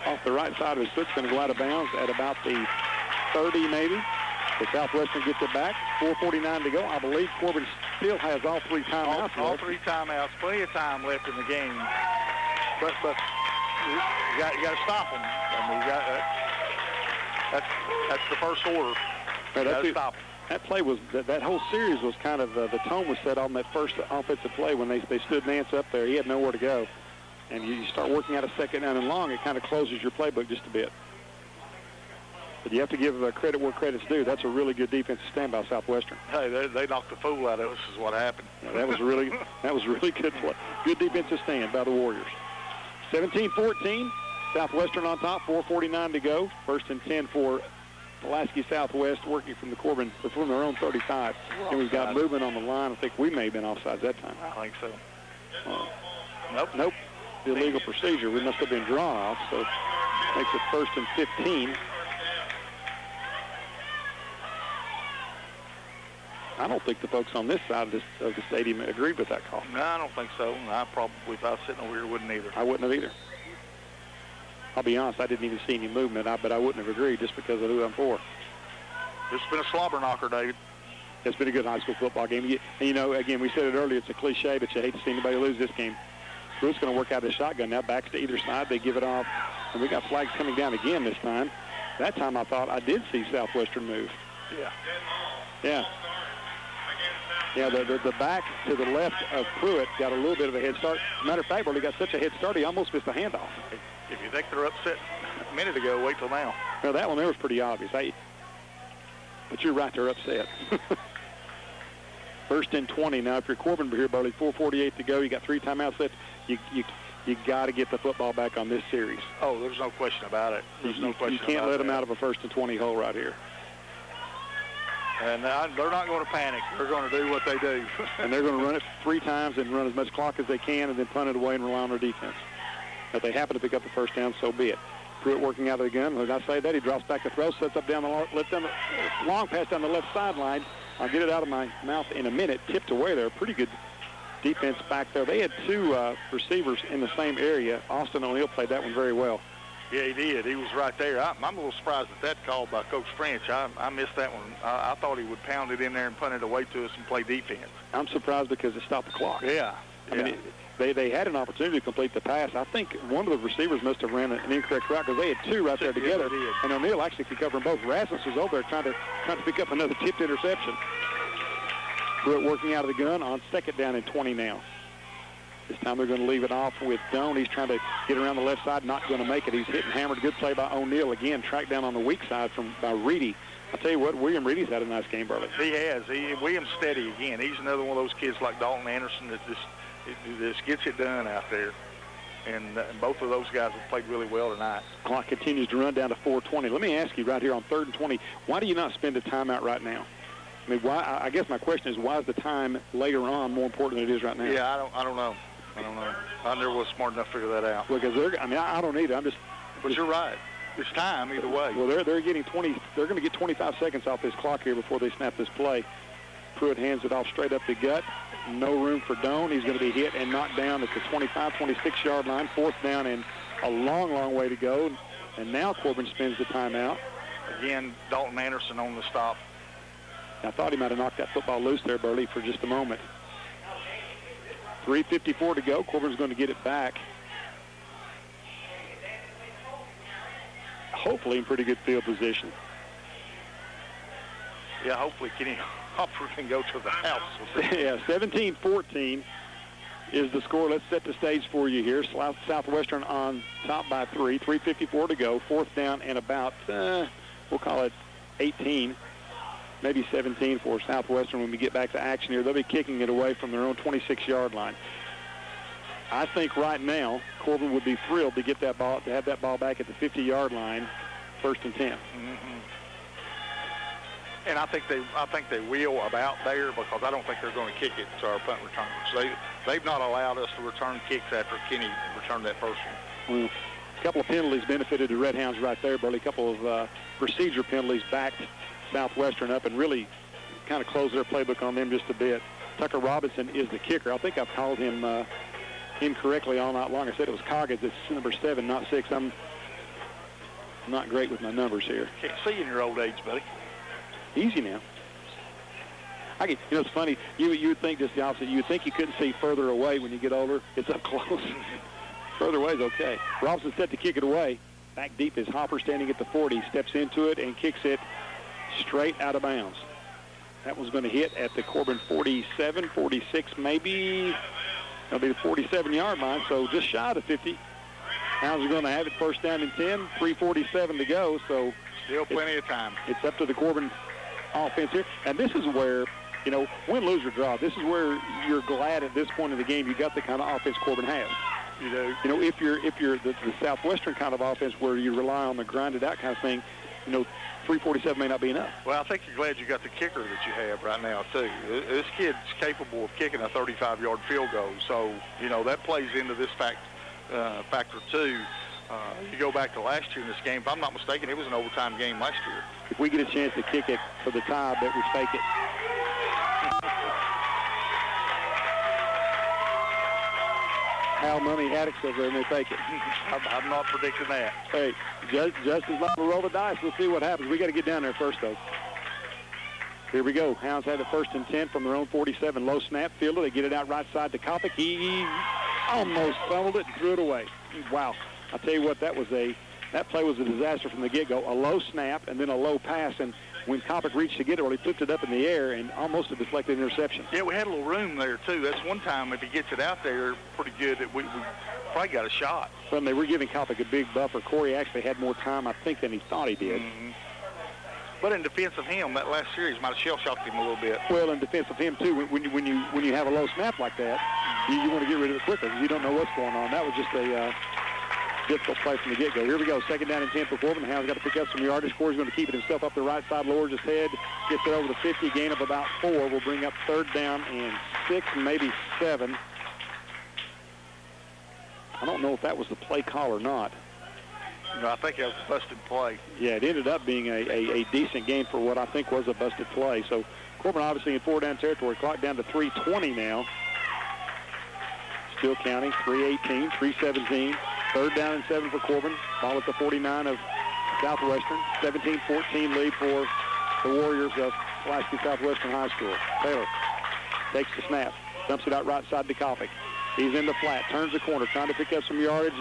off the right side of his foot. It's going to go out of bounds at about the 30 maybe. The Southwestern gets it back. 4:49 to go. I believe Corbin still has all three timeouts. All three timeouts. Plenty of time left in the game. But you got to stop them. I mean, that's the first order. You got to stop them. That play was, that whole series was kind of, the tone was set on that first offensive play when they stood Nance up there. He had nowhere to go. And you start working out a second down and long, it kind of closes your playbook just a bit. But you have to give credit where credit's due. That's a really good defensive stand by Southwestern. Hey, they knocked the fool out of us is what happened. Yeah, that was really good play. Good defensive stand by the Warriors. 17-14, Southwestern on top, 4:49 to go. First and 10 for Pulaski Southwest, working from the Corbin, from their own 35. And we've got movement on the line. I think we may have been offsides that time. I think so. Nope. Illegal procedure. We must have been drawn off, so makes it first and 15. I don't think the folks on this side of the stadium agreed with that call. No, I don't think so. I probably, if I was sitting over here, wouldn't either. I wouldn't have either. I'll be honest, I didn't even see any movement, but I wouldn't have agreed just because of who I'm for. It's been a slobber knocker, David. It's been a good high school football game. And, you know, again, we said it earlier, it's a cliche, but you hate to see anybody lose this game. Bruce's going to work out his shotgun now, backs to either side. They give it off, and we got flags coming down again this time. That time I thought I did see Southwestern move. Yeah. Yeah, the back to the left of Pruitt got a little bit of a head start. Matter of fact, he got such a head start, he almost missed the handoff. If you think they're upset a minute ago, wait till now. Well, that one there was pretty obvious. But you're right, they're upset. First and 20. Now, if you're Corbin here, Burley, 4:48 to go. You got three timeouts left. You got to get the football back on this series. Oh, there's no question about it. There's no question about it. You can't let them out of a first and 20 hole right here. And they're not going to panic. They're going to do what they do. And they're going to run it three times and run as much clock as they can and then punt it away and rely on their defense. If they happen to pick up the first down, so be it. Pruitt working out of the gun. When I say that, he drops back to throw, sets up down the long pass down the left sideline. I'll get it out of my mouth in a minute. Tipped away there. Pretty good defense back there. They had two receivers in the same area. Austin O'Neill played that one very well. Yeah, he did. He was right there. I'm a little surprised at that call by Coach French. I missed that one. I thought he would pound it in there and punt it away to us and play defense. I'm surprised because it stopped the clock. Yeah. I mean, they had an opportunity to complete the pass. I think one of the receivers must have ran an incorrect route because they had two right there together. And O'Neill actually could cover them both. Rasmus was over there trying to pick up another tipped interception. Pruitt working out of the gun on second down and 20 now. This time they're going to leave it off with Doan. He's trying to get around the left side, not going to make it. He's hit and hammered. Good play by O'Neill. Again, tracked down on the weak side by Reedy. I'll tell you what, William Reedy's had a nice game, Burley. He has. William's steady again. He's another one of those kids like Dalton Anderson that just gets it done out there. And both of those guys have played really well tonight. Clock continues to run down to 4:20. Let me ask you right here on 3rd and 20, why do you not spend a timeout right now? I mean, why? I guess my question is, why is the time later on more important than it is right now? Yeah, I don't know. I don't know. I never was smart enough to figure that out. Because I don't either. But you're right. It's time either way. Well, they're getting 20. They're going to get 25 seconds off this clock here before they snap this play. Pruitt hands it off straight up the gut. No room for Doan. He's going to be hit and knocked down at the 25, 26-yard line. 4th down and a long, long way to go. And now Corbin spins the timeout. Again, Dalton Anderson on the stop. I thought he might have knocked that football loose there, Burley, for just a moment. 3:54 to go. Corbin's going to get it back. Hopefully in pretty good field position. Yeah, hopefully Kenny Hopper can go to the house. Yeah, 17-14 is the score. Let's set the stage for you here. Southwestern on top by 3. 3:54 to go. 4th down and about, we'll call it 18, maybe 17 for Southwestern when we get back to action here. They'll be kicking it away from their own 26-yard line. I think right now Corbin would be thrilled to get that ball, to have that ball back at the 50-yard line, 1st and 10. Mm-hmm. And I think they will about there, because I don't think they're going to kick it to our punt returners. They've not allowed us to return kicks after Kenny returned that first one. Well, a couple of penalties benefited the Redhounds right there, Burley. A couple of procedure penalties backed Southwestern up and really kind of closed their playbook on them just a bit. Tucker Robinson is the kicker. I think I've called him incorrectly all night long. I said it was Coggins. It's number 7, not 6. I'm not great with my numbers here. Can't see you in your old age, buddy. Easy now. It's funny. You would think just the opposite. You would think you couldn't see further away when you get older. It's up close. Further away is okay. Robinson set to kick it away. Back deep is Hopper standing at the 40. Steps into it and kicks it straight out of bounds. That was going to hit at the Corbin 47, 46 maybe. That'll be the 47-yard line, so just shy of the 50. Hounds are going to have it 1st down and 10. 3:47 to go, so still plenty of time. It's up to the Corbin offense here. And this is where, win, lose, or draw, this is where you're glad at this point in the game you got the kind of offense Corbin has. You do. If you're the Southwestern kind of offense where you rely on the grinded out kind of thing, 3:47 may not be enough. Well, I think you're glad you got the kicker that you have right now, too. This kid's capable of kicking a 35-yard field goal. So, that plays into this factor, too. You go back to last year in this game, if I'm not mistaken, it was an overtime game last year. If we get a chance to kick it for the tie, I bet we fake it. Hal Money Addicts over there may fake it. I'm not predicting that. Hey, Justin's not going to roll the dice. We'll see what happens. We got to get down there first, though. Here we go. Hounds have it 1st and 10 from their own 47. Low snap, fielder. They get it out right side to Kopic. He almost fumbled it and threw it away. Wow. I'll tell you what, that play was a disaster from the get-go. A low snap and then a low pass, and when Kopic reached to get it, well, he flipped it up in the air and almost a deflected interception. Yeah, we had a little room there, too. That's one time if he gets it out there pretty good that we probably got a shot. Well, they were giving Kopic a big buffer. Corey actually had more time, I think, than he thought he did. Mm-hmm. But in defense of him, that last series might have shell-shocked him a little bit. Well, in defense of him, too, when you have a low snap like that, you want to get rid of it quicker because you don't know what's going on. That was just a difficult play from the get-go. Here we go. 2nd down and 10 for Corbin. The Hounds got to pick up some yardage. Corey's going to keep it himself up the right side, lowers his head, gets it over the 50, gain of about 4. We'll bring up 3rd down and 6, maybe 7. I don't know if that was the play call or not. No, I think that was a busted play. Yeah, it ended up being a decent game for what I think was a busted play. So Corbin obviously in 4-down territory. Clock down to 3:20 now. Still counting. 3:18, 3:17. 3rd down and 7 for Corbin. Ball at the 49 of Southwestern. 17-14 lead for the Warriors of Pulaski Southwestern High School. Taylor takes the snap. Dumps it out right side to Kopic. He's in the flat, turns the corner, trying to pick up some yardage,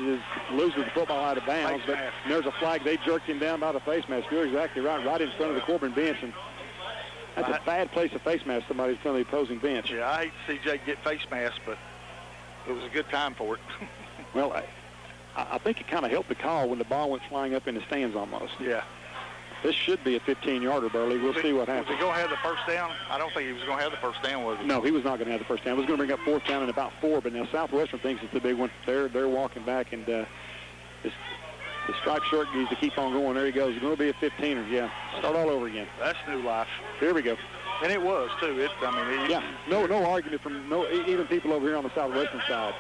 loses the football out of bounds, but there's a flag. They jerked him down by the face mask. You're exactly right in front of the Corbin bench, and that's a bad place to face mask somebody in front of the opposing bench. Yeah, I hate to see Jake get face masked, but it was a good time for it. Well, I think it kind of helped the call when the ball went flying up in the stands almost. Yeah. This should be a 15-yarder, Burley. We'll see what happens. Was he going to have the first down? I don't think he was going to have the first down, was he? No, he was not going to have the first down. He was going to bring up 4th down and about 4, but now Southwestern thinks it's a big one. They're walking back, and the striped shirt needs to keep on going. There he goes. It's going to be a 15er. Yeah, start all over again. That's new life. Here we go. And it was, too. No argument from even people over here on the Southwestern side.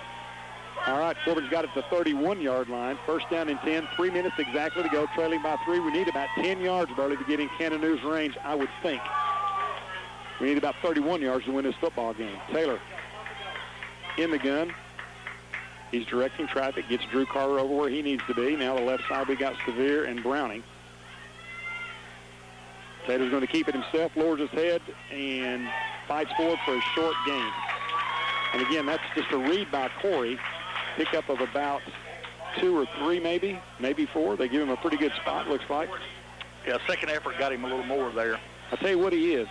All right, Corbin's got it to the 31-yard line. First down and 10, 3 minutes exactly to go, trailing by 3. We need about 10 yards, Burley, to get in Cannonou's range, I would think. We need about 31 yards to win this football game. Taylor in the gun. He's directing traffic, gets Drew Carter over where he needs to be. Now the left side, we got Sevier and Browning. Taylor's going to keep it himself, lowers his head, and fights forward for a short gain. And again, that's just a read by Corey. Pickup of about 2 or 3 maybe 4. They give him a pretty good spot, looks like. Yeah, second effort got him a little more there. I'll tell you what he is.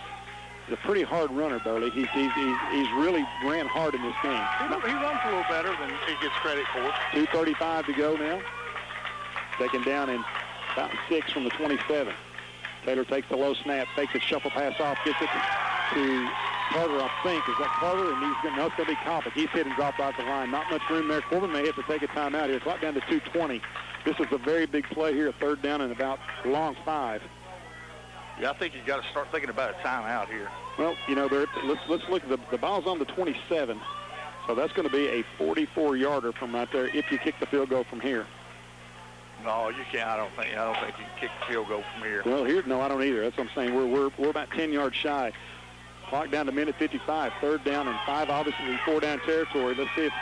He's a pretty hard runner, Burley. He's really ran hard in this game. He runs a little better than he gets credit for. 2:35 to go now. Second down and about 6 from the 27. Taylor takes the low snap, takes it, shuffle pass off, gets it to Carter, I think. Is that Carter? And it's going to be Kopic. He's hit and dropped out the line. Not much room there. Corbin may have to take a timeout here. Clock down to 2:20. This is a very big play here, a third down and about long 5. Yeah, I think you got to start thinking about a timeout here. Well, you know, let's look at the ball's on the 27, so that's going to be a 44-yarder from right there if you kick the field goal from here. No, you can't. I don't think you can kick the field goal from here. Well, no, I don't either. That's what I'm saying. We're about 10 yards shy. Clock down to minute 55. Third down and 5, obviously 4 down territory. Let's see if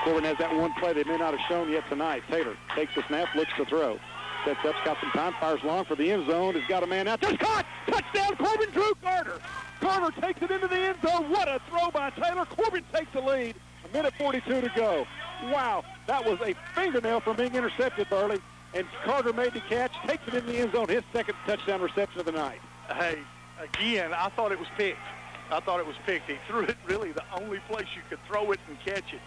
Corbin has that one play they may not have shown yet tonight. Taylor takes the snap, looks to throw. Sets up, got some time, fires long for the end zone. Has got a man out. Just caught! Touchdown, Corbin, Drew Carter. Carter takes it into the end zone. What a throw by Taylor. Corbin takes the lead. A minute 42 to go. Wow, that was a fingernail from being intercepted, Burley. And Carter made the catch, takes it in the end zone. His second touchdown reception of the night. Hey, again, I thought it was picked. He threw it really the only place you could throw it and catch it.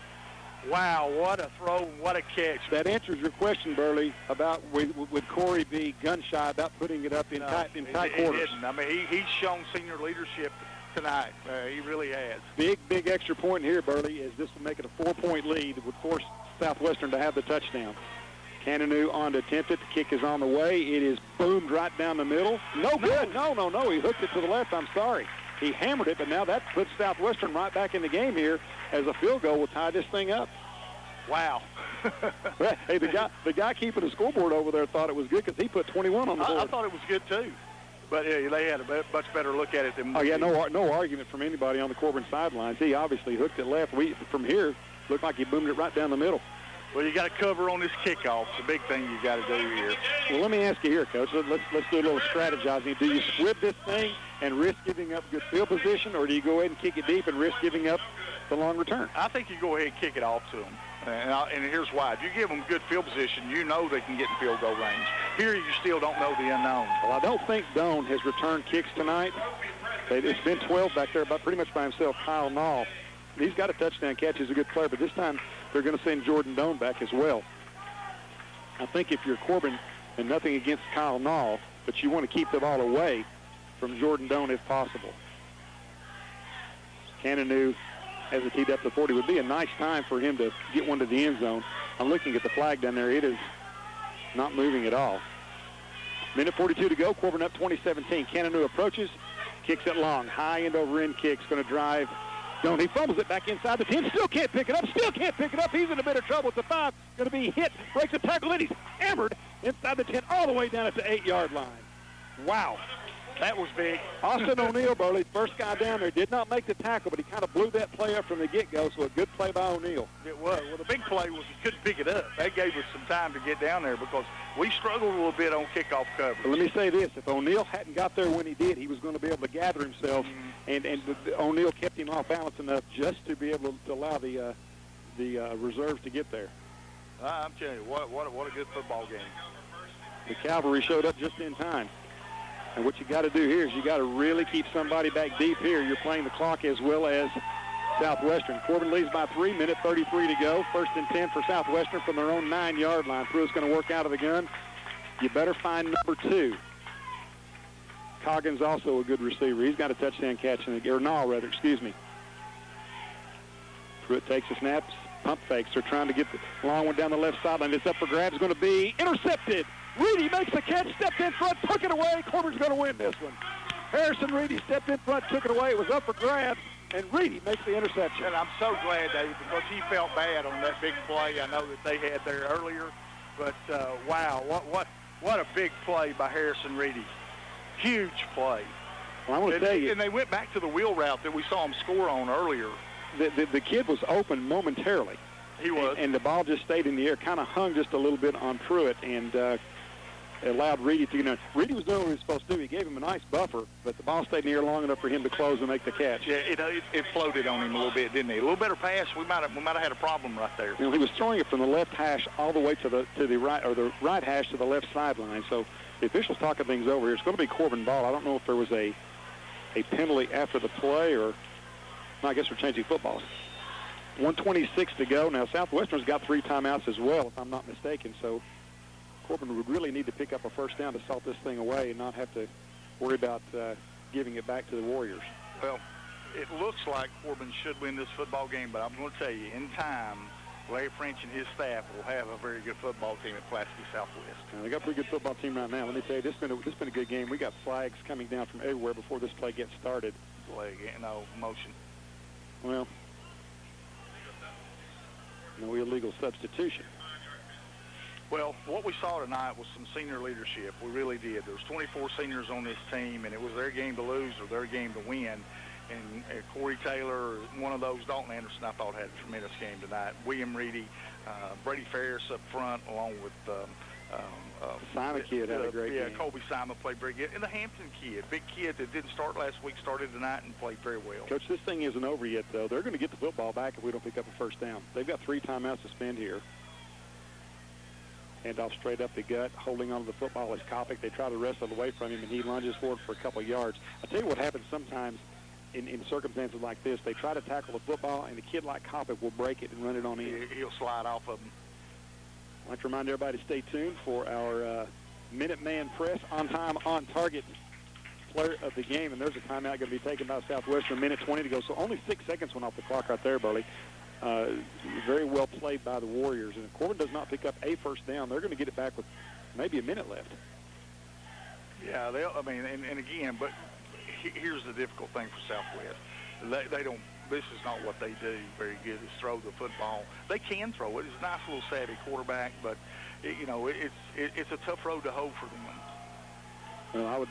Wow, what a throw and what a catch. That answers your question, Burley, about would Corey be gun-shy about putting it up in tight quarters. He didn't. I mean, he's shown senior leadership tonight. He really has. Big extra point here, Burley, is this will make it a 4-point lead. It would force Southwestern to have the touchdown. Cannonou on to attempt it. The kick is on the way. It is boomed right down the middle. No good. No. He hooked it to the left. I'm sorry. He hammered it, but now that puts Southwestern right back in the game here as a field goal will tie this thing up. Wow. Hey, the guy keeping the scoreboard over there thought it was good because he put 21 on the board. I thought it was good, too. But yeah, they had a much better look at it than we did. No argument from anybody on the Corbin sidelines. He obviously hooked it left. From here, looked like he boomed it right down the middle. Well, you got to cover on this kickoff. It's a big thing you got to do here. Well, let me ask you here, Coach. Let's do a little strategizing. Do you squib this thing and risk giving up good field position, or do you go ahead and kick it deep and risk giving up the long return? I think you go ahead and kick it off to them. And here's why. If you give them good field position, you know they can get in field goal range. Here you still don't know the unknown. Well, I don't think Doan has returned kicks tonight. It's been 12 back there, but pretty much by himself, Kyle Nall. He's got a touchdown catch. He's a good player, but this time they're going to send Jordan Doan back as well. I think if you're Corbin, and nothing against Kyle Nall, but you want to keep the ball away from Jordan Doan if possible. Cannonou has it teed up to 40. It would be a nice time for him to get one to the end zone. I'm looking at the flag down there. It is not moving at all. Minute 42 to go. Corbin up 20-17. Cannonou approaches, kicks it long. High end over end kicks. Going to drive. Doan. He fumbles it back inside the 10. Still can't pick it up. He's in a bit of trouble at the 5. Going to be hit. Breaks the tackle. And he's hammered inside the 10 all the way down at the 8-yard line. Wow. That was big. Austin O'Neill, Burley, first guy down there, did not make the tackle, but he kind of blew that play up from the get-go, so a good play by O'Neill. It was. Well, the big play was he couldn't pick it up. That gave us some time to get down there because we struggled a little bit on kickoff coverage. But let me say this. If O'Neill hadn't got there when he did, he was going to be able to gather himself, and O'Neill kept him off balance enough just to be able to allow the reserves to get there. I'm telling you, what a good football game. The Cavalry showed up just in time. And what you got to do here is you got to really keep somebody back deep here. You're playing the clock as well as Southwestern. Corbin leads by 3, minute 33 to go. First and 10 for Southwestern from their own 9-yard line. Pruitt's going to work out of the gun. You better find number 2. Coggins also a good receiver. He's got a touchdown catch, excuse me. Pruitt takes the snaps, pump fakes. They're trying to get the long one down the left sideline. It's up for grabs. Going to be intercepted. Reedy makes the catch, stepped in front, took it away. Corbin's going to win this one. Harrison Reedy stepped in front, took it away. It was up for grabs. And Reedy makes the interception. And I'm so glad, David, because he felt bad on that big play I know that they had there earlier. But, wow, what a big play by Harrison Reedy. Huge play. Well, I want to tell you. And they went back to the wheel route that we saw him score on earlier. The kid was open momentarily. He was. And the ball just stayed in the air, kind of hung just a little bit on Pruitt, and allowed Reedy to, Reedy was doing what he was supposed to do. He gave him a nice buffer, but the ball stayed in the air long enough for him to close and make the catch. Yeah, it floated on him a little bit, didn't it? A little better pass, we might have had a problem right there. He was throwing it from the left hash all the way to the right, or the right hash to the left sideline. So the officials talking things over here. It's going to be Corbin ball. I don't know if there was a penalty after the play, or no, I guess we're changing footballs. 1:26 to go. Now Southwestern's got 3 timeouts as well, if I'm not mistaken. So Corbin would really need to pick up a first down to salt this thing away and not have to worry about giving it back to the Warriors. Well, it looks like Corbin should win this football game, but I'm going to tell you, in time, Larry French and his staff will have a very good football team at Pulaski Southwest. They got a pretty good football team right now. Let me tell you, this has been a good game. We got flags coming down from everywhere before this play gets started. Flag, no motion. Well, no illegal substitution. Well, what we saw tonight was some senior leadership. We really did. There was 24 seniors on this team, and it was their game to lose or their game to win. And Corey Taylor, one of those, Dalton Anderson, I thought had a tremendous game tonight. William Reedy, Brady Ferris up front, along with Simon kid had a great game. Colby Simon played very good. And the Hampton kid, big kid that didn't start last week, started tonight and played very well. Coach, this thing isn't over yet, though. They're going to get the football back if we don't pick up a first down. They've got 3 timeouts to spend here. Hand off straight up the gut, holding on to the football is Kopic. They try to wrestle it away from him, and he lunges forward for a couple of yards. I'll tell you what happens sometimes in circumstances like this. They try to tackle the football, and a kid like Kopic will break it and run it on in. He'll slide off of him. I'd like to remind everybody to stay tuned for our Minuteman Press on time, on target player of the game. And there's a timeout going to be taken by Southwestern, 1:20 to go. So only 6 seconds went off the clock right there, Burley. Very well played by the Warriors. And if Corbin does not pick up a first down, they're going to get it back with maybe a minute left. Yeah, and again, but here's the difficult thing for Southwest. They don't. This is not what they do very good, is throw the football. They can throw it. It's a nice little savvy quarterback, but, it's a tough road to hoe for them. Well, I would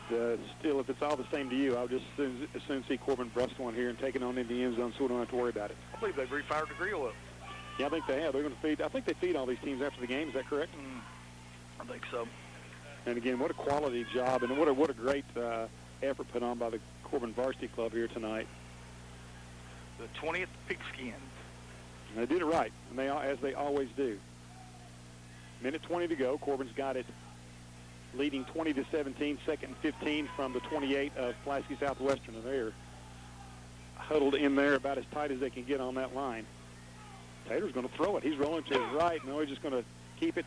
still, if it's all the same to you, I would just as soon see Corbin bust one here and take it on in the end zone so we don't have to worry about it. I believe they've refired the grill up. Yeah, I think they have. They're going to feed. I think they feed all these teams after the game. Is that correct? I think so. And again, what a quality job, and what a great effort put on by the Corbin Varsity Club here tonight. The 20th pigskin. And they did it right, and as they always do. 1:20 to go. Corbin's got it leading 20-17, second and 15 from the 28 of Pulaski Southwestern, and they're huddled in there about as tight as they can get on that line. Taylor's going to throw it. He's rolling to his right. No, he's just going to keep it.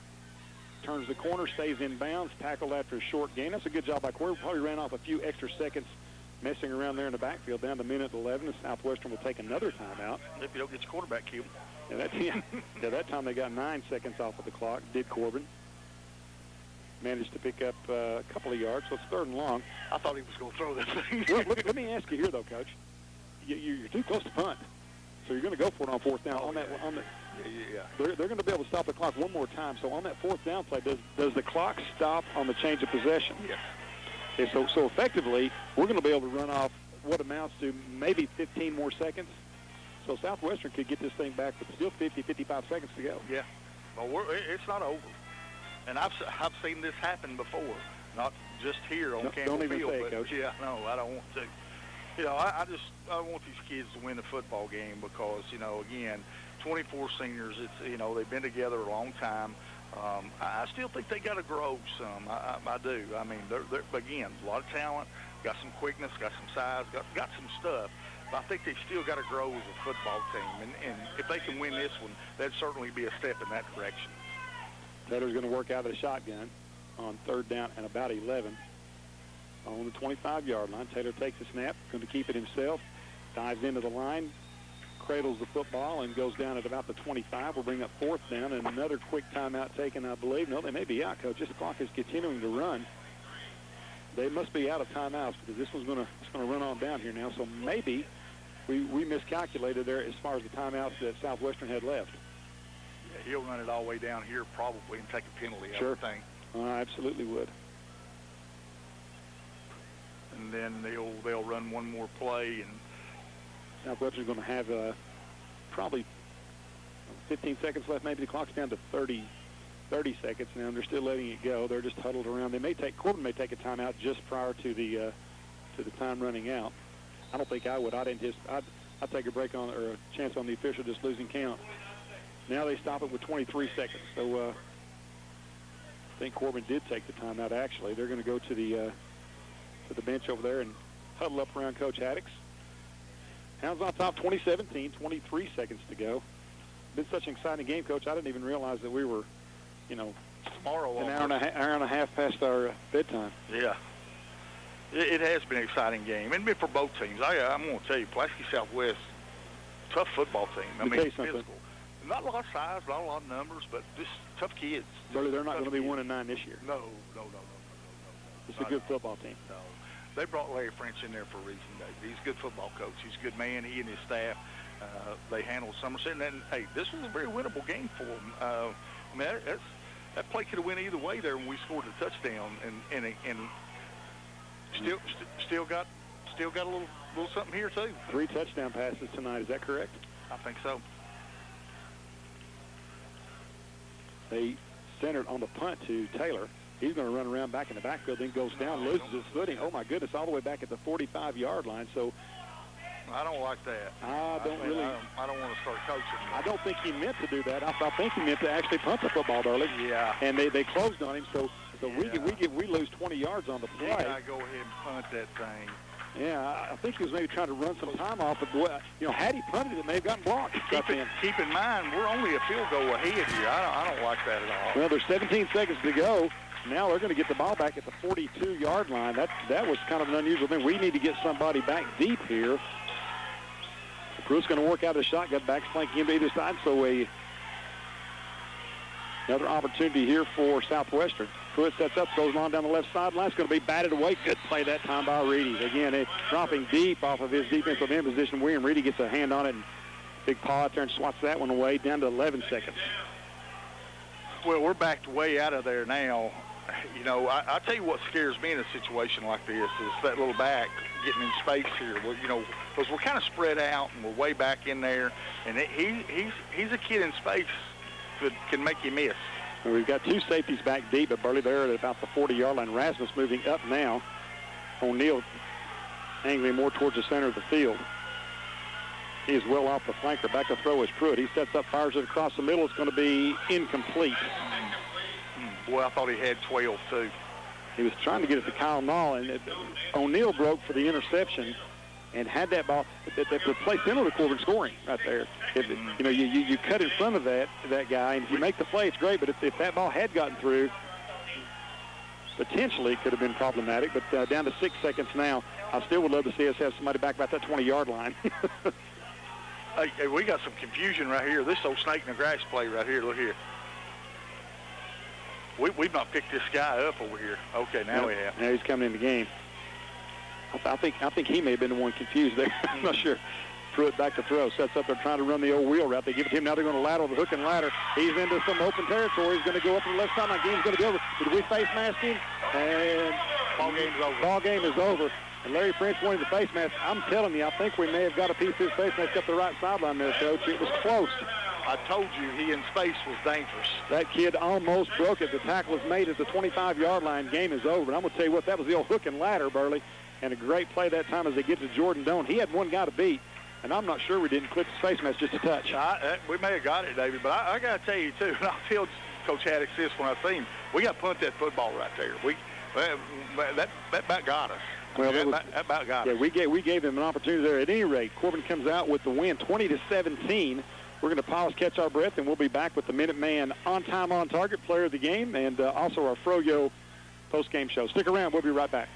Turns the corner, stays in bounds, tackled after a short gain. That's a good job by Corbin. Probably ran off a few extra seconds messing around there in the backfield. Down to 1:11, and Southwestern will take another timeout. If you don't get your quarterback killed. Yeah, that time they got 9 seconds off of the clock, did Corbin. Managed to pick up a couple of yards, so it's 3rd and long. I thought he was going to throw that thing. Well, let me ask you here, though, Coach. You're too close to punt, so you're going to go for it on 4th down. They're going to be able to stop the clock one more time. So on that 4th down play, does the clock stop on the change of possession? Yeah. Okay, so effectively, we're going to be able to run off what amounts to maybe 15 more seconds. So Southwestern could get this thing back with still 50, 55 seconds to go. Yeah. Well, it's not over. And I've seen this happen before, not just here on Campbell Field. Don't even say it, Coach. Yeah, no, I don't want to. I want these kids to win the football game because, again, 24 seniors, they've been together a long time. I still think they got to grow some. I do. I mean, they're again, a lot of talent, got some quickness, got some size, got some stuff. But I think they still got to grow as a football team. And if they can win this one, that'd certainly be a step in that direction. Taylor's going to work out of the shotgun on 3rd down and about 11. On the 25-yard line, Taylor takes a snap, going to keep it himself, dives into the line, cradles the football, and goes down at about the 25. We'll bring up 4th down, and another quick timeout taken, I believe. No, they may be out, Coach. This clock is continuing to run. They must be out of timeouts because this one's going to run on down here now. So maybe we miscalculated there as far as the timeouts that Southwestern had left. Yeah, he'll run it all the way down here probably and take a penalty, Sure. I would think. I absolutely would. And then they'll run one more play, and Southwestern's going to have probably 15 seconds left. Maybe the clock's down to 30 seconds now, and they're still letting it go. They're just huddled around. Corbin may take a timeout just prior to the time running out. I don't think I would. I'd take a break on, or a chance on the official just losing count. Now they stop it with 23 seconds. So I think Corbin did take the timeout. Actually, they're going to go to the bench over there and huddle up around Coach Haddix. Hounds on top, 20-17, 23 seconds to go. Been such an exciting game, Coach. I didn't even realize that we were, tomorrow an hour and a half past our bedtime. Yeah. It has been an exciting game, and for both teams. I'm going to tell you, Pulaski Southwest, tough football team. I mean, physical. Not a lot of size, not a lot of numbers, but just tough kids. Really, they're not going to be 1-9 this year. No. It's a good football team. No. They brought Larry French in there for a reason, Dave. He's a good football coach. He's a good man. He and his staff, they handled Somerset. And then, hey, this was a very winnable game for them. I mean, that play could have went either way there when we scored a touchdown, and still got a little something here too. 3 touchdown passes tonight. Is that correct? I think so. They centered on the punt to Taylor. He's going to run around back in the backfield, then goes down, loses his footing. Oh, my goodness, all the way back at the 45-yard line. So I don't like that. I don't want to start coaching. I don't think he meant to do that. I think he meant to actually punt the football early. Yeah. And they closed on him, so we lose 20 yards on the play. You got to go ahead and punt that thing. Yeah, I think he was maybe trying to run some time off, but had he punted it, may have gotten blocked. Keep in mind, we're only a field goal ahead here. I don't like that at all. Well, there's 17 seconds to go. Now they're going to get the ball back at the 42-yard line. That was kind of an unusual thing. We need to get somebody back deep here. Pruitt's going to work out a shotgun back, flanking him to either side. So another opportunity here for Southwestern. Pruitt sets up, goes on down the left sideline. It's going to be batted away. Good play that time by Reedy. Again, dropping deep off of his defensive end position. William Reedy gets a hand on it, and big paw out there and swats that one away down to 11 seconds. Well, we're backed way out of there now. I tell you what scares me in a situation like this is that little back getting in space here. Well, because we're kind of spread out and we're way back in there, and he's a kid in space that can make you miss. Well, we've got 2 safeties back deep, but Burley there at about the 40-yard line. Rasmus moving up now. O'Neal angling more towards the center of the field. He is well off the flanker. Back to throw is Pruitt. He sets up, fires it across the middle. It's going to be incomplete. Boy, I thought he had 12, too. He was trying to get it to Kyle Nall, and O'Neal broke for the interception and had that ball. That play similar to Corbin scoring right there. You cut in front of that guy, and if you make the play, it's great. But if that ball had gotten through, potentially it could have been problematic. But down to 6 seconds now. I still would love to see us have somebody back about that 20-yard line. Hey, we got some confusion right here. This old snake in the grass play right here. Look here. We've not picked this guy up over here. Okay, now we have. Now he's coming in the game. I think he may have been the one confused there. I'm not sure. Pruitt back to throw. Sets up there trying to run the old wheel route. They give it to him. Now they're going to lateral the hook and ladder. He's into some open territory. He's going to go up to the left sideline. Game's going to be over. Did we face mask him? And ball game is over. Ball game is over. And Larry French wanted the face mask. I'm telling you, I think we may have got a piece of his face mask up the right sideline there, Coach. It was close. I told you he in space was dangerous. That kid almost broke it. The tackle was made at the 25-yard line. Game is over. And I'm going to tell you what, that was the old hook and ladder, Burley. And a great play that time as they get to Jordan Doan. He had one guy to beat, and I'm not sure we didn't clip his face mask just a touch. We may have got it, David, but I got to tell you, too, and I'll tell Coach Haddix this when I see him, we got to punt that football right there. That about got us. Well, that about got us. Yeah, we gave them an opportunity there. At any rate, Corbin comes out with the win, 20-17. We're going to pause, catch our breath, and we'll be back with the Minuteman on-time, on-target player of the game and also our Froyo post-game show. Stick around. We'll be right back.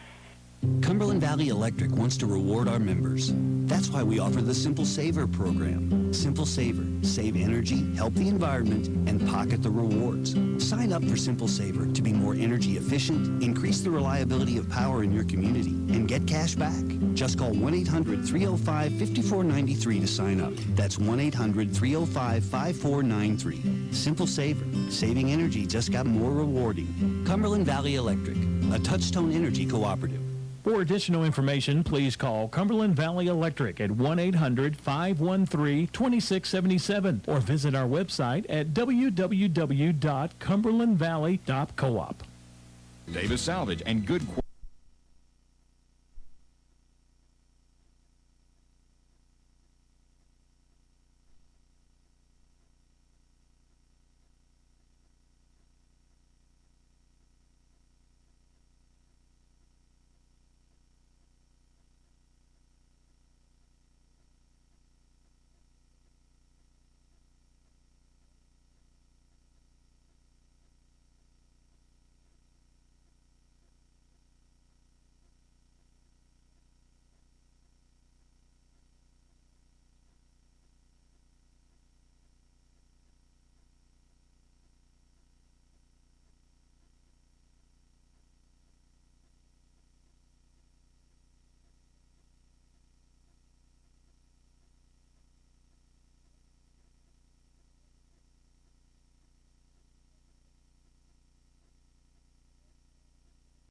Cumberland Valley Electric wants to reward our members That's why we offer the Simple Saver program. Simple Saver. Save energy, help the environment, and pocket the rewards. Sign up for Simple Saver to be more energy efficient, increase the reliability of power in your community, and get cash back. Just call 1-800-305-5493 to sign up. That's 1-800-305-5493. Simple Saver. Saving energy just got more rewarding. Cumberland Valley Electric, a Touchstone Energy cooperative. For additional information, please call Cumberland Valley Electric at 1-800-513-2677 or visit our website at www.cumberlandvalley.coop. Davis Salvage and good quality